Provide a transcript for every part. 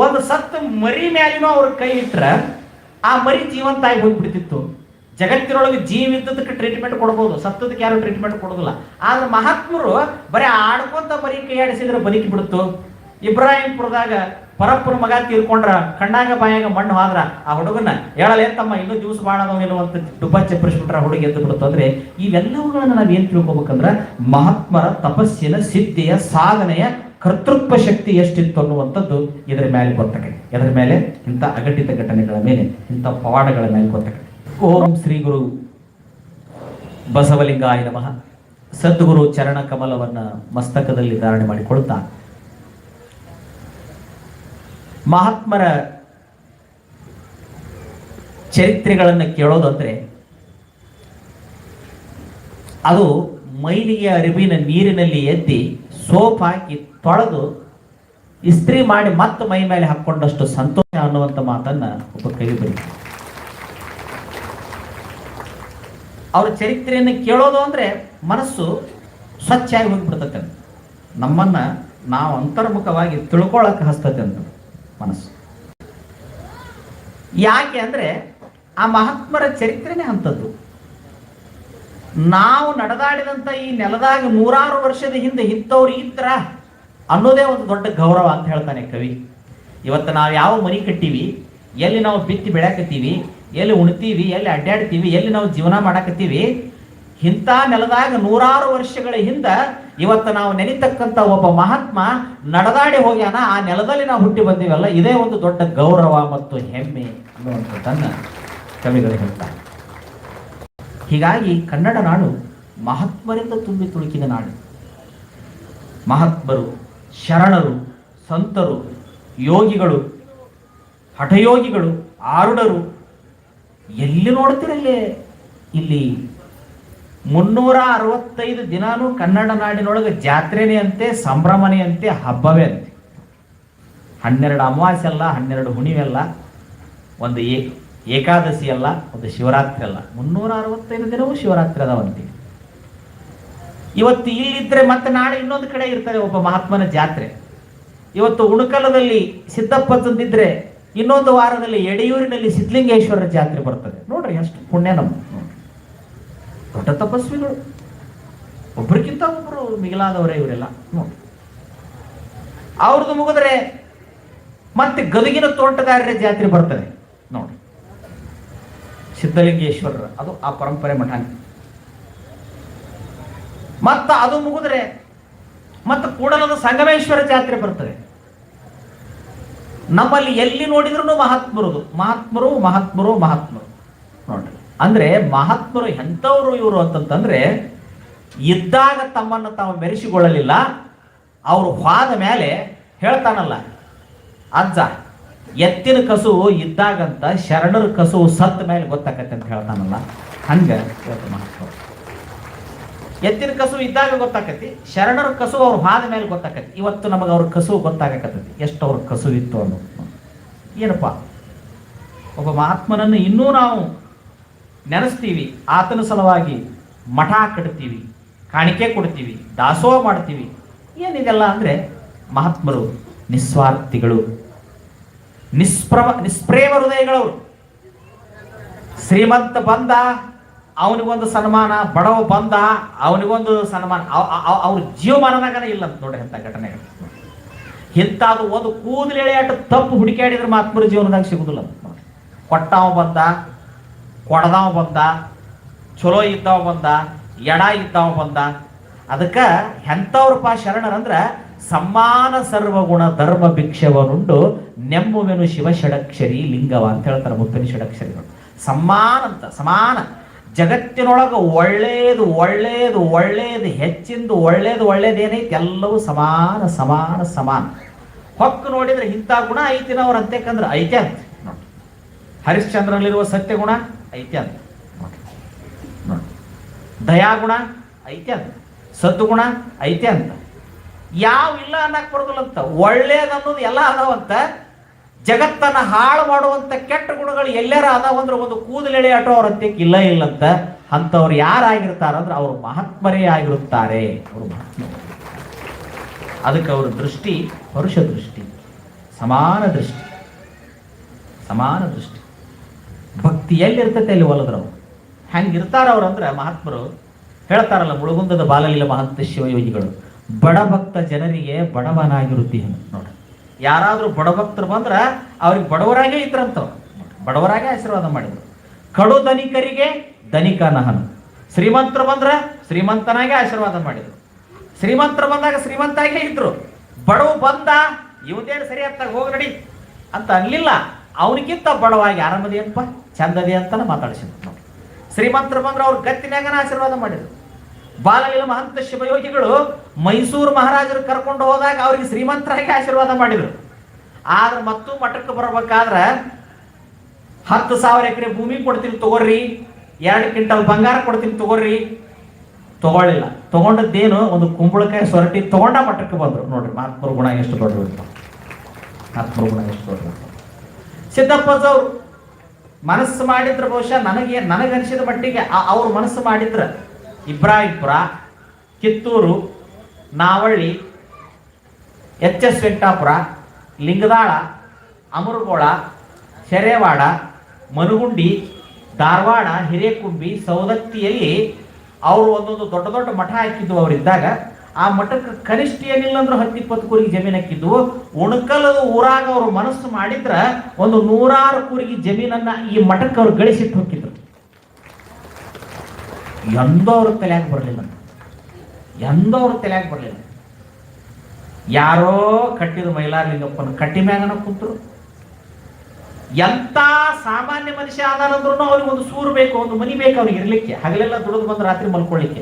ಒಂದು ಸತ್ತು ಮರಿ ಮ್ಯಾಲಿನೂ ಅವ್ರ ಕೈ ಇಟ್ರ ಆ ಮರಿ ಜೀವಂತ ಆಗಿ ಹೋಗ್ಬಿಡ್ತಿತ್ತು. ಜಗತ್ತಿನೊಳಗೆ ಜೀವ ಇದ್ದದಕ್ಕೆ ಟ್ರೀಟ್ಮೆಂಟ್ ಕೊಡ್ಬೋದು, ಸತ್ತದಕ್ಕೆ ಯಾರು ಟ್ರೀಟ್ಮೆಂಟ್ ಕೊಡೋದಿಲ್ಲ. ಆದ್ರೆ ಮಹಾತ್ಮರು ಬರೀ ಆಡ್ಕೊಂತ ಮರಿ ಕೈ ಆಡಿಸಿದ್ರೆ ಬದುಕಿ ಬಿಡ್ತು. ಇಬ್ರಾಹಿಂಪುರದಾಗ ಪರಪ್ಪನ ಮಗ ತೀರ್ಕೊಂಡ್ರ ಕಣ್ಣಾಗ ಬಾಯಾಗ ಮಣ್ಣು ಹೋದ್ರ ಆ ಹುಡುಗನ ಹೇಳಲ್ಲ ತಮ್ಮ ಇನ್ನೂ ದಿವಸ ಮಾಡೋ ಅಂತ ಡುಬ್ಬ ಚಪ್ಪರಿಸ್ಬಿಟ್ರ ಹುಡುಗಿ ಎದ್ದು ಬಿಡುತ್ತು. ಅಂದ್ರೆ ಇವೆಲ್ಲವುಗಳನ್ನ ನಾವ್ ಏನ್ ತಿಳ್ಕೊಬೇಕಂದ್ರ ಮಹಾತ್ಮರ ತಪಸ್ಸಿನ ಸಿದ್ಧಿಯ ಸಾಧನೆಯ ಕರ್ತೃತ್ವ ಶಕ್ತಿ ಎಷ್ಟಿತ್ತು ಅನ್ನುವಂಥದ್ದು ಇದರ ಮೇಲೆ ಗೊತ್ತಾಗತ್ತೆ. ಇದರ ಮೇಲೆ ಇಂಥ ಅಘಟಿತ ಘಟನೆಗಳ ಮೇಲೆ, ಇಂಥ ಪವಾಡಗಳ ಮೇಲೆ ಗೊತ್ತಾಗತ್ತೆ. ಓಂ ಶ್ರೀ ಗುರು ಬಸವಲಿಂಗಾಯ ನಮಃ. ಸದ್ಗುರು ಚರಣ ಕಮಲವನ್ನ ಮಸ್ತಕದಲ್ಲಿ ಧಾರಣೆ ಮಾಡಿಕೊಳ್ತಾ ಮಹಾತ್ಮರ ಚರಿತ್ರೆಗಳನ್ನು ಕೇಳೋದಂದ್ರೆ ಅದು ಮೈಲಿಗೆ ಅರಿವಿನ ನೀರಿನಲ್ಲಿ ಎದ್ದಿ ಸೋಪ್ ಹಾಕಿ ತೊಳೆದು ಇಸ್ತ್ರಿ ಮಾಡಿ ಮತ್ತೆ ಮೈ ಮೇಲೆ ಹಾಕೊಂಡಷ್ಟು ಸಂತೋಷ ಅನ್ನುವಂಥ ಮಾತನ್ನ ಒಬ್ಬ ಕವಿ ಬರೀತಾರೆ. ಅವ್ರ ಚರಿತ್ರೆಯನ್ನು ಕೇಳೋದು ಅಂದ್ರೆ ಮನಸ್ಸು ಸ್ವಚ್ಛ ಆಗಿ ಹೋಗಿಬಿಡ್ತತೆ. ನಮ್ಮನ್ನ ನಾವು ಅಂತರ್ಮುಖವಾಗಿ ತಿಳ್ಕೊಳಕ್ಕೆ ಹಸ್ತತೆ ಅಂತ ಮನಸ್ಸು. ಯಾಕೆ ಅಂದ್ರೆ ಆ ಮಹಾತ್ಮರ ಚರಿತ್ರೆನೇ ಅಂಥದ್ದು. ನಾವು ನಡೆದಾಡಿದಂಥ ಈ ನೆಲದಾಗ 100 ವರ್ಷದ ಹಿಂದೆ ಇಂಥವ್ರು ಇದ್ರ ಅನ್ನೋದೇ ಒಂದು ದೊಡ್ಡ ಗೌರವ ಅಂತ ಹೇಳ್ತಾನೆ ಕವಿ. ಇವತ್ತು ನಾವು ಯಾವ ಮನೆ ಕಟ್ಟಿವಿ, ಎಲ್ಲಿ ನಾವು ಬಿತ್ತಿ ಬೆಳ್ಯಾಕತ್ತೀವಿ, ಎಲ್ಲಿ ಉಣ್ತೀವಿ, ಎಲ್ಲಿ ಅಡ್ಡಾಡ್ತೀವಿ, ಎಲ್ಲಿ ನಾವು ಜೀವನ ಮಾಡಾಕತ್ತೀವಿ, ಇಂಥ ನೆಲದಾಗ 100 ವರ್ಷಗಳ ಹಿಂದ ಇವತ್ತು ನಾವು ನೆನೀತಕ್ಕಂಥ ಒಬ್ಬ ಮಹಾತ್ಮ ನಡೆದಾಡಿ ಹೋಗ್ಯಾನ. ಆ ನೆಲದಲ್ಲಿ ನಾವು ಹುಟ್ಟಿ ಬಂದೀವಲ್ಲ, ಇದೇ ಒಂದು ದೊಡ್ಡ ಗೌರವ ಮತ್ತು ಹೆಮ್ಮೆ ಅನ್ನುವಂಥದ್ದನ್ನ ಕವಿಗಳು ಹೇಳ್ತಾರೆ. ಹೀಗಾಗಿ ಕನ್ನಡ ನಾಡು ಮಹಾತ್ಮರಿಂದ ತುಂಬಿ ತುಳುಕಿದ ನಾಡು. ಮಹಾತ್ಮರು, ಶರಣರು, ಸಂತರು, ಯೋಗಿಗಳು, ಹಠಯೋಗಿಗಳು, ಆರುಡರು ಎಲ್ಲಿ ನೋಡ್ತಿರಲ್ಲೇ ಇಲ್ಲಿ 365 ದಿನಾನೂ ಕನ್ನಡ ನಾಡಿನೊಳಗೆ ಜಾತ್ರೆನೇ ಅಂತೆ, ಸಂಭ್ರಮನೇ ಅಂತೆ, ಹಬ್ಬವೇ ಅಂತೆ. 12 ಅಮಾವಾಸ್ಯೆ ಅಲ್ಲ, 12 ಹುಣ್ಣಿಮೆ ಅಲ್ಲ, ಒಂದು ಏಕಾದಶಿ ಅಲ್ಲ, ಒಂದು ಶಿವರಾತ್ರಿ ಅಲ್ಲ, 365 ದಿನವೂ ಶಿವರಾತ್ರಿ ಅದಾವಂತೆ. ಇವತ್ತು ಇಲ್ಲಿದ್ರೆ ಮತ್ತೆ ನಾಳೆ ಇನ್ನೊಂದು ಕಡೆ ಇರ್ತಾರೆ ಒಬ್ಬ ಮಹಾತ್ಮನ ಜಾತ್ರೆ. ಇವತ್ತು ಉಣಕಲದಲ್ಲಿ ಸಿದ್ದಪ್ಪ ತಂದಿದ್ರೆ ಇನ್ನೊಂದು ವಾರದಲ್ಲಿ ಯಡಿಯೂರಿನಲ್ಲಿ ಸಿದ್ಧಲಿಂಗೇಶ್ವರರ ಜಾತ್ರೆ ಬರ್ತದೆ. ನೋಡ್ರಿ ಎಷ್ಟು ಪುಣ್ಯ ನಮ್ಮ ದೊಡ್ಡ ತಪಸ್ವಿಗಳು, ಒಬ್ರಿಗಿಂತ ಒಬ್ರು ಮಿಗಿಲಾದವರೇ ಇವರೆಲ್ಲ. ನೋಡಿ ಅವ್ರದ್ದು ಮುಗಿದ್ರೆ ಮತ್ತೆ ಗದಗಿನ ತೋಟಗಾರರ ಜಾತ್ರೆ ಬರ್ತದೆ. ನೋಡಿ ಸಿದ್ಧಲಿಂಗೇಶ್ವರರ, ಅದು ಆ ಪರಂಪರೆ ಮಠ. ಮತ್ತ ಅದು ಮುಗಿದ್ರೆ ಮತ್ತೆ ಕೂಡಲದ ಸಂಗಮೇಶ್ವರ ಜಾತ್ರೆ ಬರ್ತದೆ. ನಮ್ಮಲ್ಲಿ ಎಲ್ಲಿ ನೋಡಿದ್ರು ಮಹಾತ್ಮರು ಮಹಾತ್ಮರು ಮಹಾತ್ಮರು ಮಹಾತ್ಮರು. ನೋಡ್ರಿ ಅಂದ್ರೆ ಮಹಾತ್ಮರು ಎಂಥವ್ರು ಇವರು ಅಂತಂತಂದ್ರೆ, ಇದ್ದಾಗ ತಮ್ಮನ್ನು ತಾವು ಮೆರೆಸಿಕೊಳ್ಳಲಿಲ್ಲ. ಅವರು ಹೋದ ಮೇಲೆ ಹೇಳ್ತಾನಲ್ಲ ಅಜ್ಜ, ಎತ್ತಿನ ಕಸುವು ಇದ್ದಾಗಂತ ಶರಣರ ಕಸುವು ಸತ್ತ ಮೇಲೆ ಗೊತ್ತಾಕತ್ತೆ ಅಂತ ಹೇಳ್ತಾನಲ್ಲ, ಹಂಗ ಇವತ್ತು ಮಹಾತ್ಮರು. ಎತ್ತಿನ ಕಸುವು ಇದ್ದಾಗ ಗೊತ್ತಾಕತಿ, ಶರಣರ ಕಸುವು ಅವ್ರು ಹೋದ ಮೇಲೆ ಗೊತ್ತಾಕತಿ. ಇವತ್ತು ನಮಗೆ ಅವ್ರ ಕಸುವು ಗೊತ್ತಾಗಕತ್ತೈತಿ, ಎಷ್ಟು ಅವ್ರ ಕಸುವು ಇತ್ತು ಅನ್ನೋ. ಏನಪ್ಪ, ಒಬ್ಬ ಮಹಾತ್ಮನನ್ನು ಇನ್ನೂ ನಾವು ನೆನೆಸ್ತೀವಿ, ಆತನ ಸಲುವಾಗಿ ಮಠ ಕಟ್ತೀವಿ, ಕಾಣಿಕೆ ಕೊಡ್ತೀವಿ, ದಾಸೋಹ ಮಾಡ್ತೀವಿ. ಏನಿದೆಲ್ಲ ಅಂದ್ರೆ ಮಹಾತ್ಮರು ನಿಸ್ವಾರ್ಥಿಗಳು, ನಿಷ್ಪ್ರೇಮ ಹೃದಯಗಳವರು. ಶ್ರೀಮಂತ ಬಂದ ಅವನಿಗೊಂದು ಸನ್ಮಾನ, ಬಡವ ಬಂದ ಅವನಿಗೊಂದು ಸನ್ಮಾನ, ಅವ್ರ ಜೀವಮಾನದಾಗ ಇಲ್ಲ ಅಂತ ನೋಡಿ ಅಂತ ಘಟನೆಗಳು. ಇಂಥದ್ದು ಒಂದು ಕೂದಲು ಎಳೆಯಾಟ ತಪ್ಪು ಹುಡುಕಾಡಿದ್ರೆ ಮಹಾತ್ಮರ ಜೀವನದಾಗ ಸಿಗುದಿಲ್ಲ. ಕೊಟ್ಟವ ಬಂದ, ಕೊಡದವ ಬಂದ, ಚಲೋ ಇದ್ದವ ಬಂದ, ಎಡ ಇದ್ದವ ಬಂದ. ಅದಕ್ಕೆ ಎಂಥವ್ರಪ್ಪ ಶರಣರಂದ್ರ ಸಮ್ಮಾನ ಸರ್ವಗುಣ ಧರ್ಮ ಭಿಕ್ಷವನುಂಡು ನೆಮ್ಮುವೆನು ಶಿವ ಷಡಕ್ಷರಿ ಲಿಂಗವ ಅಂತ ಹೇಳ್ತಾರೆ ಮುತ್ತನಿ ಷಡಕ್ಷರಿಗಳು. ಸಮ್ಮಾನ ಅಂತ, ಸಮಾನ ಜಗತ್ತಿನೊಳಗೆ ಒಳ್ಳೇದು ಒಳ್ಳೇದು ಒಳ್ಳೇದು ಹೆಚ್ಚಿಂದು ಒಳ್ಳೇದು ಒಳ್ಳೇದು ಏನೈತಿ ಎಲ್ಲವೂ ಸಮಾನ ಸಮಾನ ಸಮಾನ. ಹೊಕ್ಕು ನೋಡಿದ್ರೆ ಇಂಥ ಗುಣ ಐತಿನವ್ರ ಅಂತೇಕಂದ್ರೆ ಐತೆ ಅಂತ ನೋಡಿ. ಹರಿಶ್ಚಂದ್ರನಲ್ಲಿರುವ ಸತ್ಯಗುಣ ಐತೆ ಅಂತ ನೋಡಿ, ದಯಾಗುಣ ಐತೆ ಅಂತ, ಸದ್ಗುಣ ಐತೆ ಅಂತ. ಯಾವ ಇಲ್ಲ ಅನ್ನಕ್ ಬರೋದಿಲ್ಲಂತ. ಒಳ್ಳೇದು ಅನ್ನೋದು ಎಲ್ಲ ಅದಾವಂತ. ಜಗತ್ತನ್ನ ಹಾಳು ಮಾಡುವಂತ ಕೆಟ್ಟ ಗುಣಗಳು ಎಲ್ಲಾರ ಅದಾವಂದ್ರೆ ಒಂದು ಕೂದಲೆಳೆ ಆಟೋ ಅವ್ರ ಹತ್ತಕ್ಕೆ ಇಲ್ಲ ಇಲ್ಲಂತ. ಅಂಥವ್ರು ಯಾರಾಗಿರ್ತಾರಂದ್ರೆ ಅವರು ಮಹಾತ್ಮರೇ ಆಗಿರುತ್ತಾರೆ. ಅವರು ಮಹಾತ್ಮ. ಅದಕ್ಕೆ ಅವ್ರ ದೃಷ್ಟಿ ಪರುಷ ದೃಷ್ಟಿ, ಸಮಾನ ದೃಷ್ಟಿ, ಸಮಾನ ದೃಷ್ಟಿ. ಭಕ್ತಿ ಎಲ್ಲಿರ್ತೈತೆ ಅಲ್ಲಿ ಒಲದ್ರವ್ರು. ಹೆಂಗಿರ್ತಾರ ಅವ್ರಂದ್ರೆ ಮಹಾತ್ಮರು ಹೇಳ್ತಾರಲ್ಲ, ಮುಳುಗುಂದದ ಬಾಲಲೀಲ ಮಹಂತ ಶಿವಯೋಗಿಗಳು, ಬಡಭಕ್ತ ಜನರಿಗೆ ಬಡವನಾಗಿರುತ್ತಿ ನೋಡಿ. ಯಾರಾದ್ರೂ ಬಡಭಕ್ತರು ಬಂದ್ರ ಅವ್ರಿಗೆ ಬಡವರಾಗೇ ಇದ್ರಂತವ್ರು, ಬಡವರಾಗೇ ಆಶೀರ್ವಾದ ಮಾಡಿದ್ರು. ಕಡು ಧನಿಕರಿಗೆ ಧನಿಕನಹನು, ಶ್ರೀಮಂತರು ಬಂದ್ರ ಶ್ರೀಮಂತನಾಗೆ ಆಶೀರ್ವಾದ ಮಾಡಿದ್ರು. ಶ್ರೀಮಂತರು ಬಂದಾಗ ಶ್ರೀಮಂತಾಗೇ ಇದ್ರು. ಬಡವ ಬಂದ ಇವತ್ತೇನು ಸರಿ ಆಗ್ತಾಗ ಹೋಗಿ ನಡಿ ಅಂತ ಅನ್ಲಿಲ್ಲ, ಅವನಿಗಿಂತ ಬಡವಾಗಿ ಆರಾಮದೇನಪ್ಪ ಚಂದದೆ ಅಂತಾನೆ ಮಾತಾಡಿಸಿದ್ರು ನೋಡಿ. ಶ್ರೀಮಂತರು ಬಂದ್ರೆ ಅವ್ರ ಗತ್ತಿನಾಗನ ಆಶೀರ್ವಾದ ಮಾಡಿದ್ರು. ಬಾಲಲೀಲ ಮಹಂತ ಶಿವಯೋಗಿಗಳು ಮೈಸೂರು ಮಹಾರಾಜರು ಕರ್ಕೊಂಡು ಹೋದಾಗ ಅವ್ರಿಗೆ ಶ್ರೀಮಂತರಾಗಿ ಆಶೀರ್ವಾದ ಮಾಡಿದ್ರು. ಆದ್ರೆ ಮತ್ತು ಮಠಕ್ಕೆ ಬರ್ಬೇಕಾದ್ರೆ 10,000 ಎಕರೆ ಭೂಮಿ ಕೊಡ್ತೀನಿ ತಗೋರ್ರಿ, 2 ಕ್ವಿಂಟಲ್ ಬಂಗಾರ ಕೊಡ್ತೀನಿ ತಗೋರ್ರಿ. ತಗೊಳ್ಳಿಲ್ಲ. ತಗೊಂಡದ್ದೇನು ಒಂದು ಕುಂಬಳಕಾಯಿ ಸೊರಟಿ ತಗೊಂಡ ಮಠಕ್ಕೆ ಬಂದ್ರು ನೋಡ್ರಿ. ಮಹಾತ್ಮರ ಗುಣ ಎಷ್ಟು ದೊಡ್ಡದು, ಮಹಾತ್ಮರ ಗುಣ ಎಷ್ಟು ದೊಡ್ಡದು. ಸಿದ್ದಪ್ಪಜವ್ರು ಮನಸ್ಸು ಮಾಡಿದ್ರ ಬಹುಶಃ ನನಗನ್ಸಿದ ಮಟ್ಟಿಗೆ ಅವ್ರು ಮನಸ್ಸು ಮಾಡಿದ್ರ ಇಬ್ರಾಹಿಂಪುರ, ಕಿತ್ತೂರು, ನಾವಳ್ಳಿ, ಎಚ್.ಎಸ್. ವೆಂಕಟಾಪುರ, ಲಿಂಗದಾಳ, ಅಮರಗೋಳ, ಶೆರೆವಾಡ, ಮನಗುಂಡಿ, ಧಾರವಾಡ, ಹಿರೇಕುಂಬಿ, ಸೌದತ್ತಿಯಲ್ಲಿ ಅವರು ಒಂದೊಂದು ದೊಡ್ಡ ದೊಡ್ಡ ಮಠ ಹಾಕಿದ್ವು. ಅವರಿದ್ದಾಗ ಆ ಮಠಕ್ಕೆ ಕನಿಷ್ಠ ಏನಿಲ್ಲ ಅಂದ್ರೆ 10-20 ಕೂರಿಗೆ ಜಮೀನು ಹಾಕಿದ್ವು. ಉಣಕಲದ ಊರಾಗ ಅವರು ಮನಸ್ಸು ಮಾಡಿದ್ರ ಒಂದು 100 ಕೂರಿಗೆ ಜಮೀನನ್ನ ಈ ಮಠಕ್ಕೆ ಅವ್ರು ಗಳಿಸಿಟ್ಟು ಹೋಗಿದ್ರು. ಎಂದೋ ಅವ್ರ ತಲೆಯಾಗ ಬರಲಿಲ್ಲ, ಎಂದೋ ಅವ್ರ ತಲೆಯಾಗ ಬರಲಿಲ್ಲ. ಯಾರೋ ಕಟ್ಟಿದ ಮೈಲಾರಲಿಂಗಪ್ಪನ ಕಟ್ಟಿ ಮ್ಯಾಗನ ಕುಂತರು. ಎಂತ ಸಾಮಾನ್ಯ ಮನುಷ್ಯ ಆದಾನಂದ್ರೂ ಅವ್ರಿಗೆ ಒಂದು ಸೂರು ಬೇಕು, ಒಂದು ಮನಿ ಬೇಕು ಅವ್ರಿಗೆ ಇರ್ಲಿಕ್ಕೆ. ಹಗಲೆಲ್ಲ ದುಡಿದು ಬಂದು ರಾತ್ರಿ ಮಲ್ಕೊಳ್ಳಿಕ್ಕೆ.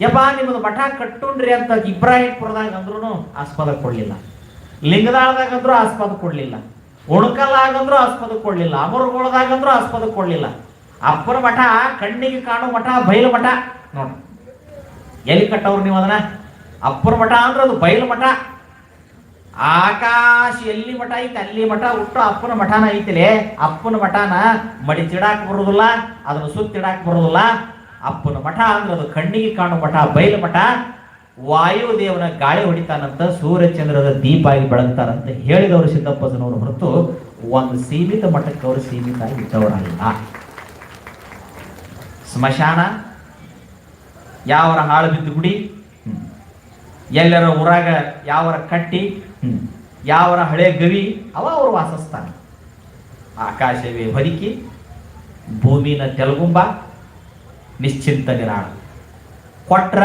ಯಪ್ಪ ನಿಮ್ಮದು ಮಠ ಕಟ್ಟುಂಡ್ರಿ ಅಂತ ಇಬ್ರಾಹಿಂಪುರದಾಗ ಅಂದ್ರೂ ಆಸ್ಪದ ಕೊಡ್ಲಿಲ್ಲ, ಲಿಂಗದಾಳದಾಗ ಅಂದ್ರೂ ಆಸ್ಪದ ಕೊಡ್ಲಿಲ್ಲ, ಉಣಕಲ್ಲಾಗಂದ್ರೂ ಆಸ್ಪದ ಕೊಡ್ಲಿಲ್ಲ, ಅಮರಗೋಳದಾಗಂದ್ರೂ ಆಸ್ಪದ ಕೊಡ್ಲಿಲ್ಲ. ಅಪ್ಪನ ಮಠ ಕಣ್ಣಿಗೆ ಕಾಣೋ ಮಠ ಬಯಲು ಮಠ ನೋಡ್ರಿ. ಎಲ್ಲಿ ಕಟ್ಟವ್ರು ನೀವು ಅದನ್ನ? ಅಪ್ಪನ ಮಠ ಅಂದ್ರೆ ಅದು ಬಯಲು ಮಠ. ಆಕಾಶ ಎಲ್ಲಿ ಮಠ ಐತೆ ಅಲ್ಲಿ ಮಠ ಹುಟ್ಟು ಅಪ್ಪನ ಮಠನ ಐತಿಲೆ. ಅಪ್ಪನ ಮಠನ ಮಡಿಚಿಡಾಕ್ ಬರೋದಿಲ್ಲ, ಅದನ್ನು ಸುತ್ತಿಡಾಕ್ ಬರೋದಿಲ್ಲ. ಅಪ್ಪನ ಮಠ ಅಂದ್ರೆ ಅದು ಕಣ್ಣಿಗೆ ಕಾಣೋ ಮಠ, ಬಯಲು ಮಠ. ವಾಯುದೇವನ ಗಾಳಿ ಹೊಡಿತಾನಂತ, ಸೂರ್ಯಚಂದ್ರದ ದೀಪ ಆಗಿ ಬೆಳಗ್ತಾರಂತ ಹೇಳಿದವರು ಸಿದ್ದಪ್ಪನವರು ಹೊರತು ಒಂದು ಸೀಮಿತ ಮಠಕ್ಕೆ ಅವರು ಸೀಮಿತ ಆಗಿ ಇದ್ದವರಲ್ಲ. ಸ್ಮಶಾನ, ಯಾವರ ಹಾಳು ಬಿದ್ದು ಗುಡಿ, ಎಲ್ಲರ ಊರಾಗ ಯಾವರ ಕಟ್ಟಿ, ಯಾವರ ಹಳೆ ಗವಿ ಅವ ಅವರು ವಾಸಸ್ಥಾನ. ಆಕಾಶವೇ ಬದುಕಿ, ಭೂಮಿನ ತೆಲಗುಂಬ, ನಿಶ್ಚಿಂತ ನಿರಾಳ. ಕೊಟ್ರ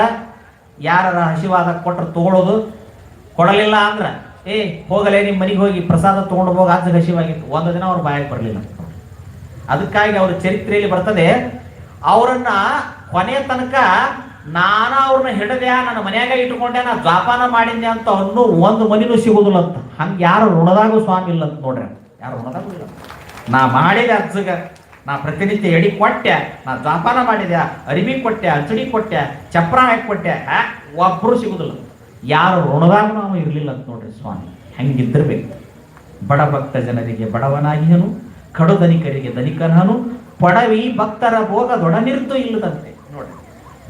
ಯಾರ ಹಸಿವಾದ ಕೊಟ್ರ ತಗೊಳ್ಳೋದು, ಕೊಡಲಿಲ್ಲ ಅಂದ್ರ ಹೋಗಲೇ ನಿಮ್ಮ ಮನೆಗೆ ಹೋಗಿ ಪ್ರಸಾದ ತಗೊಂಡು ಹೋಗಿ ಅಜ್ಜ ಹಸಿವಾಗಿತ್ತು. ಒಂದು ದಿನ ಅವ್ರ ಬಾಯಾಗಿ ಬರಲಿಲ್ಲ. ಅದಕ್ಕಾಗಿ ಅವ್ರ ಚರಿತ್ರೆಯಲ್ಲಿ ಬರ್ತದೆ, ಅವರನ್ನ ಕೊನೆಯ ತನಕ ನಾನು ಅವ್ರನ್ನ ಹಿಡದೆ ನನ್ನ ಮನ್ಯಾಗ ಇಟ್ಕೊಂಡೆ, ನಾ ದ್ವಾಪಾನ ಮಾಡಿದ್ದೆ ಅಂತ ಅನ್ನೋ ಒಂದು ಮನಿನೂ ಸಿಗುದಿಲ್ಲ ಅಂತ. ಹಂಗೆ ಯಾರು ಋಣದಾಗೂ ಸ್ವಾಮಿ ಇಲ್ಲ ಅಂತ ನೋಡ್ರಿ, ಯಾರು ಋಣದಾಗೂ ಇಲ್ಲ. ನಾ ಮಾಡಿದೆ ಅಜ್ಜಗ, ನಾ ಪ್ರತಿನಿತ್ಯ ಎಡಿ ಕೊಟ್ಟೆ, ನಾ ದ್ವಾಪಾನ ಮಾಡಿದೆ, ಅರಿವಿ ಕೊಟ್ಟೆ, ಅಂಚಡಿ ಕೊಟ್ಟೆ, ಚಪ್ರ ಹಾಕಿ ಕೊಟ್ಟೆ, ಒಬ್ಬರು ಸಿಗುದಿಲ್ಲ. ಯಾರು ಋಣದಾಗೂ ನಾವು ಇರಲಿಲ್ಲ ಅಂತ ನೋಡ್ರಿ ಸ್ವಾಮಿ. ಹಂಗಿದ್ದಿರ್ಬೇಕು. ಬಡಭಕ್ತ ಜನರಿಗೆ ಬಡವನಾಗಿಯನು, ಕಡು ಧನಿಕರಿಗೆ ಧನಿಕನನು, ಪಡವಿ ಭಕ್ತರ ಭೋಗದೊಡನಿರ್ತು ಇಲ್ಲದಂತೆ ನೋಡಿ.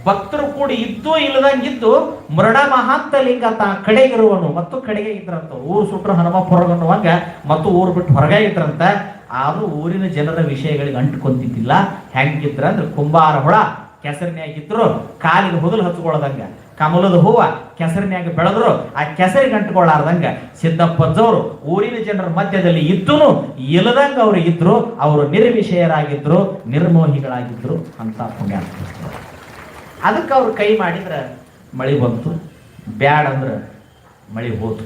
ಭಕ್ತರು ಕೂಡಿ ಇದ್ದು ಇಲ್ಲದಂಗಿದ್ದು ಮೃಡ ಮಹಾಂತ ಲಿಂಗ ತಾ ಕಡೆಗಿರುವನು ಮತ್ತು ಕಡೆಗೆ ಇದ್ರಂತ. ಊರು ಸುಟ್ರು ಹನುಮಪ್ಪ ಹೊರಗನ್ನುವಂಗ ಮತ್ತು ಊರು ಬಿಟ್ಟು ಹೊರಗೆ ಇದ್ರಂತ. ಆದ್ರೂ ಊರಿನ ಜನರ ವಿಷಯಗಳಿಗೆ ಅಂಟ್ಕೊಂತಿದ್ದಿಲ್ಲ. ಹೆಂಗಿದ್ರ ಅಂದ್ರೆ ಕುಂಬಾರ ಹುಳ ಕೆಸರಿನಾಗಿದ್ರು ಕಾಲಿಗೆ ಹುದಲು ಹಚ್ಕೊಳ್ಳದಂಗ, ಕಮಲದ ಹೂವ ಕೆಸರಿನಾಗ ಬೆಳೆದ್ರು ಆ ಕೆಸರಿಗೆ ಅಂಟ್ಕೊಳ್ಳಾರ್ದಂಗ ಸಿದ್ದಪ್ಪಜ್ಜವರು ಊರಿನ ಜನರ ಮಧ್ಯದಲ್ಲಿ ಇದ್ದೂ ಇಲ್ಲದಂಗ ಅವ್ರು ಇದ್ರು. ಅವರು ನಿರ್ವಿಷಯರಾಗಿದ್ರು, ನಿರ್ಮೋಹಿಗಳಾಗಿದ್ರು ಅಂತ ಪುಣ್ಯ. ಅದಕ್ಕೆ ಅವ್ರು ಕೈ ಮಾಡಿದ್ರೆ ಮಳೆ ಬಂತು, ಬ್ಯಾಡ್ ಅಂದ್ರೆ ಮಳೆ ಹೋತು.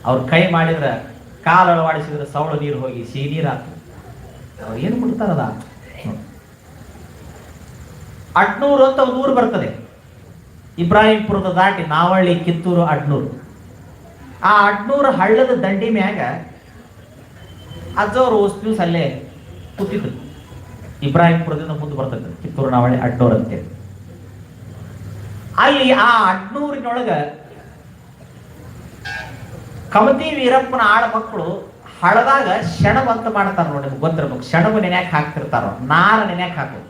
ಅವ್ರು ಕೈ ಮಾಡಿದ್ರೆ ಕಾಲು ಅಳವಾಡಿಸಿದ್ರೆ ಸವಳ ನೀರು ಹೋಗಿ ಸಿಹಿ ನೀರಾತು. ಅವ್ರು ಏನು ಬಿಡ್ತಾರದ. ಅಡ್ನೂರು ಅಂತ ಒಂದು ಊರು ಬರ್ತದೆ, ಇಬ್ರಾಹಿಂಪುರದ ದಾಟಿ ನಾವಳ್ಳಿ, ಕಿತ್ತೂರು, ಅಡ್ನೂರು. ಆ ಅಡ್ನೂರು ಹಳ್ಳದ ದಂಡಿ ಮ್ಯಾಗ ಅಜ್ಜವರು ವಸ್ತು ದಿವಸ ಅಲ್ಲೇ ಕೂತಿದ್ರು. ಇಬ್ರಾಹಿಂಪುರದಿಂದ ಮುಂದೆ ಬರ್ತದೆ ಕಿತ್ತೂರು, ನಾವಳ್ಳಿ, ಅಡ್ನೂರು ಅಂತೇಳಿ. ಅಲ್ಲಿ ಆ ಅಡ್ನೂರಿನೊಳಗ ಕಮತಿ ವೀರಪ್ಪನ ಆಳ ಮಕ್ಕಳು ಹಳದಾಗ ಶೆಣಬ ಅಂತ ಮಾಡ್ತಾರ ನೋಡಿ, ನಿಮ್ಗೆ ಗೊತ್ತಿರ್ಬೇಕು. ಶೆಣಬು ನೆನ್ಯಾಕ ಹಾಕ್ತಿರ್ತಾರ, ನಾರ ನೆನ್ಯಾಕ ಹಾಕೋದು.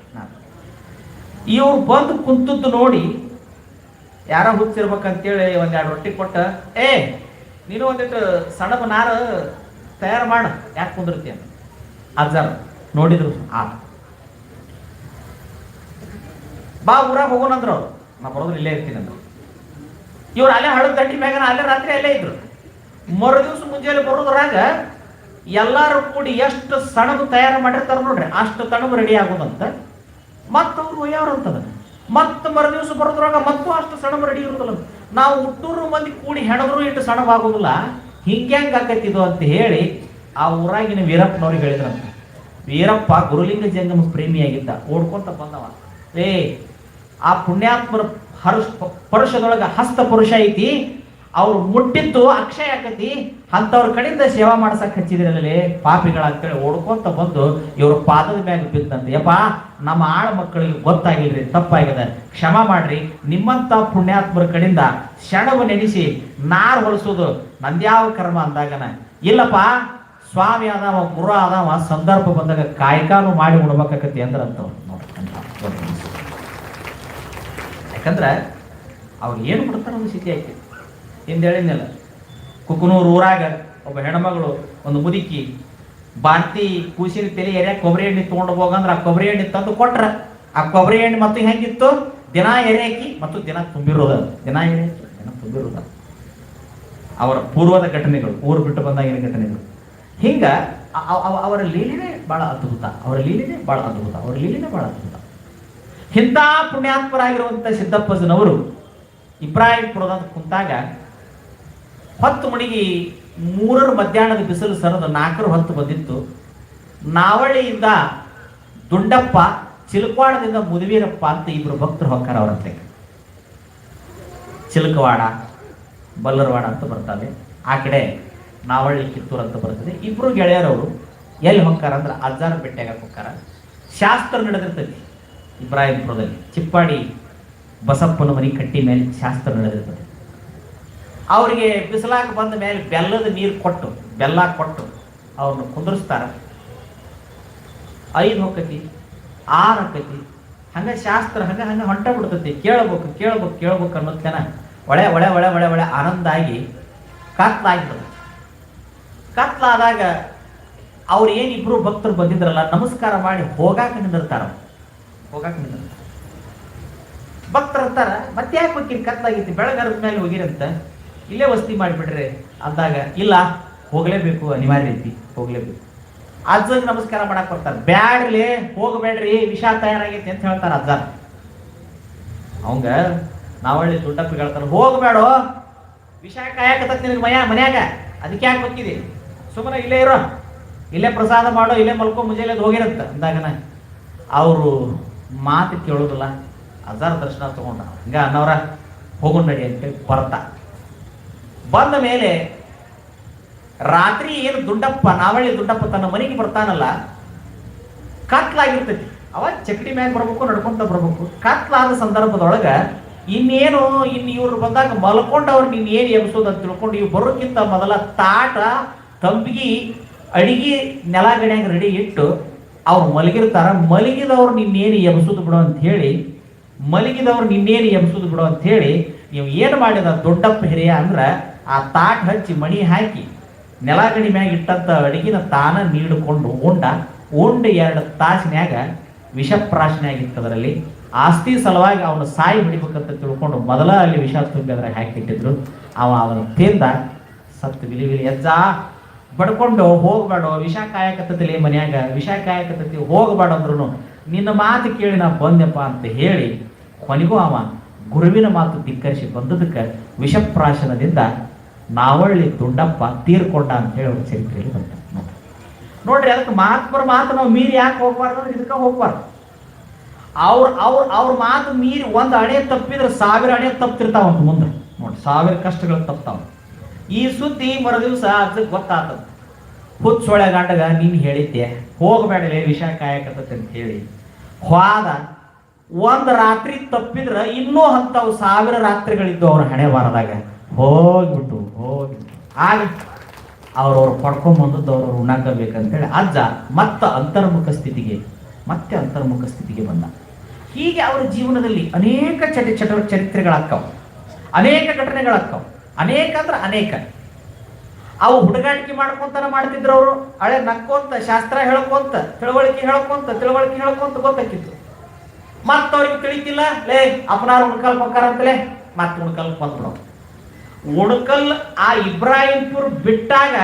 ಇವ್ರು ಬಂದು ಕುಂತದ್ದು ನೋಡಿ ಯಾರ ಹುಚ್ಚಿರ್ಬೇಕಂತೇಳಿ ಒಂದೆರಡು ರೊಟ್ಟಿ ಕೊಟ್ಟ, ನೀನು ಒಂದಿಟ್ಟು ಸಣಬ ನಾರ ತಯಾರು ಮಾಡ, ಯಾಕೆ ಕುಂದಿರ್ತಿ ಅಂತ ಅಜ್ಜಾರ ನೋಡಿದ್ರು. ಬಾ ಊರಾಗ ಹೋಗೋಣಂದ್ರು ಅವ್ರು. ನಾ ಬರೋದ್ರು ಇಲ್ಲೇ ಇರ್ತೀನಿ ಅಂದ್ರು. ಇವ್ರು ಅಲ್ಲೇ ಹಳದ ದಂಡಿ ಮ್ಯಾಗನ ಅಲ್ಲೇ ರಾತ್ರಿ ಅಲ್ಲೇ ಇದ್ರು. ಮರು ದಿವಸ ಮುಂಜಾನೆ ಬರೋದ್ರಾಗ ಎಲ್ಲಾರು ಕೂಡಿ ಎಷ್ಟು ಸಣಬು ತಯಾರು ಮಾಡಿರ್ತಾರ ನೋಡ್ರಿ, ಅಷ್ಟು ಸಣಬು ರೆಡಿ ಆಗೋದಂತ. ಮತ್ತವ್ರು ಒಯ್ಯವ್ರಂತದ. ಮತ್ತ ಮರು ದಿವಸ ಬರೋದ್ರಾಗ ಮತ್ತು ಅಷ್ಟು ಸಣಬು ರೆಡಿ ಇರುದಿಲ್ಲ. ನಾವು 800 ಮಂದಿ ಕೂಡಿ ಹೆಣದ್ರು ಇಟ್ಟು ಸಣಬ್ ಆಗೋದಿಲ್ಲ, ಹಿಂಗ್ಯಾಂಗ ಆಕೈತಿದು ಅಂತ ಹೇಳಿ ಆ ಊರಾಗಿನ ವೀರಪ್ಪನವ್ರಿಗೆ ಹೇಳಿದ್ರಂತ. ವೀರಪ್ಪ ಗುರುಲಿಂಗ ಜಂಗಮ ಪ್ರೇಮಿಯಾಗಿದ್ದ, ಓಡ್ಕೊಂತ ಬಂದವ. ಆ ಪುಣ್ಯಾತ್ಮರ ಪರುಷದೊಳಗ ಹಸ್ತ ಪುರುಷ ಐತಿ, ಅವ್ರು ಮುಟ್ಟಿದ್ದು ಅಕ್ಷಯ ಆಕತಿ, ಅಂತವ್ರ ಕಡೆಯಿಂದ ಸೇವಾ ಮಾಡ್ಸಕ್ ಹಚ್ಚಿದ್ರಲ್ಲಿ ಪಾಪಿಗಳಂತೇಳಿ ಓಡ್ಕೊಂತ ಬಂದು ಇವ್ರ ಪಾದದ ಮ್ಯಾಗ ಬಿದ್ದಂತೆ. ಯಪ್ಪ, ನಮ್ಮ ಆಳ ಮಕ್ಕಳಿಗೆ ಗೊತ್ತಾಗಿಲ್ರಿ, ತಪ್ಪಾಗಿದೆ, ಕ್ಷಮ ಮಾಡ್ರಿ. ನಿಮ್ಮಂತ ಪುಣ್ಯಾತ್ಮರ ಕಡೆಯಿಂದ ಶಣವ ನೆನೆಸಿ ನಾರ್ ಹೊಲಿಸೋದು ನಂದ್ಯಾವ ಕರ್ಮ ಅಂದಾಗನ, ಇಲ್ಲಪ್ಪ ಸ್ವಾಮಿ ಆದವ, ಗುರು ಆದವ, ಸಂದರ್ಭ ಬಂದಾಗ ಕಾಯ್ಕಾನು ಮಾಡಿ ಉಣ್ಬೇಕಾಕತಿ ಅಂದ್ರಂತವ್ರು. ಯಾಕಂದ್ರೆ ಅವ್ರು ಏನು ಬಿಡ್ತಾರ ಒಂದು ಸ್ಥಿತಿ ಆಯ್ತು. ಹಿಂದೇಳಿದ್ನಲ್ಲ, ಕುಕನೂರು ಊರಾಗ ಒಬ್ಬ ಹೆಣ್ಮಗಳು ಒಂದು ಮುದುಕಿ ಬಾಂತಿ ಕೂಸಿನ ತಲೆ ಎರೆ ಕೊಬ್ಬರಿ ಎಣ್ಣೆ ತೊಗೊಂಡು ಹೋಗಂದ್ರೆ ಆ ಕೊಬ್ಬರಿ ಎಣ್ಣೆ ತಂದು ಕೊಟ್ರ. ಆ ಕೊಬ್ಬರಿ ಎಣ್ಣೆ ಮತ್ತು ಹೆಂಗಿತ್ತು, ದಿನ ಎರೆ ಹಾಕಿ ಮತ್ತು ದಿನ ತುಂಬಿರೋದ, ದಿನ ಎರೆ ಹಾಕಿ ದಿನ ತುಂಬಿರೋದ. ಅವರ ಪೂರ್ವದ ಘಟನೆಗಳು, ಊರು ಬಿಟ್ಟು ಬಂದಾಗಿನ ಘಟನೆಗಳು. ಹಿಂಗ ಅವರ ಲೀಲೆನೇ ಬಹಳ ಅದ್ಭುತ, ಅವರ ಲೀಲೆನೇ ಬಹಳ ಅದ್ಭುತ, ಅವರ ಲೀಲೆನೇ ಬಹಳ ಅದ್ಭುತ. ಇಂಥ ಪುಣ್ಯಾತ್ಮರಾಗಿರುವಂಥ ಸಿದ್ದಪ್ಪಜನವರು ಇಬ್ರಾಹಿಂಪುರದ ಕುಂತಾಗ 10 ಮಣಿಗೆ 3 ಮಧ್ಯಾಹ್ನದ ಬಿಸಿಲು ಸರದ 4 ಹೊತ್ತು ಬಂದಿತ್ತು. ನಾವಳಿಯಿಂದ ದುಂಡಪ್ಪ, ಚಿಲಕವಾಡದಿಂದ ಮುದುವೀರಪ್ಪ ಅಂತ ಇಬ್ರು ಭಕ್ತರು ಹೊಕ್ಕಾರ ಅವರಂತೆ. ಚಿಲಕವಾಡ ಬಲ್ಲರವಾಡ ಅಂತ ಬರ್ತದೆ, ಆ ಕಡೆ ನಾವಳ್ಳಿ ಕಿತ್ತೂರು ಅಂತ ಬರ್ತದೆ. ಇಬ್ರು ಗೆಳೆಯರವರು ಎಲ್ಲಿ ಹೊಕ್ಕಾರ ಅಂದ್ರೆ ಅಜ್ಜಾರ ಬೆಟ್ಟೆಗೆ ಹೊಕ್ಕಾರ. ಶಾಸ್ತ್ರ ನಡೆದಿರ್ತೈತಿ ಇಬ್ರಾಹಿಂಪುರದಲ್ಲಿ, ಚಿಪ್ಪಾಡಿ ಬಸಪ್ಪನ ಮನೆ ಕಟ್ಟಿ ಮೇಲೆ ಶಾಸ್ತ್ರ ನಡೆದಿರ್ತದೆ. ಅವರಿಗೆ ಬಿಸಿಲಾಗ ಬಂದ ಮೇಲೆ ಬೆಲ್ಲದ ನೀರು ಕೊಟ್ಟು, ಬೆಲ್ಲ ಕೊಟ್ಟು ಅವ್ರನ್ನ ಕುಂದರ್ಸ್ತಾರ. 5 ಹೊಕ್ಕತಿ, 6 ಹೊಕ್ಕತಿ, ಹಂಗ ಶಾಸ್ತ್ರ ಹಂಗ ಹೊಂಟ ಬಿಡ್ತೈತಿ. ಕೇಳ್ಬೇಕು ಕೇಳ್ಬೇಕು ಕೇಳ್ಬೇಕು ಅನ್ನೋದ್ಕನ ಒಳೆ ಒಳೆ ಒಳೆ ಒಳೆ ಒಳೆ ಆನಂದ ಆಗಿ ಕತ್ಲಾಗ್ತದೆ. ಕತ್ಲಾದಾಗ ಅವ್ರು ಏನಿಬ್ರು ಭಕ್ತರು ಬಂದಿದ್ರಲ್ಲ, ನಮಸ್ಕಾರ ಮಾಡಿ ಹೋಗಾಕ ನಿಂದಿರ್ತಾರ. ಭಕ್ತರು ಅಂತಾರ, ಮತ್ತೆ ಯಾಕೆ ಹೋಗಿರಿ, ಕತ್ಲಾಗಿತ್ತು, ಬೆಳಗಾರದ ಮೇಲೆ ಹೋಗಿರಂತ, ಇಲ್ಲೇ ವಸ್ತಿ ಮಾಡಿಬಿಡ್ರಿ ಅಂದಾಗ, ಇಲ್ಲ ಹೋಗ್ಲೇಬೇಕು, ಅನಿವಾರ್ಯ ಐತಿ, ಹೋಗ್ಲೇಬೇಕು. ಅಜ್ಜಗೆ ನಮಸ್ಕಾರ ಮಾಡಕ್ ಬರ್ತಾರೆ. ಬ್ಯಾಡ್ರಿ, ಹೋಗಬೇಡ್ರಿ, ವಿಷ ತಯಾರಾಗೈತಿ ಅಂತ ಹೇಳ್ತಾರ ಅಜ್ಜ. ಅವಂಗ ನಾವಳ್ಳಿ ದುಡ್ಡಪ್ಪ ಹೇಳ್ತಾರ, ಹೋಗ್ಬೇಡೋ, ವಿಷ ಕಾಯಕತ್ತ ನಿನಗೆ ಮನ್ಯಾಗ, ಅದಕ್ಕೆ ಯಾಕೆ ಹೋಗಿದಿ, ಸುಮ್ಮನೆ ಇಲ್ಲೇ ಇರೋ, ಇಲ್ಲೇ ಪ್ರಸಾದ ಮಾಡೋ, ಇಲ್ಲೇ ಮಲ್ಕೊ, ಮುಂಜಾನೆ ಹೋಗಿರಂತ ಅಂದಾಗನ ಅವರು ಮಾತು ಕೇಳೋದಿಲ್ಲ. ಅಜ್ಜಾರ ದರ್ಶನ ತಗೊಂಡ ಹಿಂಗ ಅನ್ನವ್ರ ಹೋಗೋಣ ನಡಿ ಅಂತೇಳಿ ಬರ್ತಾ. ಬಂದ ಮೇಲೆ ರಾತ್ರಿ ಏನು ದುಡ್ಡಪ್ಪ, ನಾವಳ್ಳಿ ದುಡ್ಡಪ್ಪ ತನ್ನ ಮನೆಗೆ ಬರ್ತಾನಲ್ಲ, ಕತ್ಲಾಗಿರ್ತೈತಿ. ಅವಾಗ ಚಕಡಿ ಮ್ಯಾಗ ಬರ್ಬೇಕು, ನಡ್ಕೊಂತ ಬರ್ಬೇಕು. ಕತ್ಲಾದ ಸಂದರ್ಭದೊಳಗ ಇನ್ನು ಇವ್ರು ಬಂದಾಗ ಮಲ್ಕೊಂಡವ್ರು ನೀನ್ ಏನ್ ಎಬ್ಸೋದು ಅಂತ ತಿಳ್ಕೊಂಡು, ಇವ್ ಬರೋಕ್ಕಿಂತ ಮೊದಲ ತಾಟ ತಂಬಿಗಿ ಅಡಿಗೆ ನೆಲ ಗಡ್ಯಾಗ ರೆಡಿ ಇಟ್ಟು ಅವ್ರು ಮಲಗಿರ್ತಾರ. ಮಲಗಿದವ್ರು ನಿನ್ನೇನು ಎಬ್ಸೋದು ಬಿಡು ಅಂತ ಹೇಳಿ, ನೀವು ಏನು ಮಾಡಿದ ದೊಡ್ಡಪ್ಪ ಹಿರಿಯ ಅಂದ್ರ, ಆ ತಾಟ್ ಹಚ್ಚಿ ಮಣಿ ಹಾಕಿ ನೆಲಗಣಿ ಮ್ಯಾಗ ಇಟ್ಟಂತ ಅಡಿಗೆನ ತಾನ ನೀಡಿಕೊಂಡು ಉಂಡ 2 ತಾಸಿನ್ಯಾಗ ವಿಷಪ್ರಾಶನೆ ಆಗಿತ್ತದರಲ್ಲಿ. ಆಸ್ತಿ ಸಲುವಾಗಿ ಅವನು ಸಾಯಿ ಹಿಡಿಬೇಕಂತ ತಿಳ್ಕೊಂಡು ಮೊದಲ ಅಲ್ಲಿ ವಿಷ ತುಂಬಿ ಅದ್ರಾಗ ಹಾಕಿಟ್ಟಿದ್ರು. ಅವನ ತಿಂದ ಸತ್ತು ವಿಲಿ ವಿಲಿ. ಅಜ್ಜ ಬಡ್ಕೊಂಡು ಹೋಗ್ಬೇಡ, ವಿಷ ಕಾಯಕತ್ತಲಿ ಮನ್ಯಾಗ, ವಿಷ ಕಾಯಕತ್ತತಿ, ಹೋಗ್ಬೇಡ ಅಂದ್ರು ನಿನ್ನ ಮಾತು ಕೇಳಿ ನಾ ಬಂದೆಪ್ಪ ಅಂತ ಹೇಳಿ ಕೊನೆಗೂ ಅವ ಗುರುವಿನ ಮಾತು ಧಿಕ್ಕರಿಸಿ ಬಂದದಕ್ಕೆ ವಿಷಪ್ರಾಶನದಿಂದ ನಾವಳ್ಳಿ ದುಂಡಪ್ಪ ತೀರ್ಕೊಂಡ ಅಂತ ಹೇಳಿ ಅವ್ರ ಚರಿತ್ರೆಯಲ್ಲಿ ಬಂದ ನೋಡ್ರಿ. ಅದಕ್ಕೆ ಮಹಾತ್ಮರ ಮಾತು ನಾವು ಮೀರಿ ಯಾಕೆ ಹೋಗ್ಬಾರ್ದು ಅಂದ್ರೆ ಇದಕ್ಕೆ ಹೋಗ್ಬಾರ್ದು. ಅವ್ರ ಮಾತು ಮೀರಿ 1 ಅಣೆ ತಪ್ಪಿದ್ರೆ 1000 ಅಣೆ ತಪ್ಪಿರ್ತಾವ ಅಂತ ಮುಂದೆ ನೋಡಿ, 1000 ಕಷ್ಟಗಳು ತಪ್ತಾವ. ಈ ಸುದ್ದಿ ಮರು ದಿವಸ ಅದಕ್ಕೆ ಗೊತ್ತಾಗ್ತದ. ಹುಚ್ಚೊಳೆ ಗಂಡಗ ನೀನು ಹೇಳಿದ್ದೆ ಹೋಗಬೇಡಲೇ ವಿಷ ಕಾಯಕತ್ತ ಅಂತ ಹೇಳಿ ಹೋದ. 1 ರಾತ್ರಿ ತಪ್ಪಿದ್ರ ಇನ್ನೂ ಅಂಥವು 1000 ರಾತ್ರಿಗಳಿದ್ದು ಅವ್ರ ಹಣೆ ಬಾರದಾಗ ಹೋಗ್ಬಿಟ್ಟು ಆಗ ಅವ್ರವ್ರು ಪಡ್ಕೊಂಬಂದದ್ದು ಅವ್ರವ್ರು ಉಣ್ಣಾಕಬೇಕಂತೇಳಿ ಅಜ್ಜ ಮತ್ತೆ ಅಂತರ್ಮುಖ ಸ್ಥಿತಿಗೆ ಬಂದ. ಹೀಗೆ ಅವರ ಜೀವನದಲ್ಲಿ ಅನೇಕ ಚರಿತ್ರೆಗಳಾಕ್ಕವು, ಅನೇಕ ಘಟನೆಗಳಾಕ್ಕವು. ಅನೇಕ ಅಂದ್ರೆ ಅನೇಕ. ಅವು ಹುಡುಗಾಟಿಕೆ ಮಾಡ್ಕೊಂತಾನೆ ಮಾಡ್ತಿದ್ರು ಅವರು. ಹಳೆ ನಕ್ಕೊಂತ ಶಾಸ್ತ್ರ ಹೇಳ್ಕೊಂತ ತಿಳುವಳಿಕೆ ಹೇಳ್ಕೊಂತ ಗೊತ್ತಾಕಿತ್ತು. ಮತ್ತ ಅವ್ರಿಗೆ ತಿಳಿತಿಲ್ಲ, ಲೇ ಅಪನಾರ ಉಣ್ಕಲ್ ಹೊಕ್ಕಾರ ಅಂತಲೇ ಮತ್ತೆ ಉಣ್ಕಲ್ ಬಂದ್ಬಿಡೋ. ಉಣ್ಕಲ್ ಆ ಇಬ್ರಾಹಿಂಪುರ್ ಬಿಟ್ಟಾಗ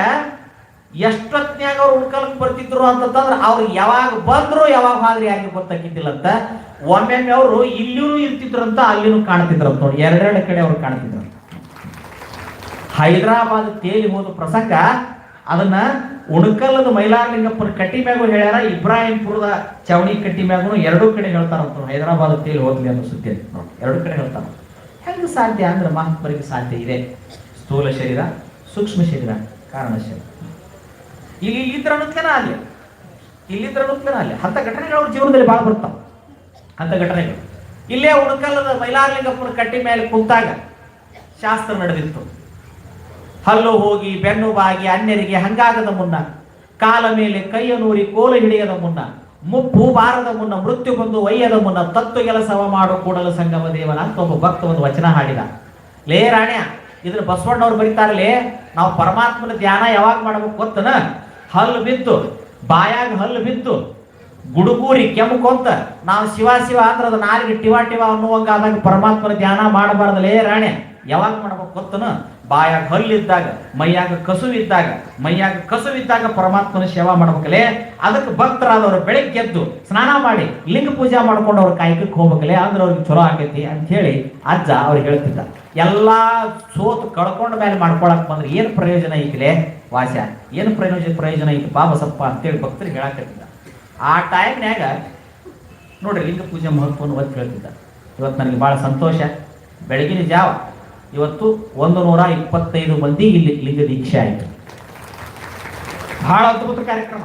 ಎಷ್ಟೊತ್ನ್ಯಾಗ ಅವ್ರು ಉಣ್ಕಲ್ಕ್ ಬರ್ತಿದ್ರು ಅಂತಂದ್ರೆ ಅವ್ರು ಯಾವಾಗ ಬಂದ್ರು ಯಾವಾಗ ಹಾದ್ರಿ ಆಗಿ ಗೊತ್ತಾಗಿದ್ದಿಲ್ಲ ಅಂತ. ಒಮ್ಮೊಮ್ಮೆ ಅವರು ಇಲ್ಲಿಯೂ ಇರ್ತಿದ್ರಂತ ಅಲ್ಲಿನೂ ಕಾಣ್ತಿದ್ರಂತ ನೋಡಿ, ಎರಡೆರಡು ಕಡೆ ಅವ್ರು ಕಾಣ್ತಿದ್ರು. ಹೈದರಾಬಾದ್ ತೇಲಿ ಹೋದ ಪ್ರಸಂಗ ಅದನ್ನ ಉಣಕಲ್ಲದ ಮೈಲಾರಲಿಂಗಪ್ಪನ ಕಟ್ಟಿ ಮ್ಯಾಗೂ ಹೇಳ್ಯಾರ, ಇಬ್ರಾಹಿಂಪುರದ ಚವಣಿ ಕಟ್ಟಿ ಮ್ಯಾಗೂ ಎರಡೂ ಕಡೆ ಹೇಳ್ತಾರಂತ. ಹೈದರಾಬಾದ್ ತೇಲಿ ಹೋದ್ಲಿ ಅನ್ನೋ ಸುದ್ದಿ ನೋಡಿ, ಎರಡೂ ಕಡೆ ಹೇಳ್ತಾರ. ಹೆಂಗ ಸಾಧ್ಯ ಅಂದ್ರೆ ಮಹಾತ್ಮರಿಗೆ ಸಾಧ್ಯ ಇದೆ. ಸ್ಥೂಲ ಶರೀರ, ಸೂಕ್ಷ್ಮ ಶರೀರ, ಕಾರಣ ಶರೀರ. ಇಲ್ಲಿದ್ರ ಅನ್ನೋದ್ಲೇನ ಅಲ್ಲಿ ಅಂತ ಘಟನೆಗಳು ಅವ್ರ ಜೀವನದಲ್ಲಿ ಬಹಳ ಬರ್ತಾವ. ಅಂತ ಘಟನೆಗಳು ಇಲ್ಲೇ ಉಣಕಲ್ಲದ ಮೈಲಾರಲಿಂಗಪ್ಪನ ಕಟ್ಟಿ ಮೇಲೆ ಕುಂತಾಗ ಶಾಸ್ತ್ರ ನಡೆದಿತ್ತು. ಹಲ್ಲು ಹೋಗಿ ಬೆನ್ನು ಬಾಗಿ ಅನ್ಯರಿಗೆ ಹಂಗಾಗದ ಮುನ್ನ, ಕಾಲ ಮೇಲೆ ಕೈಯ ನೂರಿ ಕೋಲು ಹಿಡಿಯದ ಮುನ್ನ, ಮುಪ್ಪು ಬಾರದ ಮುನ್ನ, ಮೃತ್ಯು ಬಂದು ಒಯ್ಯದ ಮುನ್ನ, ತತ್ವ ಕೆಲಸವ ಮಾಡು ಕೂಡಲು ಸಂಗಮ ದೇವನ ಅಂತ ಒಬ್ಬ ಭಕ್ತ ಒಂದು ವಚನ ಹಾಡಿದ. ಲೇ ರಾಣ್ಯ, ಇದ್ರ ಬಸವಣ್ಣವ್ರು ಬರೀತಾರಲೇ, ನಾವು ಪರಮಾತ್ಮನ ಧ್ಯಾನ ಯಾವಾಗ ಮಾಡ್ಬೇಕು ಗೊತ್ತನ? ಹಲ್ಲು ಬಿತ್ತು, ಬಾಯಾಗ ಹಲ್ಲು ಬಿತ್ತು, ಗುಡುಗೂರಿ ಕೆಮ್ಮಕೊಂತ ನಾವು ಶಿವ ಶಿವ ಅಂದ್ರೆ ಅದು ನಾಲಿಗೆ ಟಿವಾ ಟಿವಾ ಅನ್ನುವಂಗ ಆದಾಗ ಪರಮಾತ್ಮನ ಧ್ಯಾನ ಮಾಡಬಾರ್ದಲೇ ರಾಣ್ಯ. ಯಾವಾಗ ಮಾಡ್ಬೇಕು ಗೊತ್ತನ? ಬಾಯಾಗ ಹಲ್ಲಿದ್ದಾಗ, ಮೈಯಾಗ ಕಸುವಿದ್ದಾಗ ಪರಮಾತ್ಮನ ಸೇವಾ ಮಾಡ್ಬೇಕಲೇ. ಅದಕ್ಕೆ ಭಕ್ತರಾದವರು ಬೆಳಿಗ್ಗೆ ಎದ್ದು ಸ್ನಾನ ಮಾಡಿ ಲಿಂಗ ಪೂಜೆ ಮಾಡ್ಕೊಂಡು ಅವ್ರ ಕಾಯಕಕ್ಕೆ ಹೋಗ್ಬೇಕಲೇ, ಅಂದ್ರೆ ಅವ್ರಿಗೆ ಚಲೋ ಆಗೈತಿ ಅಂತ ಹೇಳಿ ಅಜ್ಜ ಅವ್ರಿಗೆ ಹೇಳ್ತಿದ್ದ. ಎಲ್ಲಾ ಸೋತು ಕಳ್ಕೊಂಡ ಮೇಲೆ ಮಾಡ್ಕೊಳಕ್ ಬಂದ್ರೆ ಏನು ಪ್ರಯೋಜನ ಐತಿಲೇ ವಾಸ್ಯ, ಏನು ಪ್ರಯೋಜನ ಐತಿ ಬಸಪ್ಪ ಅಂತೇಳಿ ಭಕ್ತರಿಗೆ ಹೇಳಕತ್ತಿದ್ದ. ಆ ಟೈಮ್ನ್ಯಾಗ ನೋಡ್ರಿ ಲಿಂಗ ಪೂಜೆ ಮಹತ್ವವನ್ನು ಒತ್ತು ಹೇಳ್ತಿದ್ದ. ಇವತ್ತು ನನಗೆ ಬಹಳ ಸಂತೋಷ, ಬೆಳಗಿನ ಜಾವ ಇವತ್ತು 125 ಮಂದಿ ಇಲ್ಲಿ ಲಿಂಗ ದೀಕ್ಷೆ ಆಯಿತು. ಬಹಳ ಅದ್ಭುತ ಕಾರ್ಯಕ್ರಮ.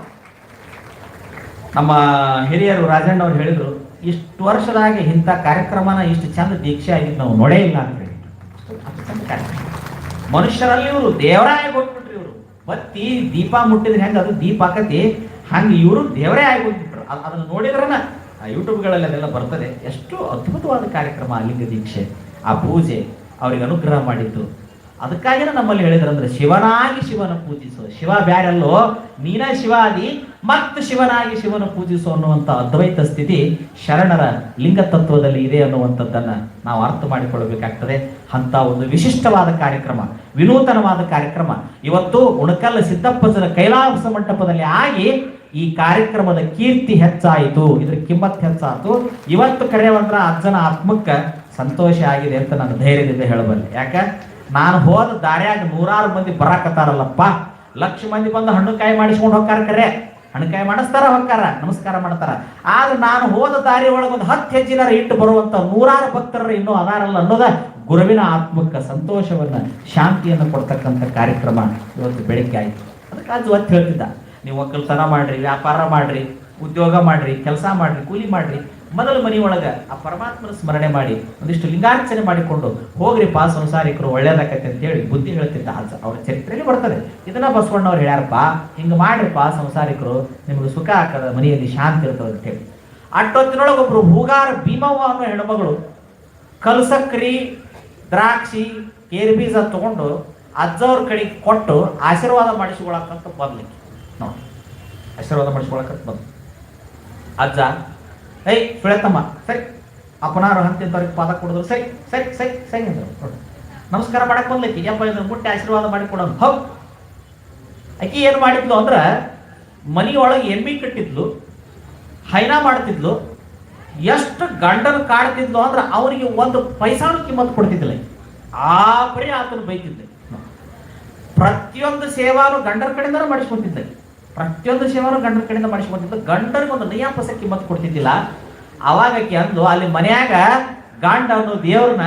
ನಮ್ಮ ಹಿರಿಯರು ರಾಜಣ್ಣ ಅವ್ರು ಹೇಳಿದ್ರು, ಇಷ್ಟು ವರ್ಷದಾಗೆ ಇಂಥ ಕಾರ್ಯಕ್ರಮನ ಇಷ್ಟು ಚಂದ ದೀಕ್ಷೆ ಆಗಿದ್ದು ನಾವು ನೋಡೇ ಇಲ್ಲ ಅಂತ ಹೇಳಿ. ಮನುಷ್ಯರಲ್ಲಿ ಇವರು ದೇವರಾಯ ಹೋಗ್ಬಿಟ್ರು. ಇವರು ಬತ್ತಿ ದೀಪ ಮುಟ್ಟಿದ್ರೆ ಹೆಂಗ ಅದು ದೀಪ ಆಕತಿ, ಹಂಗೆ ಇವರು ದೇವರೇ ಆಗಿ ಹೋಗ್ಬಿಟ್ರು. ಅದನ್ನು ನೋಡಿದ್ರನ ಯೂಟ್ಯೂಬ್ಗಳಲ್ಲಿ ಅದೆಲ್ಲ ಬರ್ತದೆ. ಎಷ್ಟು ಅದ್ಭುತವಾದ ಕಾರ್ಯಕ್ರಮ ಲಿಂಗ ದೀಕ್ಷೆ, ಆ ಪೂಜೆ ಅವ್ರಿಗೆ ಅನುಗ್ರಹ ಮಾಡಿದ್ದು. ಅದಕ್ಕಾಗಿನ ನಮ್ಮಲ್ಲಿ ಹೇಳಿದ್ರಂದ್ರೆ ಶಿವನಾಗಿ ಶಿವನ ಪೂಜಿಸು, ಶಿವ ಬ್ಯಾರಲ್ಲೋ ನೀನ ಶಿವಾದಿ ಮತ್ತು ಶಿವನಾಗಿ ಶಿವನ ಪೂಜಿಸು ಅನ್ನುವಂಥ ಅದ್ವೈತ ಸ್ಥಿತಿ ಶರಣರ ಲಿಂಗ ತತ್ವದಲ್ಲಿ ಇದೆ ಅನ್ನುವಂಥದ್ದನ್ನ ನಾವು ಅರ್ಥ ಮಾಡಿಕೊಳ್ಳಬೇಕಾಗ್ತದೆ. ಅಂತ ಒಂದು ವಿಶಿಷ್ಟವಾದ ಕಾರ್ಯಕ್ರಮ, ವಿನೂತನವಾದ ಕಾರ್ಯಕ್ರಮ ಇವತ್ತು ಉಣಕಲ್ಲ ಸಿದ್ದಪ್ಪಜನ ಕೈಲಾಸ ಮಂಟಪದಲ್ಲಿ ಆಗಿ ಈ ಕಾರ್ಯಕ್ರಮದ ಕೀರ್ತಿ ಹೆಚ್ಚಾಯಿತು, ಇದ್ರ ಕಿಮ್ಮತ್ ಹೆಚ್ಚಾಯಿತು. ಇವತ್ತು ಕರೆಯುವಂದ್ರ ಅಜ್ಜನ ಆತ್ಮಕ್ಕೆ ಸಂತೋಷ ಆಗಿದೆ ಅಂತ ನಾನು ಧೈರ್ಯದಿಂದ ಹೇಳಬಲ್ಲೆ. ಯಾಕೆ ನಾನು ಹೋದ ದಾರ್ಯಾಗ 100 ಮಂದಿ ಬರಾಕತ್ತಾರಲ್ಲಪ್ಪ, ಲಕ್ಷ ಮಂದಿ ಬಂದು ಹಣ್ಣುಕಾಯಿ ಮಾಡಿಸ್ಕೊಂಡು ಹೋಗ್ತಾರ. ಕರೆ ಹಣ್ಣುಕಾಯಿ ಮಾಡಿಸ್ತಾರ, ಹೋಗ್ತಾರ, ನಮಸ್ಕಾರ ಮಾಡ್ತಾರ. ಆದ್ರೆ ನಾನು ಹೋದ ದಾರಿ ಒಳಗೆ ಒಂದು 10 ಹೆಜ್ಜಿನರ ಇಟ್ಟು ಬರುವಂತ 100 ಭಕ್ತರು ಇನ್ನೂ ಅದಾರಲ್ಲ ಅನ್ನೋದ ಗುರುವಿನ ಆತ್ಮಕ್ಕೆ ಸಂತೋಷವನ್ನ ಶಾಂತಿಯನ್ನು ಕೊಡ್ತಕ್ಕಂಥ ಕಾರ್ಯಕ್ರಮ ಇವತ್ತು ಬೆಳಿಗ್ಗೆ ಆಯ್ತು. ಅದಕ್ಕೆ ಅದು ಒತ್ತು ಹೇಳ್ತಿದ್ದ, ನೀವು ಒಕ್ಕಲ್ತನ ಮಾಡ್ರಿ, ವ್ಯಾಪಾರ ಮಾಡ್ರಿ, ಉದ್ಯೋಗ ಮಾಡ್ರಿ, ಕೆಲಸ ಮಾಡ್ರಿ, ಕೂಲಿ ಮಾಡ್ರಿ, ಮೊದಲು ಮನೆಯೊಳಗೆ ಆ ಪರಮಾತ್ಮನ ಸ್ಮರಣೆ ಮಾಡಿ ಒಂದಿಷ್ಟು ಲಿಂಗಾರ್ಚನೆ ಮಾಡಿಕೊಂಡು ಹೋಗ್ರಿ ಪಾ ಸಂಸಾರಿಕರು, ಒಳ್ಳೇದಾಕತ್ತೆ ಅಂತ ಹೇಳಿ ಬುದ್ಧಿ ಹೇಳ್ತಿದ್ದ. ಅವ್ರ ಚರಿತ್ರೆಯಲ್ಲಿ ಬರ್ತದೆ. ಇದನ್ನ ಬಸವಣ್ಣವ್ರು ಹೇಳ್ಯಾರಪ್ಪ, ಹಿಂಗ ಮಾಡ್ರಿಪ್ಪ ಸಂಸಾರಿಕರು, ನಿಮ್ಗೆ ಸುಖ ಹಾಕದ, ಮನೆಯಲ್ಲಿ ಶಾಂತಿ ಇರ್ತದೆ ಅಂತ ಹೇಳಿ. ಅಷ್ಟೊತ್ತಿನೊಳಗೆ ಒಬ್ರು ಹೂಗಾರ ಭೀಮವ್ವ ಅನ್ನೋ ಹೆಣ್ಮಗಳು ಕಲ್ಸಕ್ರಿ, ದ್ರಾಕ್ಷಿ, ಕೇರಿ ಬೀಜ ತಗೊಂಡು ಅಜ್ಜವ್ರ ಕಡೆಗೆ ಕೊಟ್ಟು ಆಶೀರ್ವಾದ ಮಾಡಿಸ್ಕೊಳಕಂತ ಬರ್ಲಿಕ್ಕೆ ನೋಡಿ, ಆಶೀರ್ವಾದ ಮಾಡಿಸ್ಕೊಳಕಂತ ಬಂದು ಅಜ್ಜ ಏಯ್ ಸುಳೇತಮ್ಮ ಸರಿ ಅಪ್ಪನಾರು ಹಂತಿದ್ದವ್ರಿಗೆ ಪಾದ ಕೊಡಿದ್ರು. ಸರಿ ಸರಿ ಸರಿ ಸರಿ ಅಂದ್ರು. ನೋಡಿ ನಮಸ್ಕಾರ ಮಾಡಕ್ ಬಂದ್ಲೈತಿ, ಯಪ್ಪ ಇದ್ರ ಮುಟ್ಟಿ ಆಶೀರ್ವಾದ ಮಾಡಿ ಕೊಡೋದು. ಹೌದು, ಆಕಿ ಏನು ಮಾಡಿದ್ಲು ಅಂದ್ರೆ ಮನೆಯೊಳಗೆ ಎಮ್ಮಿ ಕಟ್ಟಿದ್ಲು, ಹೈನ ಮಾಡ್ತಿದ್ಲು. ಎಷ್ಟು ಗಂಡನ ಕಾಡ್ತಿದ್ಲು ಅಂದ್ರೆ ಅವನಿಗೆ ಒಂದು ಪೈಸಾನು ಕಿಮ್ಮತ್ತು ಕೊಡ್ತಿದ್ದಿಲ್ಲ. ಆ ಪರಿ ಆತನು ಬೈತಿದ್ದೆ. ಪ್ರತಿಯೊಂದು ಸೇವಾನು ಗಂಡನ ಕಡೆಯಿಂದ ಮಾಡಿಸ್ಕೊತಿದ್ದೆ, ಪ್ರತಿಯೊಂದು ಸೇವಾನು ಗಂಡನ ಕಡೆಯಿಂದ ಮಾಡಿಸ್ಕೊತಿದ್ದ. ಗಂಡನಿಗೆ ಒಂದು ನೈಯಾಪಸ ಕಿಮ್ಮತ್ತು ಕೊಡ್ತಿದ್ದಿಲ್ಲ. ಅವಾಗ ಆಕಿ ಅಂದ್ಲು, ಅಲ್ಲಿ ಮನ್ಯಾಗ ಗಂಡ ಅನ್ನೋ ದೇವ್ರನ್ನ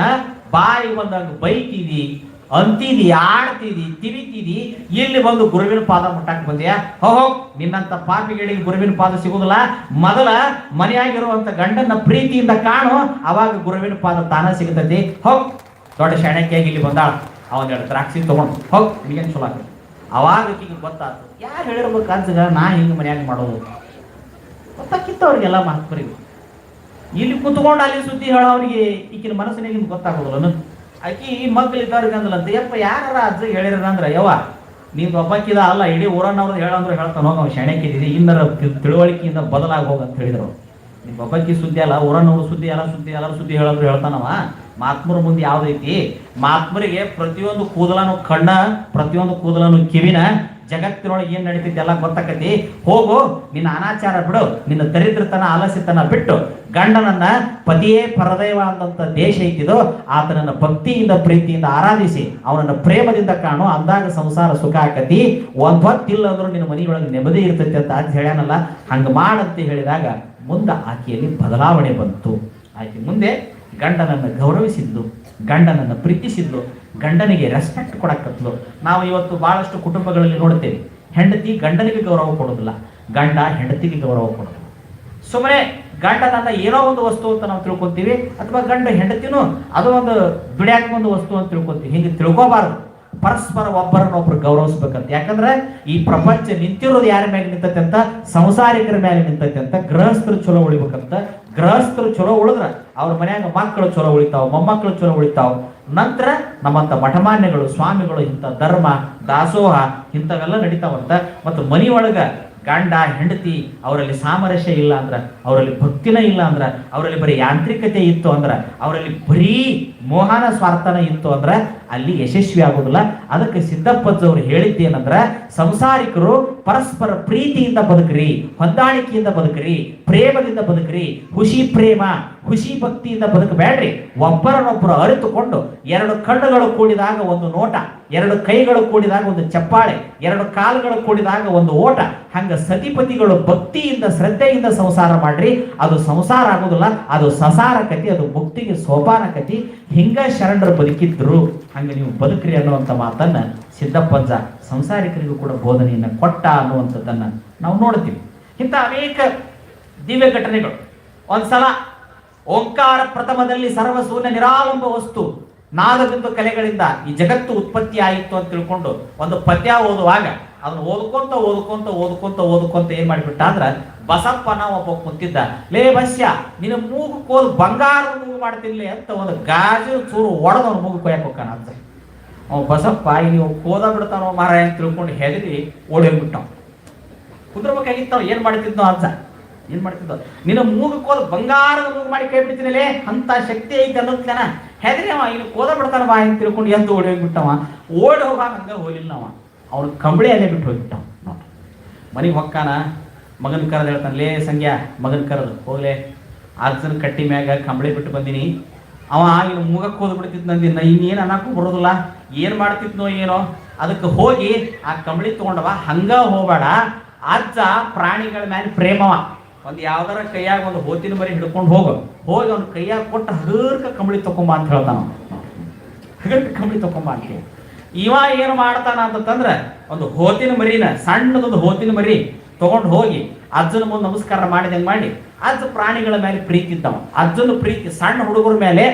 ಬಾಯಿ ಬಂದಾಗ ಬೈತಿದಿ, ಅಂತಿದಿ, ಆಡ್ತಿದಿ, ತಿವಿತಿದಿ, ಇಲ್ಲಿ ಬಂದು ಗುರುವಿನ ಪಾದ ಮುಟ್ಟಾಕ್ ಬಂದ್ಯಾ? ಹೋಗ್ ನಿನ್ನಂತ ಪಾಪಿಗಳಿಗೆ ಗುರುವಿನ ಪಾದ ಸಿಗುದಿಲ್ಲ. ಮೊದಲ ಮನೆಯಾಗಿರುವಂತ ಗಂಡನ ಪ್ರೀತಿಯಿಂದ ಕಾಣು, ಅವಾಗ ಗುರುವಿನ ಪಾದ ತಾನ ಸಿಗುತ್ತದೆ. ಹೋಗ್ ದೊಡ್ಡ ಶಾಣಕ್ಯಾಗಿ ಇಲ್ಲಿ ಬಂದಾಳ, ಅವನ್ನೆರಡು ದ್ರಾಕ್ಷಿ ತಗೊಂಡು ಹೋಗ್, ನಿಗೇನು ಚಲೋ ಆಗ್ತದೆ. ಅವಾಗ ಈಗ ಗೊತ್ತಾಯ್ತು, ಯಾರು ಹೇಳಿರ್ಬೇಕು ಅಜ್ಜಗ ನಾ ಹಿಂಗೆ ಮನ್ಯಾಗ ಮಾಡೋದು ಗೊತ್ತಾಕಿತ್ತು ಅವ್ರಿಗೆಲ್ಲ ಮಹತ್ವರಿಗೂ. ಇಲ್ಲಿ ಕುತ್ಕೊಂಡು ಅಲ್ಲಿ ಸುದ್ದಿ ಹೇಳೋ ಅವ್ರಿಗೆ ಈಗಿನ ಮನಸ್ಸಿನಾಗಿಂದ ಗೊತ್ತಾಗೋದಿಲ್ಲ. ಆಕಿ ಮಗ್ಳು ಇದ್ದವ್ರಿಗೆ ಅಂದ್ಲಂತ, ಯಪ್ಪ ಯಾರ ಅಜ್ಜ ಹೇಳಿರ ಅಂದ್ರೆ ಯವ್ವ ನೀನು ಒಬ್ಬಕ್ಕಿದ ಅಲ್ಲ, ಇಡೀ ಊರನ್ನವ್ರು ಹೇಳಂದ್ರು ಹೇಳ್ತಾನೆ ಹೋಗ, ಅವ್ನು ಶೆಣೆಕಿದ್ದೀನಿ ಇನ್ನರ ತಿಳುವಳಿಕೆಯಿಂದ ಬದಲಾಗಿ ಹೋಗಂತ ಹೇಳಿದ್ರು. ನೀನು ಒಬ್ಬಕ್ಕಿ ಸುದ್ದಿ ಅಲ್ಲ, ಊರನ್ನವ್ರು ಸುದ್ದಿ ಎಲ್ಲರೂ ಸುದ್ದಿ ಹೇಳಂದ್ರು ಹೇಳ್ತಾನವ. ಮಹಾತ್ಮರ ಮುಂದೆ ಯಾವ್ದೈತಿ? ಮಹಾತ್ಮರಿಗೆ ಪ್ರತಿಯೊಂದು ಕೂದಲನು ಕಣ್ಣ, ಪ್ರತಿಯೊಂದು ಕೂದಲನು ಕಿವಿನ, ಜಗತ್ತಿನೊಳಗೆ ಏನ್ ನಡೀತೈತಿ ಎಲ್ಲ ಗೊತ್ತಾಕತಿ. ಹೋಗು, ನಿನ್ನ ಅನಾಚಾರ ಬಿಡು, ನಿನ್ನ ದರಿದ್ರತನ ಆಲಸ್ಯತನ ಬಿಟ್ಟು ಗಂಡನನ್ನ ಪತಿಯೇ ಪರದೈವಾದಂತ ದೇಶ ಐತಿದೋ ಆತನನ್ನ ಭಕ್ತಿಯಿಂದ ಪ್ರೀತಿಯಿಂದ ಆರಾಧಿಸಿ ಅವನನ್ನ ಪ್ರೇಮದಿಂದ ಕಾಣು, ಅಂದಾಗ ಸಂಸಾರ ಸುಖ ಆಕತಿ. ಒಂದ್ ಹೊತ್ತಿಲ್ಲ ಅಂದ್ರೂ ನಿನ್ನ ಮನೆಯೊಳಗೆ ನೆಮ್ಮದಿ ಇರ್ತೈತಿ ಅಂತ ಅದು ಹೇಳ್ಯಾನಲ್ಲ. ಹಂಗ ಮಾಡಂತ ಹೇಳಿದಾಗ ಮುಂದೆ ಆಕೆಯಲ್ಲಿ ಬದಲಾವಣೆ ಬಂತು. ಆಕೆ ಮುಂದೆ ಗಂಡನನ್ನು ಗೌರವಿಸಿದ್ಲು, ಗಂಡನನ್ನು ಪ್ರೀತಿಸಿದ್ಲು, ಗಂಡನಿಗೆ ರೆಸ್ಪೆಕ್ಟ್ ಕೊಡಕತ್ಲು. ನಾವು ಇವತ್ತು ಬಹಳಷ್ಟು ಕುಟುಂಬಗಳಲ್ಲಿ ನೋಡ್ತೇವೆ, ಹೆಂಡತಿ ಗಂಡನಿಗೆ ಗೌರವ ಕೊಡೋದಿಲ್ಲ, ಗಂಡ ಹೆಂಡತಿಗೆ ಗೌರವ ಕೊಡೋದಿಲ್ಲ. ಸುಮ್ಮನೆ ಗಂಡನನ್ನ ಏನೋ ಒಂದು ವಸ್ತು ಅಂತ ನಾವು ತಿಳ್ಕೊತೀವಿ, ಅಥವಾ ಗಂಡ ಹೆಂಡತಿನೂ ಅದು ಒಂದು ದುಡ್ಯಾಕ ಒಂದು ವಸ್ತು ಅಂತ ತಿಳ್ಕೊತೀವಿ. ಹಿಂಗೆ ತಿಳ್ಕೋಬಾರ್ದು. ಪರಸ್ಪರ ಒಬ್ಬರನ್ನೊಬ್ರು ಗೌರವಿಸ್ಬೇಕಂತ. ಯಾಕಂದ್ರೆ ಈ ಪ್ರಪಂಚ ನಿಂತಿರೋದು ಯಾರ ಮೇಲೆ ನಿಂತೈತೆ ಅಂತ? ಸಂಸಾರಿಕರ ಮೇಲೆ ನಿಂತೈತೆ ಅಂತ. ಗೃಹಸ್ಥರು ಚಲೋ ಉಳಿಬೇಕಂತ. ಗೃಹಸ್ಥರು ಚಲೋ ಉಳಿದ್ರ ಅವ್ರ ಮನ್ಯಾಗ ಮಕ್ಕಳು ಚಲೋ ಉಳಿತಾವ, ಮೊಮ್ಮಕ್ಕಳು ಚಲೋ ಉಳಿತಾವ. ನಂತರ ನಮ್ಮಂತ ಮಠಮಾನ್ಯಗಳು, ಸ್ವಾಮಿಗಳು ಇಂಥ ಧರ್ಮ ದಾಸೋಹ ಇಂಥವೆಲ್ಲ ನಡೀತಾವಂತ. ಮತ್ತು ಮನೆಯೊಳಗ ಗಂಡ ಹೆಂಡತಿ ಅವರಲ್ಲಿ ಸಾಮರಸ್ಯ ಇಲ್ಲ ಅಂದ್ರ, ಅವರಲ್ಲಿ ಭಕ್ತಿನ ಇಲ್ಲ ಅಂದ್ರ, ಅವರಲ್ಲಿ ಬರೀ ಯಾಂತ್ರಿಕತೆ ಇತ್ತು ಅಂದ್ರ, ಅವರಲ್ಲಿ ಬರೀ ಮೋಹನ ಸ್ವಾರ್ಥನ ಇತ್ತು ಅಂದ್ರ ಅಲ್ಲಿ ಯಶಸ್ವಿ ಆಗುದಿಲ್ಲ. ಅದಕ್ಕೆ ಸಿದ್ದಪ್ಪಜ್ಜವ್ರು ಹೇಳಿದ್ದೇನಂದ್ರ, ಸಂಸಾರಿಕರು ಪರಸ್ಪರ ಪ್ರೀತಿಯಿಂದ ಬದುಕ್ರಿ, ಹೊಂದಾಣಿಕೆಯಿಂದ ಬದುಕ್ರಿ, ಪ್ರೇಮದಿಂದ ಬದುಕ್ರಿ. ಖುಷಿ ಪ್ರೇಮ, ಖುಷಿ ಭಕ್ತಿಯಿಂದ ಬದುಕಬೇಡ್ರಿ. ಒಬ್ಬರನ್ನೊಬ್ಬರು ಅರಿತುಕೊಂಡು, ಎರಡು ಕಣ್ಣುಗಳು ಕೂಡಿದಾಗ ಒಂದು ನೋಟ, ಎರಡು ಕೈಗಳು ಕೂಡಿದಾಗ ಒಂದು ಚಪ್ಪಾಳೆ, ಎರಡು ಕಾಲುಗಳು ಕೂಡಿದಾಗ ಒಂದು ಓಟ. ಹಂಗ ಸತಿಪತಿಗಳು ಭಕ್ತಿಯಿಂದ ಶ್ರದ್ಧೆಯಿಂದ ಸಂಸಾರ ಮಾಡ್ರಿ. ಅದು ಸಂಸಾರ ಆಗುದಿಲ್ಲ, ಅದು ಸಸಾರ ಕತಿ, ಅದು ಮುಕ್ತಿಗೆ ಸೋಪಾನ ಕತಿ. ಹಿಂಗ ಶರಣರು ಬದುಕಿದ್ರು, ಹಂಗ ನೀವು ಬದುಕ್ರಿ ಅನ್ನುವಂಥ ಮಾತನ್ನ ಸಿದ್ದಪ್ಪಜ್ಜ ಸಂಸಾರಿಕರಿಗೂ ಕೂಡ ಬೋಧನೆಯನ್ನ ಕೊಟ್ಟ ಅನ್ನುವಂಥದ್ದನ್ನ ನಾವು ನೋಡ್ತೀವಿ. ಇಂಥ ಅನೇಕ ದಿವ್ಯ ಘಟನೆಗಳು. ಒಂದ್ಸಲ ಓಂಕಾರ ಪ್ರಥಮದಲ್ಲಿ ಸರ್ವಶೂನ್ಯ ನಿರಾಲಂಬ ವಸ್ತು ನಾದಬಿಂದು ಕಲೆಗಳಿಂದ ಈ ಜಗತ್ತು ಉತ್ಪತ್ತಿ ಆಯಿತು ಅಂತ ತಿಳ್ಕೊಂಡು ಒಂದು ಪದ್ಯ ಓದುವಾಗ ಅದನ್ನ ಓದ್ಕೊಂತ ಏನ್ ಮಾಡಿಬಿಟ್ಟ ಅಂದ್ರ, ಬಸಪ್ಪನ ಒಬ್ಬ ಕುಂತಿದ್ದ. ಲೇ ಬಸ್ಯ, ನಿನ್ನ ಮೂಗು ಕೋದು ಬಂಗಾರದ ಮೂಗು ಮಾಡ್ತಿರ್ಲಿ ಅಂತ ಒಂದು ಗಾಜು ಚೂರು ಒಡೆದು ಅವ್ನ ಮೂಗು ಕೊಯ್ಯಕ್ ಹೋಗ್ತಾನ ಅಂತ. ಅವ್ ಬಸಪ್ಪ ನೀವು ಕೋದ ಬಿಡ್ತಾನೋ ಮಾರ ಅಂತ ತಿಳ್ಕೊಂಡು ಹೆದರಿ ಓಡಿ ಹೋಗ್ಬಿಟ್ಟಾವ್. ಕುದುರ್ಬೇಕಾಗಿತ್ತಾವ, ಏನ್ ಮಾಡ್ತಿದ್ನೋ ಅಜ್ಜ, ಏನ್ ಮಾಡ್ತಿದ್ದ? ನಿನ್ನ ಮೂಗು ಕೋದು ಬಂಗಾರದ ಮೂಗು ಮಾಡಿ ಕೈ ಬಿಡ್ತೀನಿಲೇ ಅಂತ ಶಕ್ತಿ ಐತೆ ಅನ್ನೋದ್ನ ಹೆದರಿ ಅವ ಇಲ್ಲಿ ಕೋದ ಬಿಡ್ತಾನ ಬಾ ಅಂತ ತಿಳ್ಕೊಂಡು ಎಂದು ಓಡಿ ಹೋಗ್ಬಿಟ್ಟವ. ಓಡಿ ಹೋಗಾಗ ಹಂಗ ಹೋಲಿಲ್ಲ ಅವ, ಅವ್ನ ಕಂಬಳಿ ಅಲ್ಲೇ ಬಿಟ್ಟು ಹೋಗ್ಬಿಟ್ಟವ. ನೋಡಿ, ಮನೆಗೆ ಹೊಕ್ಕಾನ, ಮಗನ ಕರೆದು ಹೇಳ್ತಾನೆ, ಲೇ ಸಂಗ್ಯಾ, ಮಗನ ಕರೆದು ಹೋಗ್ಲೆ, ಅಜ್ಜನ ಕಟ್ಟಿ ಮ್ಯಾಗ ಕಂಬಳಿ ಬಿಟ್ಟು ಬಂದಿನಿ. ಅವ ಇನ್ನು ಮೂಗಕ್ಕೆ ಹೋದ್ ಬಿಡ್ತಿದ್ ನಂದಿನ, ಇನ್ನೇನು ಅನ್ನಕ್ಕೂ ಬರೋದಿಲ್ಲ, ಏನ್ ಮಾಡ್ತಿದ್ನೋ ಏನೋ. ಅದಕ್ಕೆ ಹೋಗಿ ಆ ಕಂಬಳಿ ತಗೊಂಡವ. ಹಂಗ ಹೋಗ್ಬೇಡ, ಅಜ್ಜ ಪ್ರಾಣಿಗಳ ಮೇಲೆ ಪ್ರೇಮವ. ಒಂದು ಯಾವ್ದಾರ ಕೈಯಾಗ ಒಂದು ಹೋತಿನ ಮರಿ ಹಿಡ್ಕೊಂಡು ಹೋಗಿ ಅವ್ನ ಕೈಯಾಗ ಕೊಟ್ಟು ಹಗರ್ಕ ಕಂಬಳಿ ತಕೊಂಬ ಅಂತ ಹೇಳ್ತಾನ. ಹಗರ್ಕ ಕಂಬಳಿ ತಕೊಂಬ ಅಂತ. ಇವ ಏನು ಮಾಡ್ತಾನ ಅಂತಂದ್ರೆ, ಒಂದು ಹೋತಿನ ಮರಿನ, ಸಣ್ಣದೊಂದು ಹೋತಿನ ಮರಿ ತಗೊಂಡು ಹೋಗಿ ಅಜ್ಜನ ಮುಂದೆ ನಮಸ್ಕಾರ ಮಾಡಿದಂಗೆ ಮಾಡಿ, ಅಜ್ಜ ಪ್ರಾಣಿಗಳ ಮೇಲೆ ಪ್ರೀತಿ ಇದ್ದಾವ. ಅಜ್ಜನ ಪ್ರೀತಿ ಸಣ್ಣ ಹುಡುಗರ ಮೇಲೆ,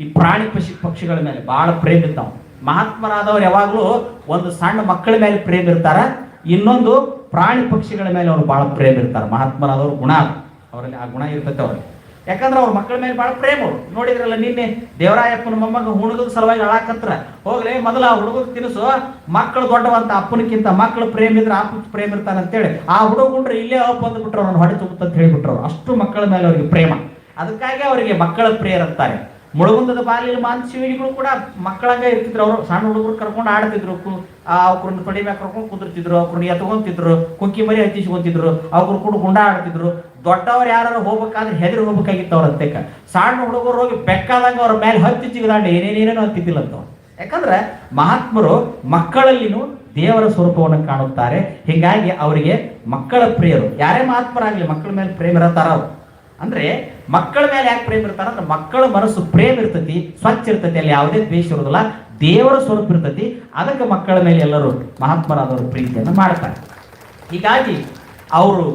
ಈ ಪ್ರಾಣಿ ಪಕ್ಷಿಗಳ ಮೇಲೆ ಬಹಳ ಪ್ರೇಮ ಇದ್ದಾವ. ಮಹಾತ್ಮರಾದವ್ರು ಯಾವಾಗಲೂ ಒಂದು ಸಣ್ಣ ಮಕ್ಕಳ ಮೇಲೆ ಪ್ರೇಮ ಇರ್ತಾರ, ಇನ್ನೊಂದು ಪ್ರಾಣಿ ಪಕ್ಷಿಗಳ ಮೇಲೆ ಅವ್ರು ಬಹಳ ಪ್ರೇಮ ಇರ್ತಾರೆ. ಮಹಾತ್ಮರಾದವ್ರ ಗುಣ, ಅವರಲ್ಲಿ ಆ ಗುಣ ಇರ್ತೈತೆ ಅವ್ರಿಗೆ. ಯಾಕಂದ್ರೆ ಅವ್ರ ಮಕ್ಕಳ ಮೇಲೆ ಬಹಳ ಪ್ರೇಮ. ಅವ್ರು ನೋಡಿದ್ರಲ್ಲ, ನಿನ್ನೆ ದೇವರಾಯಪ್ಪನ ಮೊಮ್ಮಗ ಹುಡುಗದ ಸಲುವಾಗಿ ಅಳಾಕತ್ರ, ಹೋಗ್ಲಿ ಮೊದಲ ಆ ಹುಡುಗ ತಿನಿಸು, ಮಕ್ಕಳು ದೊಡ್ಡವಂತ ಅಪ್ಪನಕ್ಕಿಂತ ಮಕ್ಕಳು ಪ್ರೇಮ ಇದ್ರೆ ಅಪ್ಪ ಪ್ರೇಮ ಇರ್ತಾನೆ ಅಂತೇಳಿ ಆ ಹುಡುಗುಂಡ್ರೆ ಇಲ್ಲೇ ಅಪ್ಪ ಅಂದ್ಬಿಟ್ರು, ಅವ್ರನ್ನ ಹೊಡೆ ತುಂಬುತ್ತಂತ ಹೇಳಿಬಿಟ್ರು. ಅಷ್ಟು ಮಕ್ಕಳ ಮೇಲೆ ಅವ್ರಿಗೆ ಪ್ರೇಮ. ಅದಕ್ಕಾಗಿ ಅವರಿಗೆ ಮಕ್ಕಳ ಪ್ರಿಯರಂತಾರೆ. ಮುಳುಗುಂದದ ಬಾಲಿನ ಮಾನಸಿಗಳು ಕೂಡ ಮಕ್ಕಳಂಗ ಇರ್ತಿದ್ರು. ಅವರು ಸಣ್ಣ ಹುಡುಗರು ಕರ್ಕೊಂಡು ಆಡ್ತಿದ್ರು, ಅವ್ರನ್ನ ತೊಡಿ ಮ್ಯಾಗ ಕರ್ಕೊಂಡು ಕುದುರ್ತಿದ್ರು, ಅವ್ರನ್ನ ಎತ್ಕೊಂತಿದ್ರು, ಕುಂಕಿ ಮರಿ ಹಚ್ಚಿಸ್ಕೊಂತಿದ್ರು, ಅವ್ರು ಕೂಡ ಗುಂಡ ಆಡ್ತಿದ್ರು. ದೊಡ್ಡವ್ರು ಯಾರು ಹೋಗ್ಬೇಕಾದ್ರೆ ಹೆದರಿ ಹೋಗ್ಬೇಕಾಗಿತ್ತು ಅವ್ರ ಹತ್ತಕ್ಕ. ಸಣ್ಣ ಹುಡುಗರು ಹೋಗಿ ಬೆಕ್ಕಾದಂಗ ಅವ್ರ ಮೇಲೆ ಹತ್ತಿ ಜಿಗದಾಂಡೆ ಏನೇನೇನೇನೋ ಅಂತಿದ್ದಿಲ್ಲ ಅಂತ. ಯಾಕಂದ್ರೆ ಮಹಾತ್ಮರು ಮಕ್ಕಳಲ್ಲಿನೂ ದೇವರ ಸ್ವರೂಪವನ್ನು ಕಾಣುತ್ತಾರೆ. ಹೀಗಾಗಿ ಅವರಿಗೆ ಮಕ್ಕಳ ಪ್ರಿಯರು. ಯಾರೇ ಮಹಾತ್ಮರಾಗ್ಲಿ ಮಕ್ಕಳ ಮೇಲೆ ಪ್ರೇಮ ಇರತ್ತಾರ. ಅವ್ರು ಅಂದ್ರೆ ಮಕ್ಕಳ ಮೇಲೆ ಯಾಕೆ ಪ್ರೇಮ ಇರ್ತಾರ ಅಂದ್ರೆ, ಮಕ್ಕಳ ಮನಸ್ಸು ಪ್ರೇಮ ಇರ್ತತಿ, ಸ್ವಚ್ಛ ಇರ್ತತಿ, ಅಲ್ಲಿ ಯಾವುದೇ ದ್ವೇಷ ಇರೋದಿಲ್ಲ, ದೇವರ ಸ್ವರೂಪ ಇರ್ತತಿ. ಅದಕ್ಕೆ ಮಕ್ಕಳ ಮೇಲೆ ಎಲ್ಲರೂ ಮಹಾತ್ಮರಾದವರು ಪ್ರೀತಿಯನ್ನು ಮಾಡ್ತಾರೆ. ಹೀಗಾಗಿ ಅವರು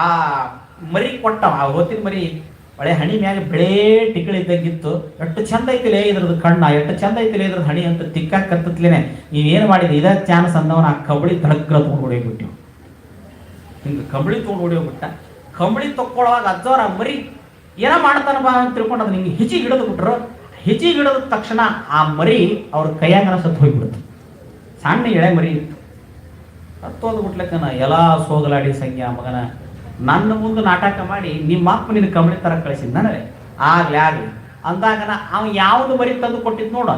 ಆ ಮರಿ ಕೊಟ್ಟವ, ಆ ಹೊತ್ತಿನ ಮರಿ ಒಳ್ಳೆ ಹಣಿ ಮ್ಯಾಗ ಬೆಳೆ ಟಿಗಳಿದ್ದಂಗಿತ್ತು. ಎಷ್ಟು ಚಂದ ಐತಿಲೇ ಇದ್ರದ್ದು ಕಣ್ಣ, ಎಷ್ಟು ಚಂದ ಐತಿಲೇ ಇದ್ರದ್ದು ಹಣಿ ಅಂತ ತಿಕ್ಕಾಕ ಕತ್ತತ್ಲೇನೆ ನೀವೇನು ಮಾಡಿದ್ರಿ, ಇದ ಚಾನ್ಸ್ ಅಂದವನ ಆ ಕಬಳಿ ತಡಗ್ರ ತೊಗೊಂಡು ಹೊಡಿಯೋಗ್ಬಿಟ್ಟಿವ್. ಹಿಂಗೆ ಕಬಳಿ ತೊಗೊಂಡು ಹೊಡಿಯೋಗ್ಬಿಟ್ಟ. ಕಂಬಳಿ ತಕ್ಕೊಳ್ಳುವಾಗ ಅಜ್ಜವ್ರ ಮರಿ ಏನೋ ಮಾಡ್ತಾನ ಬಾ ಅಂತ ತಿಳ್ಕೊಂಡು ಅದನ್ನ ಹಿಂಗೆ ಹಿಚಿಗೆ ಹಿಡಿದು ಬಿಟ್ರು. ಹಿಚಿಗೆ ಹಿಡಿದ ತಕ್ಷಣ ಆ ಮರಿ ಅವ್ರ ಕೈಯಾಗನ ಸತ್ತು ಹೋಗ್ಬಿಡುತ್ತೆ. ಸಣ್ಣ ಎಳೆ ಮರಿ ಇತ್ತು. ಹತ್ತೋದು ಬಿಟ್ಲಕ್ಕನ ಎಲ್ಲ ಸೋಗಲಾಡಿ ಸಂಖ್ಯಾ ಮಗನ ನನ್ನ ಮುಂದೆ ನಾಟಕ ಮಾಡಿ ನಿಮ್ಮ ಅಪ್ಪ ನಿನ್ನ ಕಂಬಳಿ ತರ ಕಳಿಸಿದ್ ನನಗೆ ಆಗ್ಲಿ ಅಂದಾಗನ ಅವ ಯಾವ್ದು ಮರಿ ತಂದು ಕೊಟ್ಟಿದ್ ನೋಡ,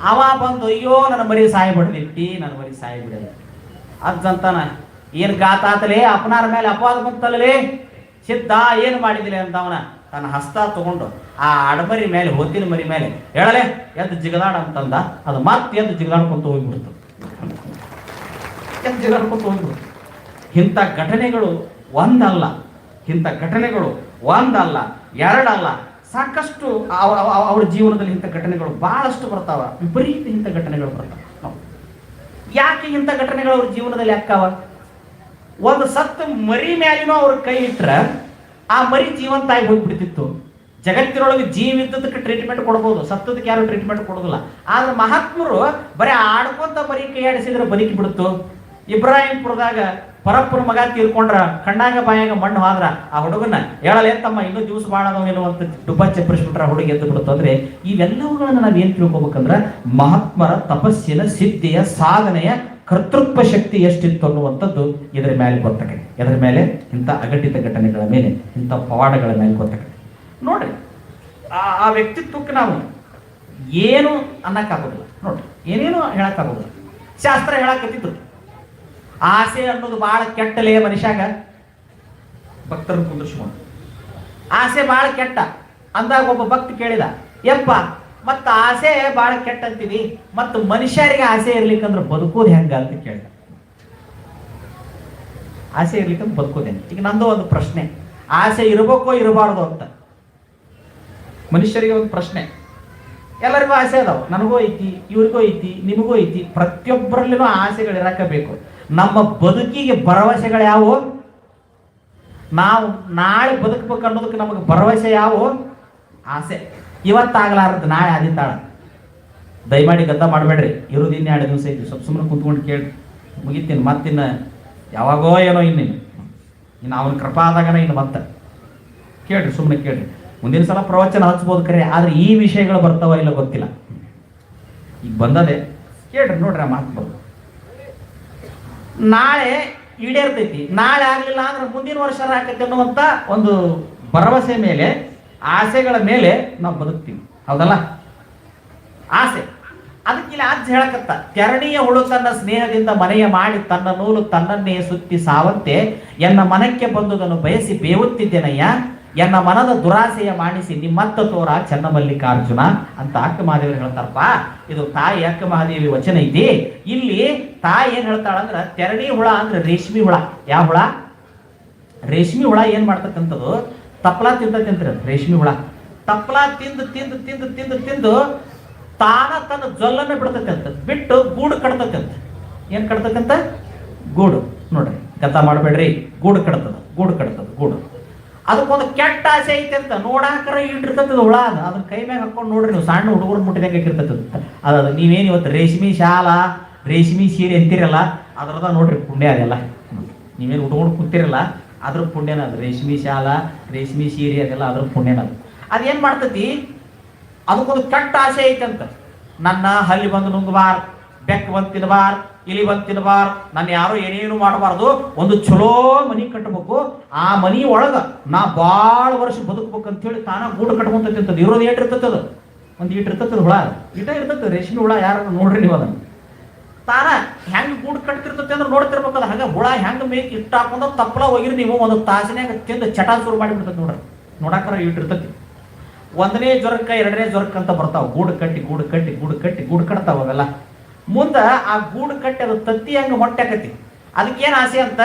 ಅವ ಬಂದು ಅಯ್ಯೋ ನನ್ನ ಮರಿ ಸಾಯಿ ಬಿಡದಿಟ್ಟಿ, ನನ್ನ ಮರಿ ಸಾಯಿ ಬಿಡಲಿ ಅದಂತಾನ. ಏನ್ ಗಾತಾತಲೇ ಅಪ್ಪನಾರ ಮೇಲೆ ಅಪವಾದ ಬಂತಲ್ಲೇ ಸಿದ್ಧ ಏನು ಮಾಡಿದಿಲ್ಲ ಅಂತ ಅವನ ತನ್ನ ಹಸ್ತ ತಗೊಂಡು ಆ ಅಡಮರಿ ಮೇಲೆ ಹೊತ್ತಿನ ಮರಿ ಮೇಲೆ ಹೇಳಲೆ ಎದ್ದು ಜಿಗದಾಡ ಅಂತಂದ. ಅದು ಮತ್ತೆ ಎದ್ದು ಜಿಗದಾಡ್ಕೊಂತ ಹೋಗ್ಬಿಡ್ತು, ಎದ್ದು ಜಿಗದಾಡ್ಕೊಂತ ಹೋಗ್ಬಿಡ್ತು. ಇಂಥ ಘಟನೆಗಳು ಒಂದಲ್ಲ, ಎರಡಲ್ಲ, ಸಾಕಷ್ಟು ಅವ್ರ ಜೀವನದಲ್ಲಿ ಇಂಥ ಘಟನೆಗಳು ಬಹಳಷ್ಟು ಬರ್ತಾವ. ವಿಪರೀತ ಇಂಥ ಘಟನೆಗಳು ಬರ್ತಾವ. ಯಾಕೆ ಇಂಥ ಘಟನೆಗಳು ಅವ್ರ ಜೀವನದಲ್ಲಿ ಯಾಕಾವ? ಒಂದು ಸತ್ತು ಮರಿ ಮ್ಯಾಲಿನೂ ಅವ್ರ ಕೈ ಇಟ್ರ ಆ ಮರಿ ಜೀವಂತ ಆಗಿ ಹೋಗ್ಬಿಡ್ತಿತ್ತು. ಜಗತ್ತಿನೊಳಗೆ ಜೀವ ಇದ್ದದಕ್ಕೆ ಟ್ರೀಟ್ಮೆಂಟ್ ಕೊಡ್ಬೋದು, ಸತ್ತದಕ್ಕೆ ಯಾರು ಟ್ರೀಟ್ಮೆಂಟ್ ಕೊಡೋದಿಲ್ಲ. ಆದ್ರೆ ಮಹಾತ್ಮರು ಬರೀ ಆಡ್ಕೊಂತ ಮರಿ ಕೈ ಆಡಿಸಿದ್ರೆ ಬದುಕಿ ಬಿಡ್ತು. ಇಬ್ರಾಹಿಂಪುರದಾಗ ಪರಪ್ಪನ ಮಗ ತೀರ್ಕೊಂಡ್ರ ಕಣ್ಣಾಗ ಬಾಯಾಗ ಮಣ್ಣು ಹೋದ್ರ ಆ ಹುಡುಗನ ಹೇಳಲೇ ತಮ್ಮ ಇನ್ನೂ ದಿವಸ ಬಾಳದವೇನು ಅಂತ ಡುಬ್ಬ ಚಪ್ಪರಿಸ್ಬಿಟ್ರ ಹುಡುಗಿ ಎದ್ದು ಬಿಡುತ್ತು. ಅಂದ್ರೆ ಇವೆಲ್ಲವುಗಳನ್ನ ನಾವ್ ಏನ್ ತಿಳ್ಕೊಬೇಕಂದ್ರ ಮಹಾತ್ಮರ ತಪಸ್ಸಿನ ಸಿದ್ಧಿಯ ಸಾಧನೆಯ ಕರ್ತೃತ್ವ ಶಕ್ತಿ ಎಷ್ಟಿತ್ತು ಅನ್ನುವಂಥದ್ದು ಇದರ ಮೇಲೆ ಗೊತ್ತಾಗತ್ತೆ. ಇದರ ಮೇಲೆ ಇಂಥ ಅಘಟಿತ ಘಟನೆಗಳ ಮೇಲೆ, ಇಂಥ ಪವಾಡಗಳ ಮೇಲೆ ಗೊತ್ತಾಗತ್ತೆ. ನೋಡ್ರಿ, ಆ ವ್ಯಕ್ತಿತ್ವಕ್ಕೆ ನಾವು ಏನು ಅನ್ನಕ್ಕಾಗೋದಿಲ್ಲ. ನೋಡ್ರಿ, ಏನೇನು ಹೇಳಕ್ಕಾಗೋದಿಲ್ಲ. ಶಾಸ್ತ್ರ ಹೇಳಕತ್ತಿತ್ತು ಆಸೆ ಅನ್ನೋದು ಬಹಳ ಕೆಟ್ಟಲೇ ಮನುಷ್ಯಾಗ. ಭಕ್ತರನ್ನು ಕುಂದಿರ್ಸ್ಕೊಂಡು ಆಸೆ ಬಹಳ ಕೆಟ್ಟ ಅಂದಾಗ ಒಬ್ಬ ಭಕ್ತ ಕೇಳಿದ, ಯಪ್ಪ ಮತ್ತ ಆಸೆ ಬಹಳ ಕೆಟ್ಟ ಅಂತೀವಿ, ಮತ್ತು ಮನುಷ್ಯರಿಗೆ ಆಸೆ ಇರ್ಲಿಕ್ಕಂದ್ರೆ ಬದುಕೋದು ಹೆಂಗ ಅಂತ ಕೇಳಿದ. ಆಸೆ ಇರ್ಲಿಕ್ಕಂದ್ರೆ ಬದುಕೋದು ಹೆಂಗ? ಈಗ ನಂದು ಒಂದು ಪ್ರಶ್ನೆ, ಆಸೆ ಇರಬೇಕೋ ಇರಬಾರ್ದು ಅಂತ ಮನುಷ್ಯರಿಗೆ ಒಂದು ಪ್ರಶ್ನೆ. ಎಲ್ಲರಿಗೂ ಆಸೆ ಅದಾವ, ನನಗೂ ಐತಿ, ಇವ್ರಿಗೂ ಐತಿ, ನಿಮಗೂ ಐತಿ. ಪ್ರತಿಯೊಬ್ಬರಲ್ಲಿನೂ ಆಸೆಗಳು ಇರಬೇಕು. ನಮ್ಮ ಬದುಕಿಗೆ ಭರವಸೆಗಳು ಯಾವುವು? ನಾವು ನಾಳೆ ಬದುಕಬೇಕು ಅನ್ನೋದಕ್ಕೆ ನಮಗೆ ಭರವಸೆ ಯಾವುವು? ಆಸೆ. ಇವತ್ತಾಗಲಾರದು ನಾಳೆ ಆದಿತ್ತಾಳ. ದಯಮಾಡಿ ಗದ್ದ ಮಾಡಬೇಡ್ರಿ. ಇರೋದು ಇನ್ನು 2 ದಿವಸ ಐತಿ, ಸ್ವಲ್ಪ ಸುಮ್ಮನೆ ಕುಂತ್ಕೊಂಡು ಕೇಳಿ ಮುಗಿತೀನಿ. ಮತ್ತಿನ್ನ ಯಾವಾಗೋ ಏನೋ ಇನ್ನು ಅವನ ಕೃಪಾ ಆದಾಗನ ಇನ್ನು ಮತ್ತೆ ಕೇಳ್ರಿ, ಸುಮ್ಮನೆ ಕೇಳ್ರಿ. ಮುಂದಿನ ಸಲ ಪ್ರವಚನ ಹಚ್ಬೋದು ಕರೆ, ಆದ್ರೆ ಈ ವಿಷಯಗಳು ಬರ್ತಾವ ಇಲ್ಲ ಗೊತ್ತಿಲ್ಲ. ಈಗ ಬಂದದೆ ಕೇಳ್ರಿ, ನೋಡ್ರಿ ಆ ಮಾತು ಬರೋದು. ನಾಳೆ ಈಡೇರ್ತೈತಿ, ನಾಳೆ ಆಗ್ಲಿಲ್ಲ ಅಂದ್ರೆ ಮುಂದಿನ ವರ್ಷ ಆಕೈತಿ ಅನ್ನುವಂತ ಒಂದು ಭರವಸೆ ಮೇಲೆ, ಆಸೆಗಳ ಮೇಲೆ ನಾವು ಬದುಕ್ತೀವಿ. ಹೌದಲ್ಲ? ಆಸೆ. ಅದಕ್ಕೆ ಇಲ್ಲಿ ಅಜ್ಜ ಹೇಳಕತ್ತ, ತೆರಣಿಯ ಹುಳು ತನ್ನ ಸ್ನೇಹದಿಂದ ಮನೆಯ ಮಾಡಿ ತನ್ನ ನೂಲು ತನ್ನನ್ನೇ ಸುತ್ತಿ ಸಾವಂತೆ ಎನ್ನ ಮನಕ್ಕೆ ಬಂದುದನ್ನು ಬಯಸಿ ಬೇವುತ್ತಿದ್ದೇನಯ್ಯ, ಎನ್ನ ಮನದ ದುರಾಸೆಯ ಮಾಡಿಸಿ ನಿಮ್ಮತ್ತ ತೋರ ಚನ್ನಮಲ್ಲಿಕಾರ್ಜುನ ಅಂತ ಅಕ್ಕ ಮಹಾದೇವಿ ಹೇಳ್ತಾರಪ್ಪ. ಇದು ತಾಯಿ ಅಕ್ಕ ಮಹಾದೇವಿ ವಚನ ಐತಿ. ಇಲ್ಲಿ ತಾಯಿ ಏನ್ ಹೇಳ್ತಾಳಂದ್ರ, ತೆರಣಿ ಹುಳ ಅಂದ್ರೆ ರೇಷ್ಮೆ ಹುಳ. ಯಾವ ಹುಳ? ರೇಷ್ಮೆ ಹುಳ ಏನ್ ಮಾಡ್ತಕ್ಕಂಥದ್ದು, ತಪ್ಪಲ ತಿಂತಂತ್ರಿ. ರೇಷ್ಮೆ ಹುಳ ತಪ್ಪಲ ತಿಂದು ತಿಂದು ತಿಂದು ತಿಂದು ತಿಂದು ತಾನ ತನ್ನ ಜೊಲ್ಲನ್ನ ಬಿಡ್ತಕ್ಕಂಥ, ಬಿಟ್ಟು ಗೂಡು ಕಡ್ತಕ್ಕಂಥ. ಏನ್ ಕಡ್ತಕ್ಕಂಥ? ಗೂಡು. ನೋಡ್ರಿ, ಗತ ಮಾಡಬೇಡ್ರಿ. ಗೂಡು ಕಡ್ತದ ಗೂಡು. ಅದಕ್ಕೊಂದು ಕೆಟ್ಟ ಆಸೆ ಐತೆ ಅಂತ ನೋಡಾಕರ ಇಟ್ಟಿರ್ತದ ಹುಳ. ಅದನ್ನ ಕೈ ಮ್ಯಾಗ ಹಾಕೊಂಡು ನೋಡ್ರಿ ನೀವು, ಸಣ್ಣ ಹುಡುಗರು ಮುಟ್ಟಿದಾಗ ಇರ್ತದ ಅದು. ನೀವೇನು ಇವತ್ತು ರೇಷ್ಮೆ ಶಾಲ, ರೇಷ್ಮೆ ಸೀರೆ ಅಂತೀರಲ್ಲ, ಅದ್ರದ ನೋಡ್ರಿ ಪುಣ್ಯ ಅದೆಲ್ಲ. ನೀವೇನು ಉಟ್ಕೊಂಡು ಕೂತಿರಲ್ಲ, ಅದ್ರ ಪುಣ್ಯನ ಅದು. ರೇಷ್ಮೆ ಶಾಲ, ರೇಷ್ಮೆ ಸೀರೆ ಅದೆಲ್ಲ ಅದ್ರ ಪುಣ್ಯನ ಅದು. ಅದೇನ್ ಮಾಡ್ತತಿ, ಅದಕ್ಕೊಂದು ಕೆಟ್ಟ ಆಸೆ ಐತಂತ. ನನ್ನ ಹಲ್ಲಿ ಬಂದು ನುಂಗಬಾರ್, ಬೆಕ್ಕ ಬಂದು ತಿನ್ನಬಾರ್, ಇಲಿ ಬಂದು ತಿನ್ನಬಾರ್, ನಾನು ಯಾರು ಏನೇನು ಮಾಡಬಾರ್ದು, ಒಂದು ಚಲೋ ಮನಿ ಕಟ್ಟಬೇಕು, ಆ ಮನಿ ಒಳಗ ನಾ ಭಾಳ ವರ್ಷ ಬದುಕಬೇಕು ಅಂತೇಳಿ ತಾನ ಗೂಡು ಕಟ್ಕೊಂತ ತಿಂತದ. ಇರೋದು ಏಟ್ ಇರ್ತದ, ಒಂದು ಈಟ್ ಇರ್ತದ ಹುಳ, ಈಟ ಇರ್ತದ ರೇಷ್ಮೆ ಹುಳ. ಯಾರು ನೋಡ್ರಿ ನೀವು ಅದನ್ನ. ತಾನ ಹೆಂಗ್ ಗೂಡು ಕಟ್ತಿರ್ತತಿ ಅಂದ್ರೆ ನೋಡ್ತಿರ್ಬೇಕದ. ಹಂಗ ಹುಳ ಹೆಂಗ್ ಮೇಕ್ ಇಟ್ಟ ಹಾಕೊಂಡ ತಪ್ಪಲ ಹೋಗಿರಿ ನೀವು, ಒಂದು ತಾಸಿನಾಗ ತಿಂದು ಚಟ ಶುರು ಮಾಡಿಬಿಡ್ತದೆ ನೋಡ್ರಿ. ನೋಡಾಕರ ಇಟ್ಟಿರ್ತತಿ. 1ನೇ ಜ್ವರಕ್ಕ 2ನೇ ಜ್ವರಕ್ಕೆ ಅಂತ ಬರ್ತಾವ. ಗೂಡು ಕಟ್ಟಿ ಕಟ್ತಾವ ಅವೆಲ್ಲ. ಮುಂದೆ ಆ ಗೂಡು ಕಟ್ಟಿ ಅದು ತತ್ತಿ ಹಂಗ ಮೊಟ್ಟೆ ಆಕತಿ. ಅದಕ್ಕೇನು ಆಸೆ ಅಂತ,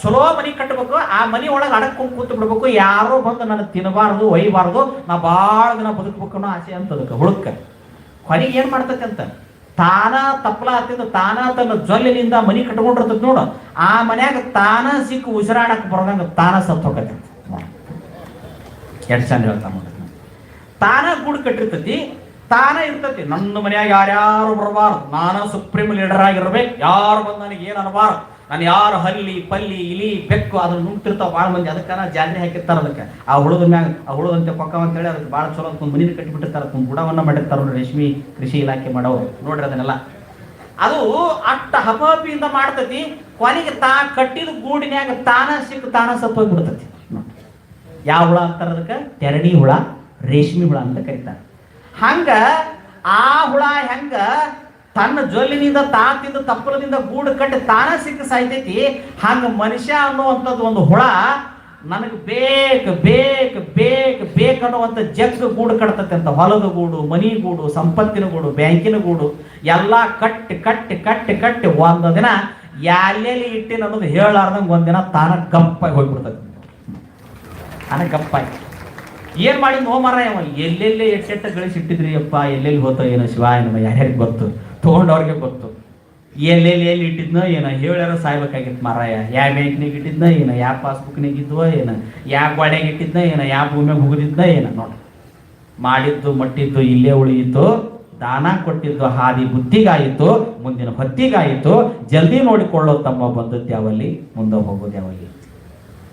ಚಲೋ ಮನಿ ಕಟ್ಟಬೇಕು, ಆ ಮನಿ ಒಳಗೆ ಅಡಕೊಂಡು ಕೂತು ಬಿಡ್ಬೇಕು, ಯಾರೋ ಬಂದು ನನಗೆ ತಿನ್ನಬಾರ್ದು, ಒಯ್ಯಬಾರ್ದು, ನಾ ಭಾಳ ದಿನ ಬದುಕಬೇಕು ಅನ್ನೋ ಆಸೆ ಅಂತ ಅದಕ್ಕೆ ಹುಡುಕ. ಕೊನೆಗೆ ಏನ್ ಮಾಡ್ತಕ್ಕಂತ, ತಾನ ತಪ್ಪಲ ಹತ್ತಿದ ತಾನ ತನ್ನ ಜೊಲ್ಲಿನಿಂದ ಮನಿ ಕಟ್ಕೊಂಡಿರ್ತದ ನೋಡು, ಆ ಮನ್ಯಾಗ ತಾನ ಸಿಕ್ಕು ಉಸಿರಾಡಕ್ ಬರೋದಂಗ ತಾನ ಸತ್ತು ಹೋಗತ್ತೆ. ಎಷ್ಟು ಚಂದ ಹೇಳ್ತಾನ ನೋಡ್ರಿ. ತಾನ ಗೂಡು ಕಟ್ಟಿರ್ತತಿ, ತಾನ ಇರ್ತತಿ. ನನ್ನ ಮನ್ಯಾಗ ಯಾರ್ಯಾರು ಬರಬಾರ್ದು, ನಾನು ಸುಪ್ರೀಂ ಲೀಡರ್ ಆಗಿರ್ಬೇಕು, ಯಾರು ಬಂದು ನನಗೆ ಏನು ಅನ್ಬಾರ್ದು, ನಾನು ಯಾರು ಹಲ್ಲಿ ಪಲ್ಲಿ ಇಲಿ ಬೆಕ್ಕು ಅದನ್ನ ನುಗ್ತಿರ್ತಾವ ಭಾಳ ಮಂದಿ. ಅದಕ್ಕೆ ಜಾತ್ರೆ ಹಾಕಿರ್ತಾರ. ಅದಕ್ಕೆ ಆ ಹುಳದ ಮ್ಯಾಗ ಆ ಹುಳದಂತೆ ಪಕ್ಕ ಅಂತೇಳಿ ಅದಕ್ಕೆ ಭಾಳ ಚಲೋ ಒಂದು ಮನಿನ ಕಟ್ಟಿಬಿಟ್ಟಿರ್ತಾರೆ, ಅದಕ್ಕೆ ಗುಡವನ್ನ ಮಾಡಿರ್ತಾರ ರೇಷ್ಮೆ ಕೃಷಿ ಇಲಾಖೆ ಮಾಡೋರು. ನೋಡ್ರಿ ಅದನ್ನೆಲ್ಲ. ಅದು ಅಷ್ಟ ಹಪಹಪಿಯಿಂದ ಮಾಡ್ತತಿ. ಕೊನೆಗೆ ತಾ ಕಟ್ಟಿದ ಗೂಡಿನ್ಯಾಗ ತಾನ ಸಿಕ್ಕ ತಾನ ಸತ್ತೋಗ್ಬಿಡ್ತತಿ. ಯಾವ ಹುಳ ಅಂತಾರ ಅದಕ್ಕೆ? ತೆರಣಿ ಹುಳ, ರೇಷ್ಮೆ ಹುಳ ಅಂತ ಕರೀತಾರೆ. ಹಂಗ ಆ ಹುಳ ಹೆಂಗ ತನ್ನ ಜೊಲ್ಲಿನಿಂದ ತಾತಿಂದ ತಪ್ಪಲದಿಂದ ಗೂಡು ಕಟ್ಟಿ ತಾನ ಸಿಕ್ಕ ಸಾಯ್ತೈತಿ, ಹಂಗ ಮನುಷ್ಯ ಅನ್ನುವಂಥದ್ದು ಒಂದು ಹುಳ ನನಗೆ ಬೇಕು ಅನ್ನುವಂಥ ಜಗ್ ಗೂಡು ಕಟ್ತತೆ ಅಂತ. ಹೊಲದ ಗೂಡು, ಮನಿ ಗೂಡು, ಸಂಪತ್ತಿನ ಗೂಡು, ಬ್ಯಾಂಕಿನ ಗೂಡು ಎಲ್ಲ ಕಟ್ಟಿ ಕಟ್ಟಿ ಕಟ್ಟಿ ಕಟ್ಟಿ ಒಂದು ದಿನ ಎಲ್ಲೆಲ್ಲಿ ಇಟ್ಟಿನ ಅನ್ನೋದು ಹೇಳಾರ್ದಂಗೆ ಒಂದಿನ ತಾನ ಗಪ್ಪಾಗಿ ಹೋಗ್ಬಿಡ್ತದೆ. ತಾನ ಗಪ್ಪಾಗಿ ಏನ್ ಮಾಡಿ ಮಾರ ಎಲ್ಲೆಲ್ಲಿ ಎಟ್ಟೆಟ್ಟ ಗಳಿಸಿಟ್ಟಿದ್ರಿ ಅಪ್ಪ, ಎಲ್ಲೆಲ್ಲಿ ಹೋತೋ ಏನೋ ಶಿವ ಏನೋ ಯಾರ್ಯಾರಿಗೆ ಗೊತ್ತು, ತೊಗೊಂಡವ್ರಿಗೆ ಗೊತ್ತು. ಎಲ್ಲಿ ಇಟ್ಟಿದ್ನೋ ಏನೋ ಹೇಳ್ಯಾರ ಸಾಯ್ಬೇಕಾಗಿತ್ತು ಮಾರಾಯ. ಯಾವ ಬ್ಯಾಂಕ್ನಾಗ ಇಟ್ಟಿದ್ನೋ ಏನೋ, ಯಾವ ಪಾಸ್ಬುಕ್ನಾಗ ಇದ್ವೋ ಏನೋ, ಯಾವ ಗೋಡೆಗೆ ಇಟ್ಟಿದ್ನೋ ಏನೋ, ಯಾವ ಭೂಮಿಯಾಗ ಹೋಗಿದ್ನೋ ಏನೋ. ನೋಡಿ, ಮಾಡಿದ್ದು ಮಟ್ಟಿದ್ದು ಇಲ್ಲೇ ಉಳಿಯಿತು, ದಾನ ಕೊಟ್ಟಿದ್ದು ಹಾದಿ ಬುದ್ಧಿಗಾಯಿತು, ಮುಂದಿನ ಹೊತ್ತಿಗಾಯಿತು. ಜಲ್ದಿ ನೋಡಿಕೊಳ್ಳೋ ತಮ್ಮ ಬಂದದ್ದು ಯಾವಲ್ಲಿ, ಮುಂದೆ ಹೋಗೋದು ಯಾವಲ್ಲಿ.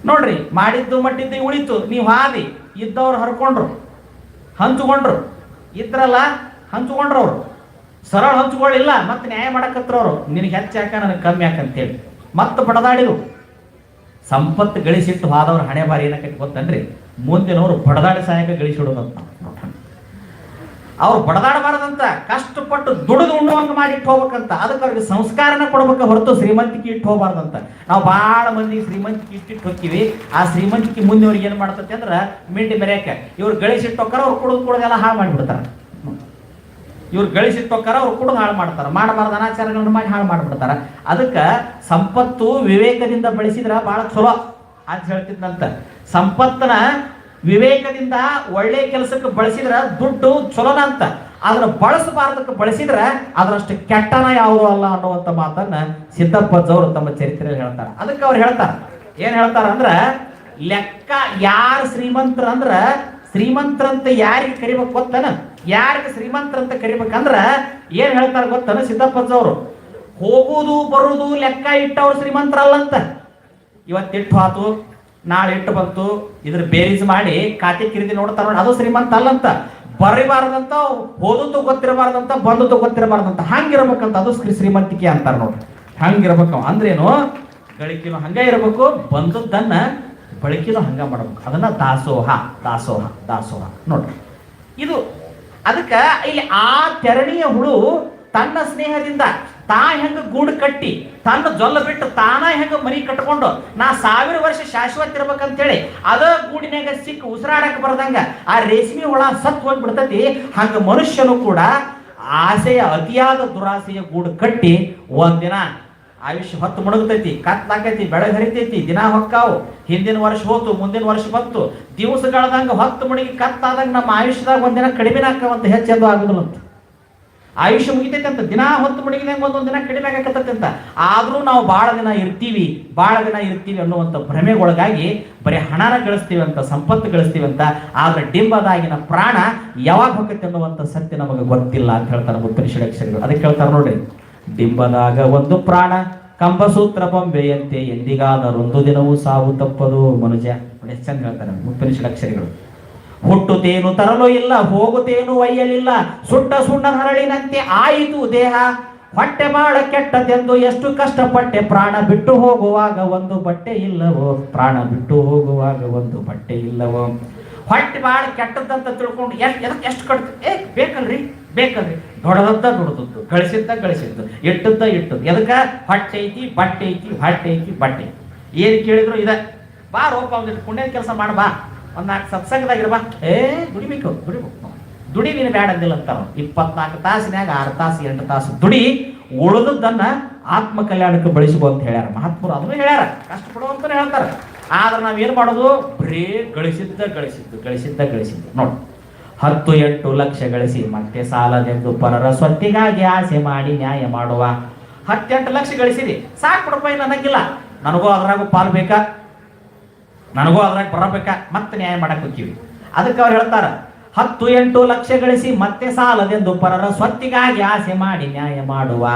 ನೋಡ್ರಿ, ಮಾಡಿದ್ದು ಮಟ್ಟಿದ್ದು ಉಳಿತು, ನೀವು ಹಾದಿ ಇದ್ದವ್ರು ಹರ್ಕೊಂಡ್ರು, ಹಂಚ್ಕೊಂಡ್ರು, ಇದ್ರಲ್ಲ ಹಂಚ್ಕೊಂಡ್ರು. ಅವರು ಸರಳ ಹಂಚ್ಕೊಳ್ಳಿಲ್ಲ, ಮತ್ತೆ ನ್ಯಾಯ ಮಾಡಕತ್ರವ್ರು. ನಿನಗೆ ಹೆಚ್ಚು ಯಾಕ, ನನಗೆ ಕಮ್ಮಿ ಯಾಕಂತೇಳಿ ಮತ್ತೆ ಬಡದಾಡಿರು. ಸಂಪತ್ತು ಗಳಿಸಿಟ್ಟು ಹೋದವ್ರ ಹಣೆ ಬಾರಿ ಏನಕ್ಕೆ ಗೊತ್ತನ್ರಿ? ಮುಂದಿನವರು ಬಡದಾಡಿ ಸಹಾಯಕ ಗಳಿಸಿಡೋದಂತ. ಅವ್ರು ಬಡದಾಡಬಾರದಂತ, ಕಷ್ಟಪಟ್ಟು ದುಡಿದು ಉಣ್ಣುವಂಗ ಮಾಡಿ ಇಟ್ಟು ಹೋಗ್ಬೇಕಂತ. ಅದಕ್ಕೆ ಅವ್ರಿಗೆ ಸಂಸ್ಕಾರನ ಕೊಡ್ಬೇಕ ಹೊರತು ಶ್ರೀಮಂತಿಕೆ ಇಟ್ಟು ಹೋಗ್ಬಾರ್ದಂತ. ನಾವು ಭಾಳ ಮಂದಿ ಶ್ರೀಮಂತಿಕೆ ಇಟ್ಟಿಟ್ಟು ಹೋಗ್ತೀವಿ. ಆ ಶ್ರೀಮಂತಿಕೆ ಮುಂದೆ ಅವ್ರಿಗೆ ಏನು ಮಾಡ್ತತಿ ಅಂದ್ರೆ ಮಿಂಡಿ ಬೆರೆಯಕ ಇವ್ರು ಗಳಿಸಿಟ್ಟು ಹೋಗ್ತಾರ, ಅವ್ರು ಕುಡಿದೆಲ್ಲ ಹಾಳು ಮಾಡಿಬಿಡ್ತಾರ. ಇವ್ರು ಗಳಿಸಿಟ್ಟು ಹೋಗ್ತಾರ, ಅವ್ರು ಕುಡಿದು ಹಾಳು ಮಾಡ್ತಾರ, ಮಾಡಬಾರ್ದು ಅನಾಚಾರಗಳನ್ನು ಮಾಡಿ ಹಾಳು ಮಾಡಿಬಿಡ್ತಾರ. ಅದಕ್ಕೆ ಸಂಪತ್ತು ವಿವೇಕದಿಂದ ಬೆಳೆಸಿದ್ರ ಭಾಳ ಚಲೋ ಅಂತ ಹೇಳ್ತಿದ್ನಂತ. ಸಂಪತ್ತನ ವಿವೇಕದಿಂದ ಒಳ್ಳೆ ಕೆಲಸಕ್ಕೆ ಬಳಸಿದ್ರ ದುಡ್ಡು ಚಲೋನ ಅಂತ. ಅದನ್ನ ಬಳಸಬಾರ್ದಕ್ಕೆ ಬಳಸಿದ್ರ ಅದರಷ್ಟು ಕೆಟ್ಟನ ಯಾವುದೂ ಅಲ್ಲ ಅನ್ನುವಂಥ ಮಾತನ್ನ ಸಿದ್ದಪ್ಪಜ್ಜವರು ತಮ್ಮ ಚರಿತ್ರೆಯಲ್ಲಿ ಹೇಳ್ತಾರೆ. ಅದಕ್ಕೆ ಅವ್ರು ಹೇಳ್ತಾರ, ಏನ್ ಹೇಳ್ತಾರ ಅಂದ್ರ, ಲೆಕ್ಕ ಯಾರು ಶ್ರೀಮಂತರ ಅಂದ್ರ ಶ್ರೀಮಂತರಂತ ಯಾರಿಗೆ ಕರಿಬೇಕು ಗೊತ್ತನ? ಯಾರಿಗೆ ಶ್ರೀಮಂತರಂತ ಕರಿಬೇಕಂದ್ರ ಏನ್ ಹೇಳ್ತಾರ ಗೊತ್ತನ ಸಿದ್ದಪ್ಪಜ್ಜವರು? ಹೋಗುದು ಬರುದು ಲೆಕ್ಕ ಇಟ್ಟವ್ರು ಶ್ರೀಮಂತರಲ್ಲಂತ. ಇವತ್ತಿಟ್ಟು ಆತು, ನಾಳೆ ಇಟ್ಟು ಬಂತು, ಇದ್ರ ಬೇರೀಸ್ ಮಾಡಿ ಖಾತೆ ಕಿರಿದಿ ನೋಡ್ತಾರ ನೋಡಿ, ಅದು ಶ್ರೀಮಂತ ಅಲ್ಲಂತ. ಬರಿಬಾರ್ದಂತ, ಓದುತ್ತು ಗೊತ್ತಿರಬಾರ್ದಂತ, ಬಂದದ್ದು ಗೊತ್ತಿರಬಾರ್ದಂತ, ಹಂಗಿರ್ಬೇಕಂತ. ಅದು ಶ್ರೀಮಂತಿಕೆ ಅಂತಾರ ನೋಡ್ರಿ. ಹಂಗಿರ್ಬೇಕು ಅಂದ್ರೇನು? ಗಳಿಕೆನೂ ಹಂಗ ಇರಬೇಕು, ಬಂದದ್ದನ್ನ ಬಳಕೆನೂ ಹಂಗ ಮಾಡ್ಬೇಕು. ಅದನ್ನ ದಾಸೋಹ ದಾಸೋಹ ದಾಸೋಹ ನೋಡ್ರಿ. ಇದು ಅದಕ್ಕ ಇಲ್ಲಿ ಆ ತೆರಣಿಯ ಹುಳು ತನ್ನ ಸ್ನೇಹದಿಂದ ತಾ ಹೆಂಗ ಗೂಡು ಕಟ್ಟಿ ತನ್ನ ಜೊಲ್ಲ ಬಿಟ್ಟು ತಾನ ಹೆಂಗ ಮನಿ ಕಟ್ಕೊಂಡು ನಾ 1000 ವರ್ಷ ಶಾಶ್ವತ ಇರ್ಬೇಕಂತೇಳಿ ಅದ ಗೂಡಿನಾಗ ಸಿಕ್ಕ ಉಸಿರಾಡಕ್ ಬರ್ದಂಗ ಆ ರೇಷ್ಮೆ ಹುಳ ಸತ್ ಹೋಗ್ಬಿಡ್ತತಿ. ಹಂಗ ಮನುಷ್ಯನು ಕೂಡ ಆಸೆಯ ಅತಿಯಾದ ದುರಾಸೆಯ ಗೂಡು ಕಟ್ಟಿ ಒಂದಿನ ಆಯುಷ್ಯ ಹೊತ್ತು ಮುಣಗತೈತಿ, ಕತ್ಲಾಕೈತಿ, ಬೆಳಗ್ಗೆ ಹರಿತೈತಿ, ದಿನ ಹೊಕ್ಕಾವು. ಹಿಂದಿನ ವರ್ಷ ಹೋತು, ಮುಂದಿನ ವರ್ಷ ಬಂತು, ದಿವಸಗಳದಂಗ ಹೊತ್ತು ಮುಣಗಿ ಕತ್ತಾದಂಗ ನಮ್ಮ ಆಯುಷ್ಯದಾಗ ಒಂದಿನ ಕಡಿಮೆ ಹಾಕವಂತ ಹೆಚ್ಚೆಂದು ಆಗುದಿಲ್ಲಂತ. ಆಯುಷ್ಯ ಮುಗಿತೈತೆ ಅಂತ, ದಿನ ಹೊತ್ತು ಮುಣಗಿದಂಗ ಒಂದೊಂದು ದಿನ ಕಡಿಮೆ ಆಗಕತ್ತೈತೆ ಅಂತ. ಆದ್ರೂ ನಾವು ಬಹಳ ದಿನ ಇರ್ತೀವಿ ಅನ್ನುವಂಥ ಭ್ರಮೆಗೊಳಗಾಗಿ ಬರೀ ಹಣನ ಗಳಿಸ್ತೀವಿ ಅಂತ, ಸಂಪತ್ತು ಗಳಿಸ್ತೀವಿ ಅಂತ. ಆದ್ರೆ ಡಿಂಬದಾಗಿನ ಪ್ರಾಣ ಯಾವಾಗ ಹೋಗತ್ತೆ ಅನ್ನುವಂಥ ಸತ್ಯ ನಮಗೆ ಗೊತ್ತಿಲ್ಲ ಅಂತ ಹೇಳ್ತಾರೆ ಮುತ್ತಿನ ಷಡಕ್ಷರಿಗಳು. ಅದಕ್ಕೆ ಹೇಳ್ತಾರೆ ನೋಡ್ರಿ, ಡಿಂಬದಾಗ ಒಂದು ಪ್ರಾಣ ಕಂಬಸೂತ್ರ ಬೊಂಬೆಯಂತೆ ಎಂದಿಗಾದರೊಂದು ದಿನವೂ ಸಾವು ತಪ್ಪದು ಮನುಜ. ಎಷ್ಟು ಚಂದ ಹೇಳ್ತಾರೆ ಮುತ್ತಿನ ಷಡಕ್ಷರಿಗಳು. ಹುಟ್ಟುತ್ತೇನು ತರಲು ಇಲ್ಲ, ಹೋಗುತ್ತೇನು ಒಯ್ಯಲಿಲ್ಲ, ಸುಟ್ಟ ಸುಣ್ಣ ಹರಳಿನಂತೆ ಆಯಿತು ದೇಹ. ಹೊಟ್ಟೆ ಬಾಳ ಕೆಟ್ಟದೆಂದು ಎಷ್ಟು ಕಷ್ಟಪಟ್ಟೆ, ಪ್ರಾಣ ಬಿಟ್ಟು ಹೋಗುವಾಗ ಒಂದು ಬಟ್ಟೆ ಇಲ್ಲವೋ, ಪ್ರಾಣ ಬಿಟ್ಟು ಹೋಗುವಾಗ ಒಂದು ಬಟ್ಟೆ ಇಲ್ಲವೋ. ಹೊಟ್ಟೆ ಬಾಳ ಕೆಟ್ಟದಂತ ತಿಳ್ಕೊಂಡು ಎಷ್ಟು ಕಟ್ತು, ಬೇಕಲ್ರಿ ದೊಡ್ಡದದ್ದು ಗಳಿಸಿದ್ದು ಇಟ್ಟದ್ದು. ಎದಕ್ಕ? ಹೊಟ್ಟೆ ಐತಿ, ಬಟ್ಟೆ ಐತಿ. ಏನ್ ಕೇಳಿದ್ರು ಇದ, ಬಾ ರೋಪ ಒಂದಿಟ್ಟು ಪುಣ್ಯದ ಕೆಲಸ ಮಾಡಬಾ, ಒಂದ್ 4 ಸತ್ಸಂಗದಾಗಿರ್ಬಾ. ದುಡಿಬೇಕು ದುಡಿ, ನೀನು ಬ್ಯಾಡ ಅಂದಿಲ್ಲ ಅಂತಾರ. 24 ತಾಸಿನಾಗ 6 ತಾಸು 8 ತಾಸು ದುಡಿ, ಉಳಿದದ್ದನ್ನ ಆತ್ಮ ಕಲ್ಯಾಣಕ್ಕೆ ಬಳಸುವ ಅಂತ ಹೇಳ್ಯಾರ ಮಹಾತ್ಮರು. ಅದನ್ನು ಹೇಳ್ಯಾರ, ಕಷ್ಟಪಡುವಂತಾನೆ ಹೇಳ್ತಾರ. ಆದ್ರೆ ನಾವೇನ್ ಮಾಡೋದು? ಬರೀ ಗಳಿಸಿದ್ದ ನೋಡಿ. 10-8 ಲಕ್ಷ ಗಳಿಸಿ ಮತ್ತೆ ಸಾಲದೆಂದು ಪರರ ಸ್ವತ್ತಿಗಾಗಿ ಆಸೆ ಮಾಡಿ ನ್ಯಾಯ ಮಾಡುವ. 10-8 ಲಕ್ಷ ಗಳಿಸಿದಿ, ಸಾಕು ಬಿಡಪ್ಪ, ನನಗಿಲ್ಲ, ನನಗೂ ಅದ್ರಾಗ ಪಾಲ್ ಬೇಕಾ, ನನಗೂ ಅದ್ರಾಗ ಬರಬೇಕಾ, ಮತ್ತೆ ನ್ಯಾಯ ಮಾಡಕ್ ಹೋಗ್ತೀವಿ. ಅದಕ್ಕೆ ಅವ್ರು ಹೇಳ್ತಾರ, 10-8 ಲಕ್ಷ ಗಳಿಸಿ ಮತ್ತೆ ಸಾಲದೆಂದು ಪರರ ಸ್ವತ್ತಿಗಾಗಿ ಆಸೆ ಮಾಡಿ ನ್ಯಾಯ ಮಾಡುವ.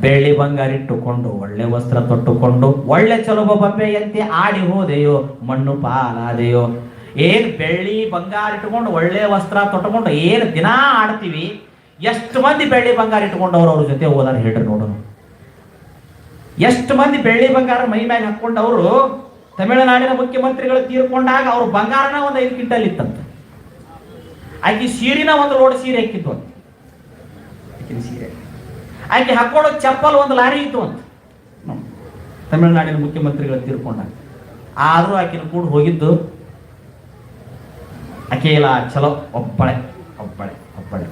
ಬೆಳ್ಳಿ ಬಂಗಾರ ಇಟ್ಟುಕೊಂಡು ಒಳ್ಳೆ ವಸ್ತ್ರ ತೊಟ್ಟುಕೊಂಡು ಒಳ್ಳೆ ಚಲುವ ಬೊಂಬೆಯಂತೆ ಆಡಿ ಹೋದೆಯೋ, ಮಣ್ಣು ಪಾಲಾದೆಯೋ. ಏನ್ ಬೆಳ್ಳಿ ಬಂಗಾರ ಇಟ್ಟುಕೊಂಡು ಒಳ್ಳೆ ವಸ್ತ್ರ ತೊಟ್ಟುಕೊಂಡು ಏನ್ ದಿನಾ ಆಡ್ತೀವಿ, ಎಷ್ಟು ಮಂದಿ ಬೆಳ್ಳಿ ಬಂಗಾರ ಇಟ್ಕೊಂಡವ್ರು ಅವ್ರ ಜೊತೆ ಹೋದಾರ ಹೇಳ್ರಿ ನೋಡೋಣ. ಎಷ್ಟು ಮಂದಿ ಬೆಳ್ಳಿ ಬಂಗಾರ ಮೈ ಮ್ಯಾಗ ಹಾಕೊಂಡವರು ತಮಿಳುನಾಡಿನ ಮುಖ್ಯಮಂತ್ರಿಗಳು ತೀರ್ಕೊಂಡಾಗ ಅವ್ರ ಬಂಗಾರನ ಒಂದು 5 ಕ್ವಿಂಟಲ್ ಇತ್ತಂತ. ಆಕೆ ಸೀರಿನ ಒಂದು ಲೋಡ್ ಸೀರೆ ಹಾಕಿತ್ತು ಅಂತ. ಸೀರೆ ಆಕೆ ಹಾಕೊಳ್ಳೋ ಚಪ್ಪಲ್ ಒಂದು ಲಾರಿ ಇತ್ತು ಅಂತ ತಮಿಳುನಾಡಿನ ಮುಖ್ಯಮಂತ್ರಿಗಳು ತೀರ್ಕೊಂಡಾಗ. ಆದ್ರೂ ಆಕಿನ ಕೂಡ ಹೋಗಿದ್ದು ಆಕೆ ಇಲ್ಲ, ಚಲೋ ಒಬ್ಬಳೆ ಒಬ್ಬಳೆ ಒಬ್ಬಳೆ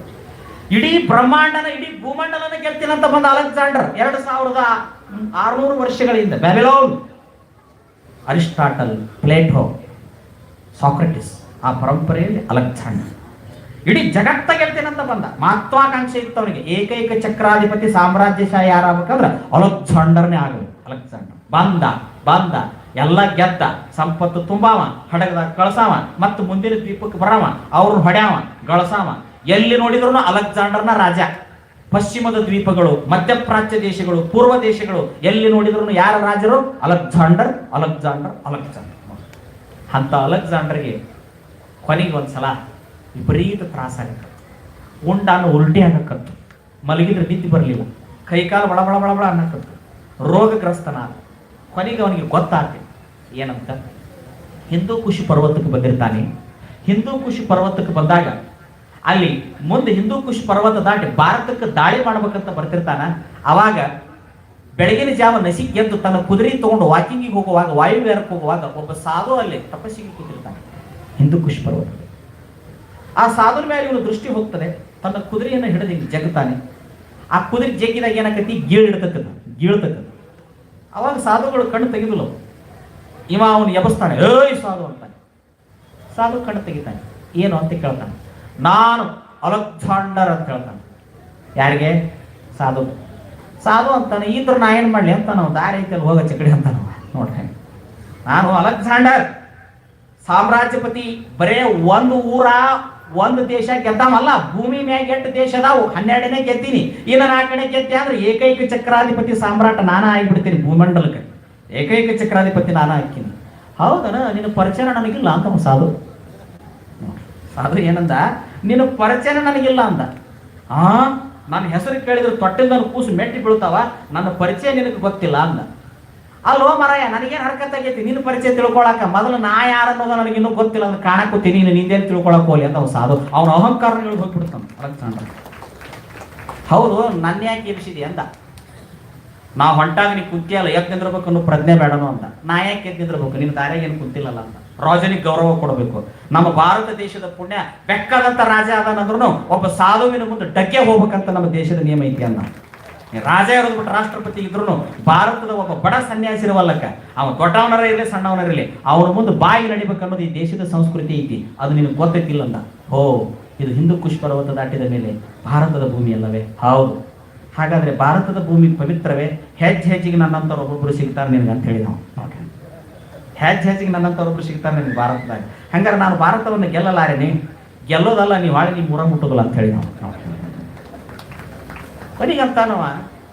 ಇಡೀ ಬ್ರಹ್ಮಾಂಡನ ಇಡೀ ಭೂಮಂಡಲನ ಗೆಲ್ತೀನಂತ ಬಂದ ಅಲೆಕ್ಸಾಂಡರ್ 2600 ವರ್ಷಗಳಿಂದ. ಬ್ಯಾಬಿಲೋನ್, ಅರಿಸ್ಟಾಟಲ್, ಪ್ಲೇಟೋ, ಸಾಕ್ರೆಟಿಸ್, ಆ ಪರಂಪರೆಯಲ್ಲಿ ಅಲೆಕ್ಸಾಂಡರ್ ಇಡೀ ಜಗತ್ತ ಗೆಲ್ತೀನಂತ ಬಂದ. ಮಹತ್ವಾಕಾಂಕ್ಷೆ ಇತ್ತು ಅವನಿಗೆ. ಏಕೈಕ ಚಕ್ರಾಧಿಪತಿ ಸಾಮ್ರಾಜ್ಯಶಾಹಿ ಯಾರಾಗಬೇಕಂದ್ರೆ ಅಲೆಕ್ಸಾಂಡರ್ನೇ ಆಗಬೇಕು. ಅಲೆಕ್ಸಾಂಡರ್ ಬಂದ ಎಲ್ಲ ಗೆದ್ದ, ಸಂಪತ್ತು ತುಂಬಾವ, ಹಡಗದಾಗ ಕಳಸಾವ, ಮತ್ತು ಮುಂದಿನ ದ್ವೀಪಕ್ಕೆ ಬರಾವ, ಅವ್ರನ್ನ ಹೊಡ್ಯಾವ, ಗಳಸಾವ. ಎಲ್ಲಿ ನೋಡಿದ್ರು ಅಲೆಕ್ಸಾಂಡರ್ನ ರಾಜ. ಪಶ್ಚಿಮದ ದ್ವೀಪಗಳು, ಮಧ್ಯಪ್ರಾಚ್ಯ ದೇಶಗಳು, ಪೂರ್ವ ದೇಶಗಳು ಎಲ್ಲಿ ನೋಡಿದ್ರು ಯಾರ ರಾಜರು? Alexander Alexander Alexander. ಅಂತ ಅಲೆಕ್ಸಾಂಡರ್ಗೆ ಕೊನೆಗೆ ಒಂದ್ಸಲ ವಿಪರೀತ ತ್ರಾಸಾಗತ್ತ. ಉಂಡಾನು ಉಲ್ಟಿ ಆಗಕ್ಕತ್ತು, ಮಲಗಿದ್ರೆ ನಿದ್ದೆ ಬರಲಿಲ್ಲ, ಕೈಕಾಲು ಬಳ ಬಳ ಬಳ ಬಳ ಅನ್ನಕತ್ತು, ರೋಗಗ್ರಸ್ತನ. ಕೊನೆಗೆ ಅವನಿಗೆ ಗೊತ್ತಾಗ್ತಿ ಏನಂತ, ಹಿಂದೂ ಕುಶಿ ಪರ್ವತಕ್ಕೆ ಬಂದಿರ್ತಾನೆ. ಹಿಂದೂ ಕುಶಿ ಪರ್ವತಕ್ಕೆ ಬಂದಾಗ ಅಲ್ಲಿ ಮುಂದೆ ಹಿಂದೂ ಕುಶಿ ಪರ್ವತ ದಾಟಿ ಭಾರತಕ್ಕೆ ದಾಳಿ ಮಾಡ್ಬೇಕಂತ ಬರ್ತಿರ್ತಾನ. ಅವಾಗ ಬೆಳಗಿನ ಜಾವ ನಸಿಗೆ ಗೆದ್ದು ತನ್ನ ಕುದುರೆ ತಗೊಂಡು ವಾಕಿಂಗಿಗೆ ಹೋಗುವಾಗ, ವಾಯುವಿಹಾರಕ್ಕೆ ಹೋಗುವಾಗ ಒಬ್ಬ ಸಾಧು ಅಲ್ಲಿ ತಪಸ್ಸಿಗೆ ಕೂತಿರ್ತಾನೆ ಹಿಂದೂ ಕುಶಿ ಪರ್ವತ. ಆ ಸಾಧುನ ಮೇಲೆ ಇವನು ದೃಷ್ಟಿ ಹೋಗ್ತದೆ. ತನ್ನ ಕುದುರೆಯನ್ನು ಹಿಡಿದು ಹಿಂಗೆ ಜಗ್ತಾನೆ. ಆ ಕುದುರೆ ಜಗ್ಗಿದಾಗ ಏನಾಕತಿ, ಗೀಳ್ತಕ್ಕಂಥ. ಅವಾಗ ಸಾಧುಗಳು ಕಣ್ಣು ತೆಗೆದಿಲ್ಲ. ಇವ ಅವನು ಎಬಸ್ತಾನೆ, ಏಯ್ ಸಾಧು ಅಂತಾನೆ. ಸಾಧು ಕಣ್ಣು ತೆಗಿತಾನೆ. ಏನು ಅಂತ ಕೇಳ್ತಾನೆ. ನಾನು ಅಲೆಕ್ಸಾಂಡರ್ ಅಂತ ಹೇಳ್ತಾನೆ. ಯಾರಿಗೆ? ಸಾಧು. ಸಾಧು ಅಂತಾನೆ. ಇದ್ರ ನಾ ಏನು ಮಾಡಲಿ ಅಂತ ನಾವು ದಾರಿ ಐತಲ್ಲಿ ಹೋಗೋ ಚಕಡಿ ಅಂತ ನೋಡ್ರಿ. ನಾನು ಅಲೆಕ್ಸಾಂಡರ್ ಸಾಮ್ರಾಜ್ಯಪತಿ. ಬರೇ ಒಂದು ಊರ ಒಂದು ದೇಶ ಗೆದ್ದಾಮಲ್ಲ, ಭೂಮಿ ಮ್ಯಾಗ 8 ದೇಶ ಅದಾವು, 12ನೇ ಗೆದ್ದೀನಿ. ಇನ್ನು 4ನೇ ಗೆದ್ದೆ ಅಂದ್ರೆ ಏಕೈಕ ಚಕ್ರಾಧಿಪತಿ ಸಾಮ್ರಾಟ ನಾನ ಆಗಿಬಿಡ್ತೀನಿ ಭೂಮಂಡಲಕ್ಕೆ. ಏಕೈಕ ಚಕ್ರಾಧಿಪತಿ ನಾನ ಹಾಕಿನಿ. ಹೌದನ? ನಿನ್ನ ಪರಿಚಯ ನನಗಿಲ್ಲ ಅಂತ ಸಾಧು. ಸಾಧು ಏನಂದ, ನಿನ್ನ ಪರಿಚಯ ನನಗಿಲ್ಲ ಅಂದ. ನನ್ನ ಹೆಸರು ಕೇಳಿದ್ರೆ ತೊಟ್ಟಿಲ್ ನನ್ನ ಕೂಸು ಮೆಟ್ಟಿ ಬೀಳ್ತಾವ, ನನ್ನ ಪರಿಚಯ ನಿನಗೆ ಗೊತ್ತಿಲ್ಲ ಅಂದ. ಅಲ್ಲೋ ಮರಾಯ, ನನಗೇನು ಹರಕತ್ ಆಗೈತಿ ನಿನ್ನ ಪರಿಚಯ ತಿಳ್ಕೊಳಕ? ಮೊದಲು ನಾ ಯಾರನ್ನೋದ ನನಗಿನ್ನೂ ಗೊತ್ತಿಲ್ಲ ಅಂದ್ರೆ ಕಾಣಕೋತೀನಿ, ನೀನು ನಿಂದೇನು ತಿಳ್ಕೊಳಕ್ ಹೋಗ್ಲಿ ಅಂತ ಅವ್ನು ಸಾಧು. ಅವನ ಅಹಂಕಾರ ಹೋಗ್ಬಿಡ್ತಾನ ಅಲೆಕ್ಸಾಂಡರ್. ಹೌದು, ನನ್ನ ಯಾಕೆ ಎಬ್ಸಿದಿ ಅಂದ. ನಾವು ಹೊಂಟಾಗ ನೀ ಕುಂತಿಯಲ್ಲ, ಯಾಕೆ ನಿಂದಿರ್ಬೇಕು ಅನ್ನೋ ಪ್ರಜ್ಞೆ ಬೇಡನು ಅಂತ. ನಾ ಯಾಕೆ ಎದ್ದು ನಿಂದಿರ್ಬೇಕು? ನಿನ್ನ ದಾರ್ಯಾಗ ಏನು ಕುಂತಿಲ್ಲಲ್ಲ ಅಂತ. ರಾಜನಿಗೆ ಗೌರವ ಕೊಡಬೇಕು. ನಮ್ಮ ಭಾರತ ದೇಶದ ಪುಣ್ಯ, ಬೆಕ್ಕದಂತ ರಾಜ ಅದಾನಂದ್ರೂ ಒಬ್ಬ ಸಾಧುವಿನ ಮುಂದೆ ಡಗ್ಗೆ ಹೋಗ್ಬೇಕಂತ ನಮ್ಮ ದೇಶದ ನಿಯಮ ಐತಿ ಅನ್ನ. ರಾಜ ಇರೋದು ಬಿಟ್ಟು ರಾಷ್ಟ್ರಪತಿ ಇದ್ರು ಭಾರತದ ಒಬ್ಬ ಬಡ ಸನ್ಯಾಸಿ ಇರುವಲ್ಲಕ್ಕ, ಅವನು ದೊಡ್ಡವನರ ಇರಲಿ ಸಣ್ಣವನರಿರಲಿ, ಅವನ ಮುಂದೆ ಬಾಯಿ ನಡಿಬೇಕನ್ನೋದು ಈ ದೇಶದ ಸಂಸ್ಕೃತಿ ಐತಿ. ಅದು ನಿನಗೆ ಗೊತ್ತೈತಿಲ್ಲ ಅಂದ. ಓ, ಇದು ಹಿಂದೂ ಕುಶ್ ಪರ್ವತ ದಾಟಿದ ಮೇಲೆ ಭಾರತದ ಭೂಮಿ ಅಲ್ಲವೇ? ಹೌದು. ಹಾಗಾದ್ರೆ ಭಾರತದ ಭೂಮಿ ಪವಿತ್ರವೇ? ಹೆಜ್ಜೆಗೆ ನನ್ನಂತವ್ರು ಒಬ್ಬೊಬ್ರು ಸಿಗ್ತಾರೆ ನಿನಗೆ ಅಂತ ಹೇಳಿ ನಾವು ನೋಡ್ರಿ. ಹೆಜ್ಜೆಗೆ ನನ್ನಂತವ್ರೊಬ್ರು ಸಿಗ್ತಾರೆ ನಿನಗೆ ಭಾರತದಾಗ. ಹಂಗಾರೆ ನಾನು ಭಾರತವನ್ನು ಗೆಲ್ಲಲಾರೇನೆ? ಗೆಲ್ಲೋದಲ್ಲ, ನೀವು ಹಾಳೆ ನೀವು ಮುರ ಮುಟ್ಟೋದಲ್ಲ ಅಂತ ಹೇಳಿ ನಾವು ಕೊನೆಗಂತಾನವ,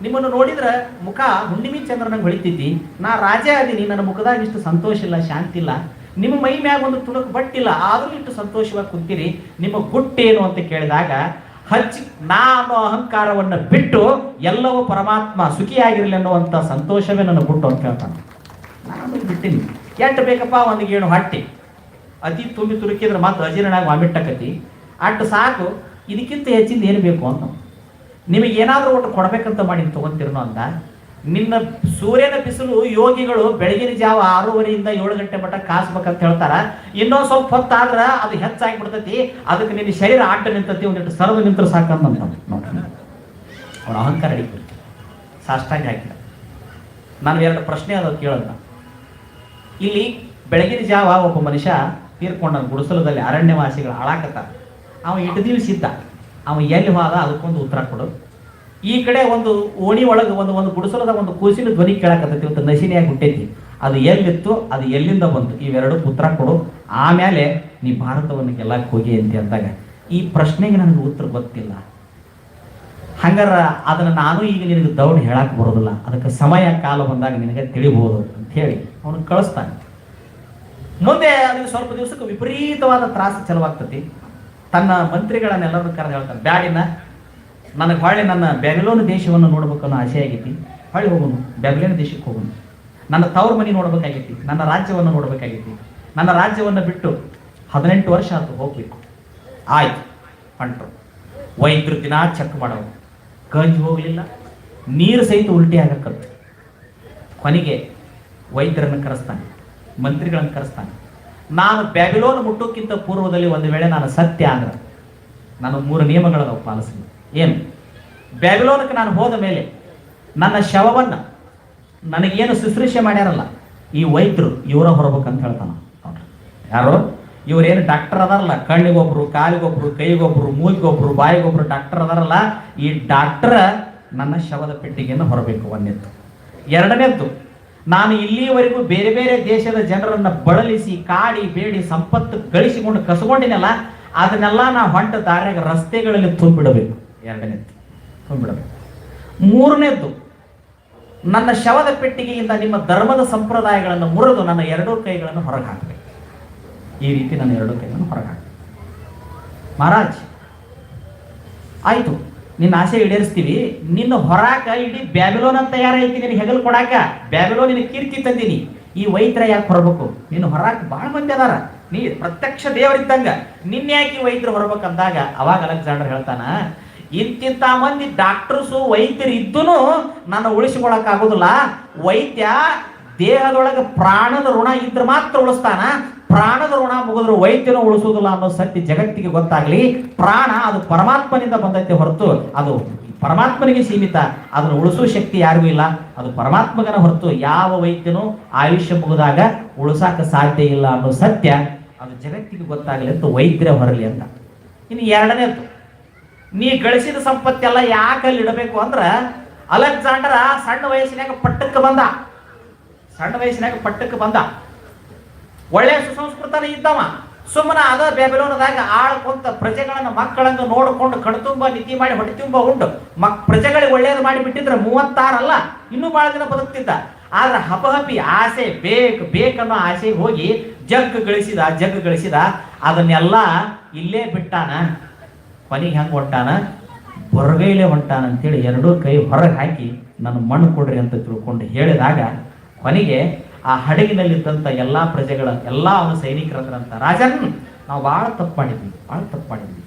ನಿಮ್ಮನ್ನು ನೋಡಿದ್ರೆ ಮುಖ ಹುಣ್ಣಿಮೆ ಚಂದ್ರನಂಗೆ ಹೊಳಿತಿದ್ದಿ. ನಾ ರಾಜ ಅದೀನಿ, ನನ್ನ ಮುಖದಾಗ ಇಷ್ಟು ಸಂತೋಷ ಇಲ್ಲ, ಶಾಂತಿ ಇಲ್ಲ. ನಿಮ್ಮ ಮೈ ಮ್ಯಾಗ ಒಂದು ತುಣುಕು ಬಟ್ಟಿಲ್ಲ, ಆದರೂ ಇಷ್ಟು ಸಂತೋಷವಾಗಿ ಕುಂತೀರಿ. ನಿಮ್ಮ ಗುಟ್ಟೇನು ಅಂತ ಕೇಳಿದಾಗ, ನಾ ಅನ್ನೋ ಅಹಂಕಾರವನ್ನು ಬಿಟ್ಟು ಎಲ್ಲವೂ ಪರಮಾತ್ಮ ಸುಖಿಯಾಗಿರಲಿ ಅನ್ನುವಂಥ ಸಂತೋಷವೇ ನನ್ನ ಗುಟ್ಟು ಅಂತ ಹೇಳ್ತಾನೆ. ನಾನು ಬಿಟ್ಟಿನಿ. ಎಷ್ಟು ಬೇಕಪ್ಪ? ಒಂದು ಗೇಣು ಹಟ್ಟಿ ಅತಿ ತುಂಬಿ ತುರುಕಿದ್ರೆ ಮತ್ತೆ ಅಜೀರ್ಣಾಗಿ ವಾಮಿಟ್ಟಕತಿ, ಅಟ್ಟು ಸಾಕು. ಇದಕ್ಕಿಂತ ಹೆಚ್ಚಿಂದ ಏನು ಬೇಕು ಅಂತ ನಿಮಗೆ ಏನಾದರೂ ಒಟ್ಟು ಕೊಡ್ಬೇಕಂತ ಮಾಡಿ ತಗೊಂತಿರ್ನೋ ಅಂತ. ನಿನ್ನ ಸೂರ್ಯನ ಬಿಸಿಲು ಯೋಗಿಗಳು ಬೆಳಗಿನ ಜಾವ 6:30 7 ಗಂಟೆ ಮಟ್ಟ ಕಾಸ್ಬೇಕಂತ ಹೇಳ್ತಾರ. ಇನ್ನೊಂದು ಸ್ವಲ್ಪ ಹೊತ್ತಾದ್ರೆ ಅದು ಹೆಚ್ಚಾಗಿ ಬಿಡ್ತೈತಿ. ಅದಕ್ಕೆ ನಿನ್ನ ಶರೀರ ಆಟ ನಿಂತತಿ, ಒಂದಿಟ್ಟು ಸರದು ನಿಂತರು ಸಾಕಂತ ನೋಡ್ರಿ. ಅವನ ಅಹಂಕಾರ ಹಿಡಿಬಿಡ್ತು, ಸಾಷ್ಟಾಗಿ ಹಾಕಿದ. ನಾನು 2 ಪ್ರಶ್ನೆ ಅದ ಕೇಳೋದ. ಇಲ್ಲಿ ಬೆಳಗಿನ ಜಾವ ಒಬ್ಬ ಮನುಷ್ಯ ತೀರ್ಕೊಂಡ ಗುಡಿಸಲದಲ್ಲಿ ಅರಣ್ಯವಾಸಿಗಳು ಹಾಳಾಕತ್ತಾರ. ಅವ ಇಟ್ಟು ದಿವಸ ಇದ್ದ, ಅವ ಎಲ್ಲಿ ಹೋದ ಅದಕ್ಕೊಂದು ಉತ್ತರ ಕೊಡು. ಈ ಕಡೆ ಒಂದು ಓಣಿ ಒಳಗೆ ಒಂದು ಗುಡಿಸಲದ ಒಂದು ಕೂಸಿನ ಧ್ವನಿ ಕೇಳಕತ್ತೈತಿ, ಒಂದು ನಶಿನಿಯಾಗಿ ಹುಟ್ಟೈತಿ. ಅದು ಎಲ್ಲಿತ್ತು, ಅದು ಎಲ್ಲಿಂದ ಬಂತು, ಇವೆರಡು ಉತ್ತರ ಕೊಡು. ಆಮೇಲೆ ನೀ ಭಾರತವನ್ನು ಗೆಲ್ಲಕ್ಕೆ ಹೋಗಿ ಅಂತ ಅಂದಾಗ, ಈ ಪ್ರಶ್ನೆಗೆ ನನಗೆ ಉತ್ತರ ಗೊತ್ತಿಲ್ಲ. ಹಂಗಾರ ಅದನ್ನು ನಾನು ಈಗ ನಿನಗೆ ದೌಡ್ ಹೇಳಕ್ ಬರೋದಿಲ್ಲ, ಅದಕ್ಕೆ ಸಮಯ ಕಾಲ ಬಂದಾಗ ನಿನಗೆ ತಿಳಿಬಹುದು ಅಂತ ಹೇಳಿ ಅವನು ಕಳಿಸ್ತಾನೆ. ಮುಂದೆ ಅದಕ್ಕೆ ಸ್ವಲ್ಪ ದಿವಸಕ್ಕೆ ವಿಪರೀತವಾದ ತ್ರಾಸ ಚಲವಾಗ್ತತಿ. ತನ್ನ ಮಂತ್ರಿಗಳನ್ನೆಲ್ಲರೂ ಕರೆದು ಹೇಳ್ತಾನೆ, ಬ್ಯಾಡಿನ ನನಗೆ ಹೊಳ್ಳಿ ನನ್ನ ಬ್ಯಾಬಿಲೋನ್ ದೇಶವನ್ನು ನೋಡ್ಬೇಕನ್ನೋ ಆಸೆ ಆಗೈತಿ. ಹೊಳ್ಳಿ ಹೋಗೋನು, ಬ್ಯಾಬಿಲೋನ್ ದೇಶಕ್ಕೆ ಹೋಗೋನು. ನನ್ನ ತವ್ರ ಮನೆ ನೋಡ್ಬೇಕಾಗೈತಿ, ನನ್ನ ರಾಜ್ಯವನ್ನು ನೋಡ್ಬೇಕಾಗೈತಿ. ನನ್ನ ರಾಜ್ಯವನ್ನು ಬಿಟ್ಟು 18 ವರ್ಷ ಆಯ್ತು, ಹೋಗ್ಬೇಕು. ಆಯ್ತು, ಹೊಂಟ್ರು. ವೈದ್ಯರು ದಿನ ಚೆಕ್ ಮಾಡೋರು, ಗಂಜಿ ಹೋಗಲಿಲ್ಲ, ನೀರು ಸಹಿತ ಉಲ್ಟಿ ಆಗಕ್ಕಂತ. ಕೊನೆಗೆ ವೈದ್ಯರನ್ನು ಕರೆಸ್ತಾನೆ, ಮಂತ್ರಿಗಳನ್ನು ಕರೆಸ್ತಾನೆ. ನಾನು ಬ್ಯಾಬಿಲೋನ್ ಮುಟ್ಟೋಕ್ಕಿಂತ ಪೂರ್ವದಲ್ಲಿ ಒಂದು ವೇಳೆ ನಾನು ಸತ್ಯ ಅಂದ್ರೆ ನಾನು 3 ನಿಯಮಗಳನ್ನು ಪಾಲಿಸಲಿ. ಏನು? ಬ್ಯಾಬಿಲೋನಕ್ಕೆ ನಾನು ಹೋದ ಮೇಲೆ ನನ್ನ ಶವವನ್ನು ನನಗೇನು ಶುಶ್ರೂಷೆ ಮಾಡ್ಯಾರಲ್ಲ ಈ ವೈದ್ಯರು, ಇವರ ಹೊರಬೇಕಂತ ಹೇಳ್ತಾನ. ಯಾರು? ಇವರೇನು ಡಾಕ್ಟರ್ ಅದಾರಲ್ಲ, ಕಣ್ಣಿಗೊಬ್ರು, ಕಾಲಿಗೊಬ್ರು, ಕೈಗೊಬ್ರು, ಮೂಗಿಗೊಬ್ರು, ಬಾಯಿಗೊಬ್ರು ಡಾಕ್ಟರ್ ಅದಾರಲ್ಲ, ಈ ಡಾಕ್ಟರ್ ನನ್ನ ಶವದ ಪೆಟ್ಟಿಗೆಯನ್ನು ಹೊರಬೇಕು. ಒಂದನೇದ್ದು. ಎರಡನೇದ್ದು, ನಾನು ಇಲ್ಲಿಯವರೆಗೂ ಬೇರೆ ಬೇರೆ ದೇಶದ ಜನರನ್ನು ಬಳಲಿಸಿ ಕಾಡಿ ಬೇಡಿ ಸಂಪತ್ತು ಗಳಿಸಿಕೊಂಡು ಕಸಗೊಂಡಿನಲ್ಲ, ಅದನ್ನೆಲ್ಲ ನಾ ಹೊಂಟ ದಾರ್ಯಾಗ ರಸ್ತೆಗಳಲ್ಲಿ ತುಂಬಿಡಬೇಕು. ಎರಡನೇದ್ದು ತುಂಬಿಡಬೇಕು. ಮೂರನೇದ್ದು, ನನ್ನ ಶವದ ಪೆಟ್ಟಿಗೆಯಿಂದ ನಿಮ್ಮ ಧರ್ಮದ ಸಂಪ್ರದಾಯಗಳನ್ನು ಮುರಿದು ನನ್ನ 2 ಕೈಗಳನ್ನು ಹೊರಗೆ ಹಾಕಬೇಕು. ಈ ರೀತಿ ನನ್ನ 2 ಕೈಗಳನ್ನು ಹೊರಗೆ ಹಾಕಬೇಕು. ಮಹಾರಾಜ್, ಆಯ್ತು, ನಿನ್ನ ಆಸೆ ಈಡೇರಿಸ್ತೀವಿ. ನಿನ್ನ ಹೊರಾಕ ಇಡೀ ಬ್ಯಾಬಿಲೋನ್ ಅಂತ ತಯಾರೈತಿ, ನಿನಗೆ ಹೆಗಲು ಕೊಡಾಕ. ಬ್ಯಾಬಿಲೋನ್ ನಿನಗೆ ಕೀರ್ತಿ ತಂದೀನಿ. ಈ ವೈದ್ಯರ ಯಾಕೆ ಹೊರಬೇಕು? ನೀನು ಹೊರಾಕ ಭಾಳ ಮಂದಿ ಅದಾರ, ನೀ ಪ್ರತ್ಯಕ್ಷ ದೇವರಿದ್ದಂಗ, ನಿನ್ಯಾಕೆ ವೈದ್ಯರು ಹೊರಬೇಕಂದಾಗ ಅವಾಗ ಅಲೆಕ್ಸಾಂಡರ್ ಹೇಳ್ತಾನ, ಇಂತಿಂತ ಮಂದಿ ಡಾಕ್ಟರ್ಸು ವೈದ್ಯರು ಇದ್ದೂ ನಾನು ಉಳಿಸಿಕೊಳ್ಳಕ್ ಆಗೋದಿಲ್ಲ. ವೈದ್ಯ ದೇಹದೊಳಗೆ ಪ್ರಾಣದ ಋಣ ಇದ್ರೆ ಮಾತ್ರ ಉಳಿಸ್ತಾನ, ಪ್ರಾಣದ ಋಣ ಮುಗಿದ್ರು ವೈದ್ಯನ ಉಳಿಸುವುದಿಲ್ಲ ಅನ್ನೋ ಸತ್ಯ ಜಗತ್ತಿಗೆ ಗೊತ್ತಾಗ್ಲಿ. ಪ್ರಾಣ ಅದು ಪರಮಾತ್ಮನಿಂದ ಬಂದೈತೆ ಹೊರತು ಅದು ಪರಮಾತ್ಮನಿಗೆ ಸೀಮಿತ, ಅದನ್ನು ಉಳಿಸುವ ಶಕ್ತಿ ಯಾರಿಗೂ ಇಲ್ಲ, ಅದು ಪರಮಾತ್ಮಗನ ಹೊರತು ಯಾವ ವೈದ್ಯನೂ ಆಯುಷ್ಯ ಮುಗಿದಾಗ ಉಳಿಸಾಕ ಸಾಧ್ಯ ಇಲ್ಲ ಅನ್ನೋ ಸತ್ಯ ಅದು ಜಗತ್ತಿಗೆ ಗೊತ್ತಾಗಲಿ ಅಂತ ವೈದ್ಯರೇ ಹೊರಲಿ ಅಂತ. ಇನ್ನು ಎರಡನೇದು, ನೀ ಗಳಿಸಿದ ಸಂಪತ್ತೆಲ್ಲ ಯಾಕೆ ಅಲ್ಲಿ ಇಡಬೇಕು ಅಂದ್ರ, ಅಲೆಕ್ಸಾಂಡರ್ ಸಣ್ಣ ವಯಸ್ಸಿನಾಗ ಪಟ್ಟಕ್ಕೆ ಬಂದ, ಒಳ್ಳೆ ಸುಸಂಸ್ಕೃತನ ಇದ್ದವ. ಸುಮ್ಮನ ಅದ ಬ್ಯಾಬಿಲೋನದಾಗ ಆಳ್ಕೊಂತ ಪ್ರಜೆಗಳನ್ನ ಮಕ್ಕಳನ್ನು ನೋಡಿಕೊಂಡು ಕಣ್ತುಂಬ ನಿಧಿ ಮಾಡಿ ಹೊಟ್ಟೆ ತುಂಬ ಉಂಡು ಪ್ರಜೆಗಳಿಗೆ ಒಳ್ಳೇದು ಮಾಡಿ ಬಿಟ್ಟಿದ್ರೆ 36 ಅಲ್ಲ ಇನ್ನೂ ಬಹಳ ದಿನ ಬದುಕ್ತಿದ್ದ. ಆದ್ರೆ ಹಪಹಪಿ ಆಸೆ ಬೇಕನ್ನೋ ಆಸೆಗೆ ಹೋಗಿ ಜಗ್ ಗಳಿಸಿದ ಅದನ್ನೆಲ್ಲ ಇಲ್ಲೇ ಬಿಟ್ಟಾನ. ಕೊನೆಗೆ ಹೆಂಗೆ ಹೊಂಟಾನ? ಹೊರಗೈಲೆ ಹೊಂಟಾನ ಅಂತೇಳಿ 2 ಕೈ ಹೊರಗೆ ಹಾಕಿ ನನ್ನ ಮಣ್ಣು ಕೊಡ್ರಿ ಅಂತ ತಿಳ್ಕೊಂಡು ಹೇಳಿದಾಗ ಕೊನೆಗೆ ಆ ಹಡಗಿನಲ್ಲಿದ್ದಂಥ ಎಲ್ಲ ಪ್ರಜೆಗಳ ಎಲ್ಲ ಅವನ ಸೈನಿಕರಂದ್ರಂತ, ರಾಜನ್, ನಾವು ಭಾಳ ತಪ್ಪು ಮಾಡಿದ್ವಿ.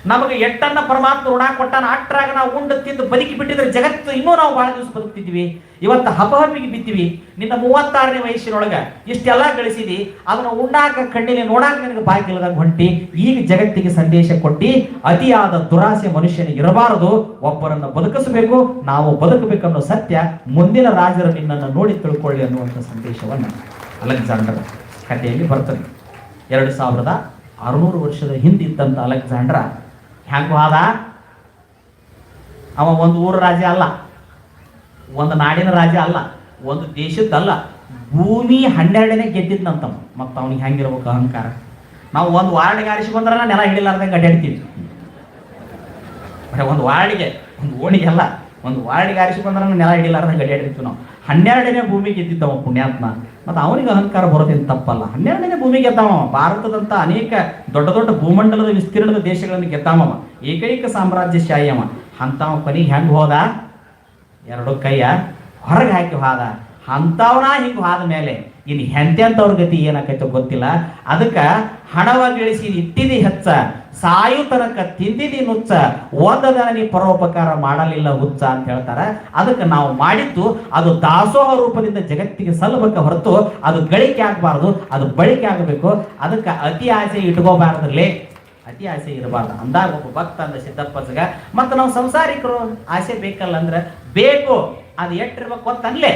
ನಮಗೆ ಎಟ್ಟನ್ನ ಪರಮಾತ್ಮ ಋಣ ಕೊಟ್ಟಾನ, ಅಟ್ರಾಗ ನಾವು ಉಂಡು ತಿಂದು ಬದುಕಿ ಬಿಟ್ಟಿದ್ರೆ ಜಗತ್ತು ಇನ್ನೂ ನಾವು ಭಾಳ ದಿವಸ ಬದುಕ್ತಿದ್ವಿ. ಇವತ್ತು ಹಪಹಪಿಗೆ ಬಿದ್ದೀವಿ. ನಿನ್ನ 36ನೇ ವಯಸ್ಸಿನೊಳಗೆ ಇಷ್ಟೆಲ್ಲ ಗಳಿಸಿದಿ, ಅದನ್ನು ಉಂಡಾಕ ಕಣ್ಣಿಗೆ ನೋಡಾಕ ನಿನಗೆ ಬಾಗಿಲದಾಗ ಹೊಂಟಿ. ಈಗ ಜಗತ್ತಿಗೆ ಸಂದೇಶ ಕೊಟ್ಟಿ, ಅತಿಯಾದ ದುರಾಸೆ ಮನುಷ್ಯನಿಗೆ ಇರಬಾರದು, ಒಬ್ಬರನ್ನು ಬದುಕಿಸಬೇಕು, ನಾವು ಬದುಕಬೇಕನ್ನೋ ಸತ್ಯ ಮುಂದಿನ ರಾಜರು ನಿನ್ನನ್ನು ನೋಡಿ ತಿಳ್ಕೊಳ್ಳಿ ಅನ್ನುವಂಥ ಸಂದೇಶವನ್ನು ಅಲೆಕ್ಸಾಂಡರ್ ಕಥೆಯಲ್ಲಿ ಬರ್ತದೆ. 2600 ವರ್ಷದ ಹಿಂದಿದ್ದಂಥ ಅಲೆಕ್ಸಾಂಡ್ರ ಹೆಂಗ ಆದ? ಅವ ಒಂದು ಊರ ರಾಜ್ಯ ಅಲ್ಲ, ಒಂದು ನಾಡಿನ ರಾಜ್ಯ ಅಲ್ಲ, ಒಂದು ದೇಶದ್ದಲ್ಲ, ಭೂಮಿ 12ನೇ ಗೆದ್ದಿದ್ನಂತ. ಮತ್ತು ಅವನಿಗೆ ಹೆಂಗಿರ್ಬೇಕು ಅಹಂಕಾರ? ನಾವು ಒಂದು ವಾರ್ಡ್ಗೆ ಆರಿಸಿ ಬಂದ್ರೆ ನೆಲ ಹಿಡಿಲಾರ್ದಂಗೆ ಅಡ್ಡಾಡ್ತೀವಿ. ಒಂದು ವಾರ್ಡ್ಗೆ, ಒಂದು ಓಣಿಗೆ ಅಲ್ಲ, ಒಂದು ವಾರ್ಡ್ಗೆ ಆರಿಸಿ ಬಂದ್ರೆ ನೆಲ ಹಿಡಿಲಾರ್ದಂಗೆ ಅಡ್ಡಾಡ್ತೀವಿ ನಾವು. 12ನೇ ಭೂಮಿ ಗೆದ್ದಿದ್ದವ ಪುಣ್ಯಾತ್ಮ. ಮತ್ತು ಅವನಿಗೆ ಅಹಂಕಾರ ಬರೋದೇನು ತಪ್ಪಲ್ಲ. 12ನೇ ಭೂಮಿ ಗೆದ್ದಾವ. ಭಾರತದಂಥ ಅನೇಕ ದೊಡ್ಡ ದೊಡ್ಡ ಭೂಮಂಡಲದ ವಿಸ್ತೀರ್ಣದ ದೇಶಗಳನ್ನು ಗೆದ್ದಾವ. ಏಕೈಕ ಸಾಮ್ರಾಜ್ಯಶಾಹಿ ಅವ. ಅಂಥವ ಕೊನೆಗೆ ಹೆಂಗೆ ಹೋದ? 2 ಕೈಯ ಹೊರಗೆ ಹಾಕಿ ಹೋದ. ಅಂಥವನ ಹಿಂಗೆ ಹೋದ ಮೇಲೆ ಇನ್ನು ಎಂತೆಂಥವ್ರ ಗತಿ ಏನಾಕೈತೋ ಗೊತ್ತಿಲ್ಲ. ಅದಕ್ಕೆ ಹಣವ ಗಳಿಸಿ ಇಟ್ಟಿದಿ ಹೆಚ್ಚ, ಸಾಯು ತನಕ ತಿಂದಿದಿ ನುಚ್ಚ, ಓದದ ನೀ ಪರೋಪಕಾರ ಮಾಡಲಿಲ್ಲ ಹುಚ್ಚ ಅಂತ ಹೇಳ್ತಾರ. ಅದಕ್ಕೆ ನಾವು ಮಾಡಿದ್ದು ಅದು ದಾಸೋಹ ರೂಪದಿಂದ ಜಗತ್ತಿಗೆ ಸಲ್ಲಬೇಕ ಹೊರತು ಅದು ಗಳಿಕೆ ಆಗಬಾರ್ದು, ಅದು ಬಳಕೆ ಆಗಬೇಕು. ಅದಕ್ಕೆ ಅತಿ ಆಸೆ ಇಟ್ಕೋಬಾರ್ದ್ರಲ್ಲಿ, ಅತಿ ಆಸೆ ಇರಬಾರ್ದು ಅಂದಾಗ ಒಬ್ಬ ಭಕ್ತ ಅಂದ ಸಿದ್ದಪ್ಪಸ್ಗ. ಮತ್ತು ನಾವು ಸಂಸಾರಿಕರು ಆಸೆ ಬೇಕಲ್ಲ ಅಂದ್ರೆ ಬೇಕು, ಅದು ಎಟ್ಟಿರ್ಬೇಕು ಅಂತನ್ಲೇ.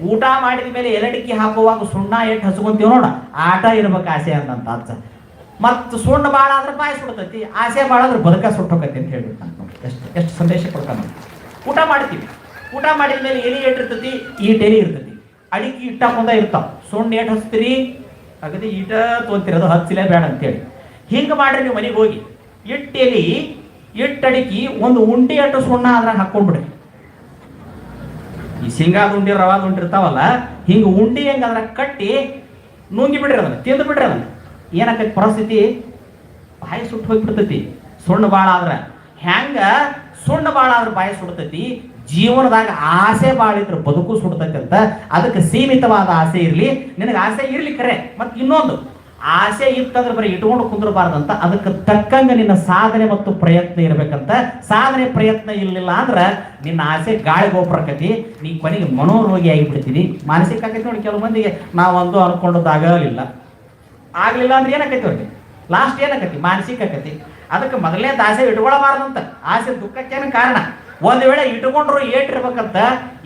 ಊಟ ಮಾಡಿದ ಮೇಲೆ ಎಲಡಿಕೆ ಹಾಕುವಾಗ ಸುಣ್ಣ ಎಟ್ಟು ಹಚ್ಕೊಂತೀವಿ ನೋಡ, ಆಟ ಇರ್ಬೇಕು ಆಸೆ ಅಂದಂತ ಅಜ್ಜ. ಮತ್ತು ಸುಣ್ಣ ಭಾಳ ಆದ್ರೆ ಬಾಯಿ ಸುಡ್ತೈತಿ, ಆಸೆ ಭಾಳ ಆದ್ರೆ ಬದುಕ ಸುಟ್ಟೋಕೈತಿ ಅಂತ ಹೇಳ್ಬಿಟ್ಟು ಎಷ್ಟು ಸಂದೇಶ ಕೊಡ್ತಾನೆ. ಊಟ ಮಾಡ್ತೀವಿ, ಊಟ ಮಾಡಿದ ಮೇಲೆ ಎಲಿ ಇಟ್ಟಿರ್ತೈತಿ, ಈಟ್ ಎಲಿ ಇರ್ತೈತಿ, ಅಡಿಕೆ ಇಟ್ಟ ಮುಂದೆ ಇರ್ತಾವ. ಸುಣ್ಣ ಏಟ್ ಹಚ್ತೀರಿ, ಅಗದಿ ಈಟ ತೊಂತೀರಿ, ಅದು ಹಚ್ಚಿಲೇ ಬೇಡ ಅಂತೇಳಿ. ಹಿಂಗೆ ಮಾಡ್ರಿ ನೀವು ಮನೆಗೆ ಹೋಗಿ, ಇಟ್ಟೆಲಿ ಇಟ್ಟಡಿಕೆ ಒಂದು ಉಂಡಿ ಅಟ್ಟು ಸುಣ್ಣ ಅದ್ರಾಗ ಹಾಕೊಂಡ್ಬಿಡ್ರಿ. ಈ ಶೇಂಗಾದ ಉಂಡಿ ರವಾದ ಉಂಡಿ ಇರ್ತಾವಲ್ಲ, ಹಿಂಗೆ ಉಂಡಿ ಹೆಂಗೆ ಅದ್ರಾಗ ಕಟ್ಟಿ ನುಂಗಿ ಬಿಡ್ರಿ, ಅದನ್ನ ತಿಂದು ಬಿಡ್ರಿ. ಅದನ್ನ ಏನಾಕೈತಿ ಪರಿಸ್ಥಿತಿ? ಬಾಯಿ ಸುಟ್ಟು ಹೋಗ್ಬಿಡ್ತೈತಿ ಸುಣ್ಣ ಭಾಳ ಆದ್ರೆ. ಹೆಂಗ ಸುಣ್ಣ ಬಾಳ ಆದ್ರೆ ಬಾಯಿ ಸುಡ್ತೈತಿ, ಜೀವನದಾಗ ಆಸೆ ಬಾಳಿದ್ರೆ ಬದುಕು ಸುಡ್ತೈತಿ ಅಂತ. ಅದಕ್ಕೆ ಸೀಮಿತವಾದ ಆಸೆ ಇರ್ಲಿ, ನಿನಗೆ ಆಸೆ ಇರ್ಲಿ ಖರೆ. ಮತ್ತೆ ಇನ್ನೊಂದು, ಆಸೆ ಇತ್ತಂದ್ರೆ ಬರೀ ಇಟ್ಕೊಂಡು ಕುಂದ್ರಬಾರ್ದಂತ. ಅದಕ್ಕೆ ತಕ್ಕಂಗ ನಿನ್ನ ಸಾಧನೆ ಮತ್ತು ಪ್ರಯತ್ನ ಇರ್ಬೇಕಂತ. ಸಾಧನೆ ಪ್ರಯತ್ನ ಇರಲಿಲ್ಲ ಅಂದ್ರೆ ನಿನ್ನ ಆಸೆ ಗಾಳಿ ಗೋಪುರಕತಿ, ನೀ ಕೊನೆಗೆ ಮನೋರೋಗಿ ಆಗಿಬಿಡ್ತೀನಿ. ಮಾನಸಿಕ ಆಕೈತಿ ನೋಡಿ ಕೆಲವು ಮಂದಿಗೆ. ನಾವೊಂದು ಅನ್ಕೊಂಡದ್ದಾಗಲಿಲ್ಲ, ಆಗ್ಲಿಲ್ಲ ಅಂದ್ರೆ ಏನಾಕೈತಿ ಅವ್ರಿಗೆ ಲಾಸ್ಟ್ ಏನಾಕತಿ? ಮಾನಸಿಕ ಆಕತಿ. ಅದಕ್ಕೆ ಮೊದಲನೇ ಆಸೆ ಇಟ್ಕೊಳಬಾರ್ದಂತ. ಆಸೆ ದುಃಖಕ್ಕೇನು ಕಾರಣ. ಒಂದ್ ವೇಳೆ ಇಟ್ಕೊಂಡ್ರು ಏಟಿರ್ಬೇಕಂತ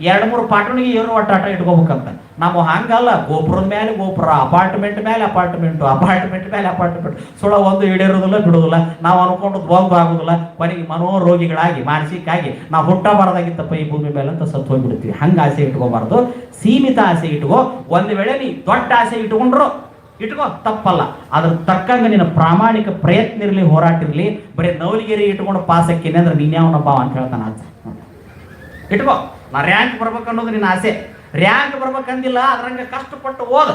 2-3 ಪಾಟಣಿಗೆ ಏರು ಒಟ್ಟಾಟ ಇಟ್ಕೋಬೇಕಂತ. ನಾವು ಹಂಗಲ್ಲ, ಗೋಪುರದ ಮೇಲೆ ಗೋಪುರ, ಅಪಾರ್ಟ್ಮೆಂಟ್ ಮೇಲೆ ಅಪಾರ್ಟ್ಮೆಂಟು, ಅಪಾರ್ಟ್ಮೆಂಟ್ ಮೇಲೆ ಅಪಾರ್ಟ್ಮೆಂಟ್. ಸುಳ ಒಂದು ಈಡೇರೋದಿಲ್ಲ, ಬಿಡೋದಿಲ್ಲ. ನಾವು ಅನ್ಕೊಂಡದ್ದು ಒಂದು ಆಗೋದಿಲ್ಲ. ಕೊನೆಗೆ ಮನೋರೋಗಿಗಳಾಗಿ ಮಾನಸಿಕ ಆಗಿ ನಾವು ಹುಟ್ಟಬಾರ್ದಾಗಿತ್ತಪ್ಪ ಈ ಭೂಮಿ ಮೇಲೆ ಅಂತ ಸತ್ತು ಹೋಗ್ಬಿಡ್ತೀವಿ. ಹಂಗ ಆಸೆ ಇಟ್ಕೋಬಾರ್ದು. ಸೀಮಿತ ಆಸೆ ಇಟ್ಕೋ. ಒಂದ್ ವೇಳೆ ನೀ ದೊಡ್ಡ ಆಸೆ ಇಟ್ಕೊಂಡ್ರು ಇಟ್ಕೋ, ತಪ್ಪಲ್ಲ. ಅದ್ರ ತಕ್ಕಂಗ ನಿನ್ನ ಪ್ರಾಮಾಣಿಕ ಪ್ರಯತ್ನ ಇರಲಿ, ಹೋರಾಟ ಇರಲಿ. ಬರೀ ನವಲಿಗೆರಿ ಇಟ್ಕೊಂಡು ಪಾಸ್ ಹಾಕಿನಿ ಅಂದ್ರೆ ನೀನ್ಯಾವನಪ್ಪ ಅಂತ ಹೇಳ್ತಾನ. ಆಸೆ ಇಟ್ಕೋ. ನಾ ರ್ಯಾಂಕ್ ಬರ್ಬೇಕು ಅನ್ನೋದು ನಿನ್ನ ಆಸೆ. ರ್ಯಾಂಕ್ ಬರ್ಬೇಕಂದಿಲ್ಲ, ಅದ್ರಂಗ ಕಷ್ಟಪಟ್ಟು ಓದ,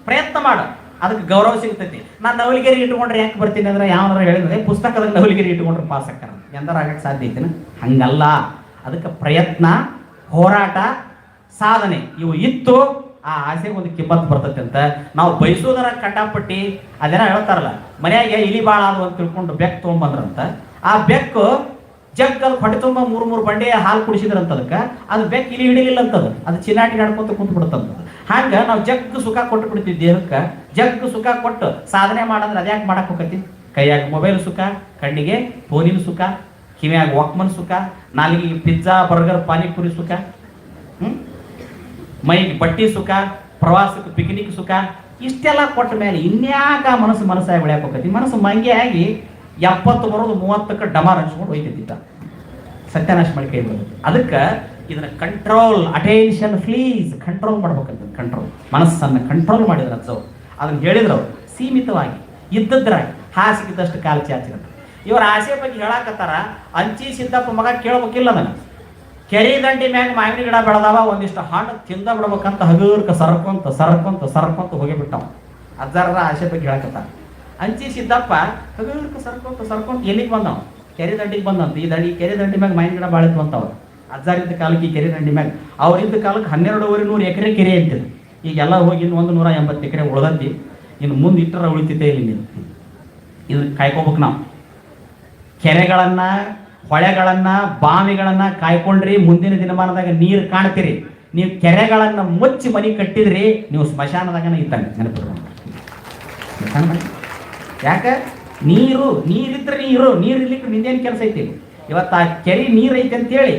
ಪ್ರಯತ್ನ ಮಾಡು, ಅದಕ್ಕೆ ಗೌರವ ಸಿಗ್ತೈತಿ. ನಾನು ನವಲಿಗೆರಿ ಇಟ್ಕೊಂಡ್ರೆ ರ್ಯಾಂಕ್ ಬರ್ತೀನಿ ಅಂದ್ರೆ ಯಾವನಾರ ಹೇಳಿದ್ರೆ ಪುಸ್ತಕದಾಗ ನವಲಿಗೆರಿ ಇಟ್ಕೊಂಡ್ರೆ ಪಾಸ್ ಹಾಕ್ತಾರ, ಎಂದಾರ ಆಗಕ್ಕೆ ಸಾಧ್ಯ ಐತಿನ? ಹಂಗಲ್ಲ. ಅದಕ್ಕೆ ಪ್ರಯತ್ನ, ಹೋರಾಟ, ಸಾಧನೆ ಇವು ಇತ್ತು, ಆ ಆಸೆಗೆ ಒಂದು ಕಿಮ್ಮತ್ ಬರ್ತೈತೆ ಅಂತ. ನಾವು ಬಯಸೋದರ ಕಟಾಪಟ್ಟಿ ಅದೇನ ಹೇಳ್ತಾರಲ್ಲ, ಮನೆಯಾಗೆ ಇಲಿ ಬಾಳ ಅದು ಅಂತ ತಿಳ್ಕೊಂಡು ಬೆಕ್ಕು ತೊಗೊಂಬಂದ್ರಂತ. ಆ ಬೆಕ್ಕು ಜಗ್ಗಲ್ಲಿ ಹೊಟ್ಟೆ ತುಂಬ 3 ಬಂಡೆ ಹಾಲು ಕುಡಿಸಿದ್ರಂತ. ಅದಕ್ಕೆ ಅದು ಬೆಕ್ಕು ಇಲಿ ಹಿಡಿಲಿಲ್ಲ ಅಂತದ, ಅದು ಚಿನ್ನಾಟಿ ನಡ್ಕೊಂತ ಕುಂತು ಬಿಡ್ತಂತ. ಹಂಗ ನಾವು ಜಗ್ಗು ಸುಖ ಕೊಟ್ಟು ಬಿಡ್ತಿದ್ವಿ ದೇಹಕ್ಕೆ. ಜಗ್ಗು ಸುಖ ಕೊಟ್ಟು ಸಾಧನೆ ಮಾಡಂದ್ರೆ ಅದ್ಯಾಕೆ ಮಾಡಕ್ ಹೋಗತಿ? ಕೈಯಾಗ ಮೊಬೈಲ್ ಸುಖ, ಕಣ್ಣಿಗೆ ಫೋನಿನ ಸುಖ, ಕಿವಿಯಾಗ ವಾಕ್ಮನ್ ಸುಖ, ನಾಲಿಗೆ ಪಿಜ್ಜಾ ಬರ್ಗರ್ ಪಾನಿಪುರಿ ಸುಖ, ಮೈಗೆ ಬಟ್ಟಿ ಸುಖ, ಪ್ರವಾಸಕ್ಕೆ ಪಿಕ್ನಿಕ್ ಸುಖ, ಇಷ್ಟೆಲ್ಲ ಕೊಟ್ಟ ಮೇಲೆ ಇನ್ಯಾಕ ಮನಸ್ಸಾಗಿ ಬೆಳೆಯಕ್ಕೆ ಹೋಗತಿ? ಮನಸ್ಸು ಮಂಗೆ ಆಗಿ 70 ಬರೋದು 30ಕ್ಕೆ ಡಮಾರ್ ಹಂಚ್ಕೊಂಡು ಹೋಯ್ತಿದ್ದ, ಸತ್ಯನಾಶ ಮಾಡಿ ಕೈ ಬರುತ್ತೆ. ಅದಕ್ಕೆ ಇದನ್ನ ಕಂಟ್ರೋಲ್, ಅಟೆನ್ಷನ್ ಪ್ಲೀಸ್ ಕಂಟ್ರೋಲ್ ಮಾಡ್ಬೇಕಂತ. ಕಂಟ್ರೋಲ್, ಮನಸ್ಸನ್ನು ಕಂಟ್ರೋಲ್ ಮಾಡಿದ್ರ ಅಜ್ಜವ್ರು. ಅದನ್ನ ಹೇಳಿದ್ರು ಅವ್ರು ಸೀಮಿತವಾಗಿ ಇದ್ದದ್ರಾಗಿ, ಹಾಸಿಗಿದ್ದಷ್ಟು ಕಾಲು ಚಾಚಿರಂತ. ಇವರ ಆಸೆ ಬಗ್ಗೆ ಹೇಳಾಕತ್ತಾರ. ಅಂಚಿ ಸಿದ್ದಪ್ಪ ಮಗ ಕೇಳ್ಬೇಕಿಲ್ಲ ನನಗೆ. ಕೆರೆ ದಂಡಿ ಮ್ಯಾಗ ಮಾವಿನ ಗಿಡ ಬೆಳೆದಾವ, ಒಂದಿಷ್ಟು ಹಣ್ಣು ತಿಂದ ಬಿಡ್ಬೇಕಂತ ಹಗೂರ್ಕ ಸರ್ಕೊಂತ ಹೋಗಿಬಿಟ್ಟವ. ಅಜ್ಜಾರ ಆಸೆ ಬಗ್ಗೆ ಹೇಳಕತ್ತಾರ. ಅಂಚಿ ಸಿದ್ದಪ್ಪ ಹಗೂರ್ಕ ಸರ್ಕೊಂತ ಎಲ್ಲಿಗೆ ಬಂದವ? ಕೆರೆ ದಂಡಿಗೆ ಬಂದಂತ. ಈ ಕೆರೆ ದಂಡಿ ಮ್ಯಾಗ ಮಾವಿನ ಗಿಡ ಬಾಳಿತು ಅಂತವ. ಅಜ್ಜಾರಿದ್ದ ಕಾಲಕ್ಕೆ ಈ ಕೆರೆ ದಂಡಿ ಮ್ಯಾಗ, ಅವ್ರಿದ್ದ ಕಾಲಕ್ಕೆ 12,100 ಎಕರೆ ಕೆರೆ ಅಂತಿದ್ರು. ಈಗೆಲ್ಲ ಹೋಗಿ ಇನ್ನು 180 ಎಕರೆ ಉಳ್ದತಿ. ಇನ್ನು ಮುಂದೆ ಇಟ್ಟರ ಉಳಿತಿದ್ದೆ ಇಲ್ಲಿ. ನೀನು ಇದನ್ನ ಕಾಯ್ಕೋಬೇಕು. ನಾವು ಕೆರೆಗಳನ್ನ, ಹೊಳೆಗಳನ್ನ, ಬಾವಿಗಳನ್ನ ಕಾಯ್ಕೊಂಡ್ರಿ, ಮುಂದಿನ ದಿನಮಾನದಾಗ ನೀರು ಕಾಣ್ತೀರಿ. ನೀವು ಕೆರೆಗಳನ್ನ ಮುಚ್ಚಿ ಮನೆ ಕಟ್ಟಿದ್ರಿ, ನೀವು ಸ್ಮಶಾನದಾಗ ಇದ್ದಂಗೆ ನೆನಪಿಡ್ರಿ. ಯಾಕೆ? ನೀರಿದ್ರೆ ನೀರಿರ್ಲಿಕ್ಕೆ ನಿಂದೇನು ಕೆಲಸ ಐತಿ? ಇವತ್ತು ಆ ಕೆರೆ ನೀರು ಐತಿ ಅಂತೇಳಿ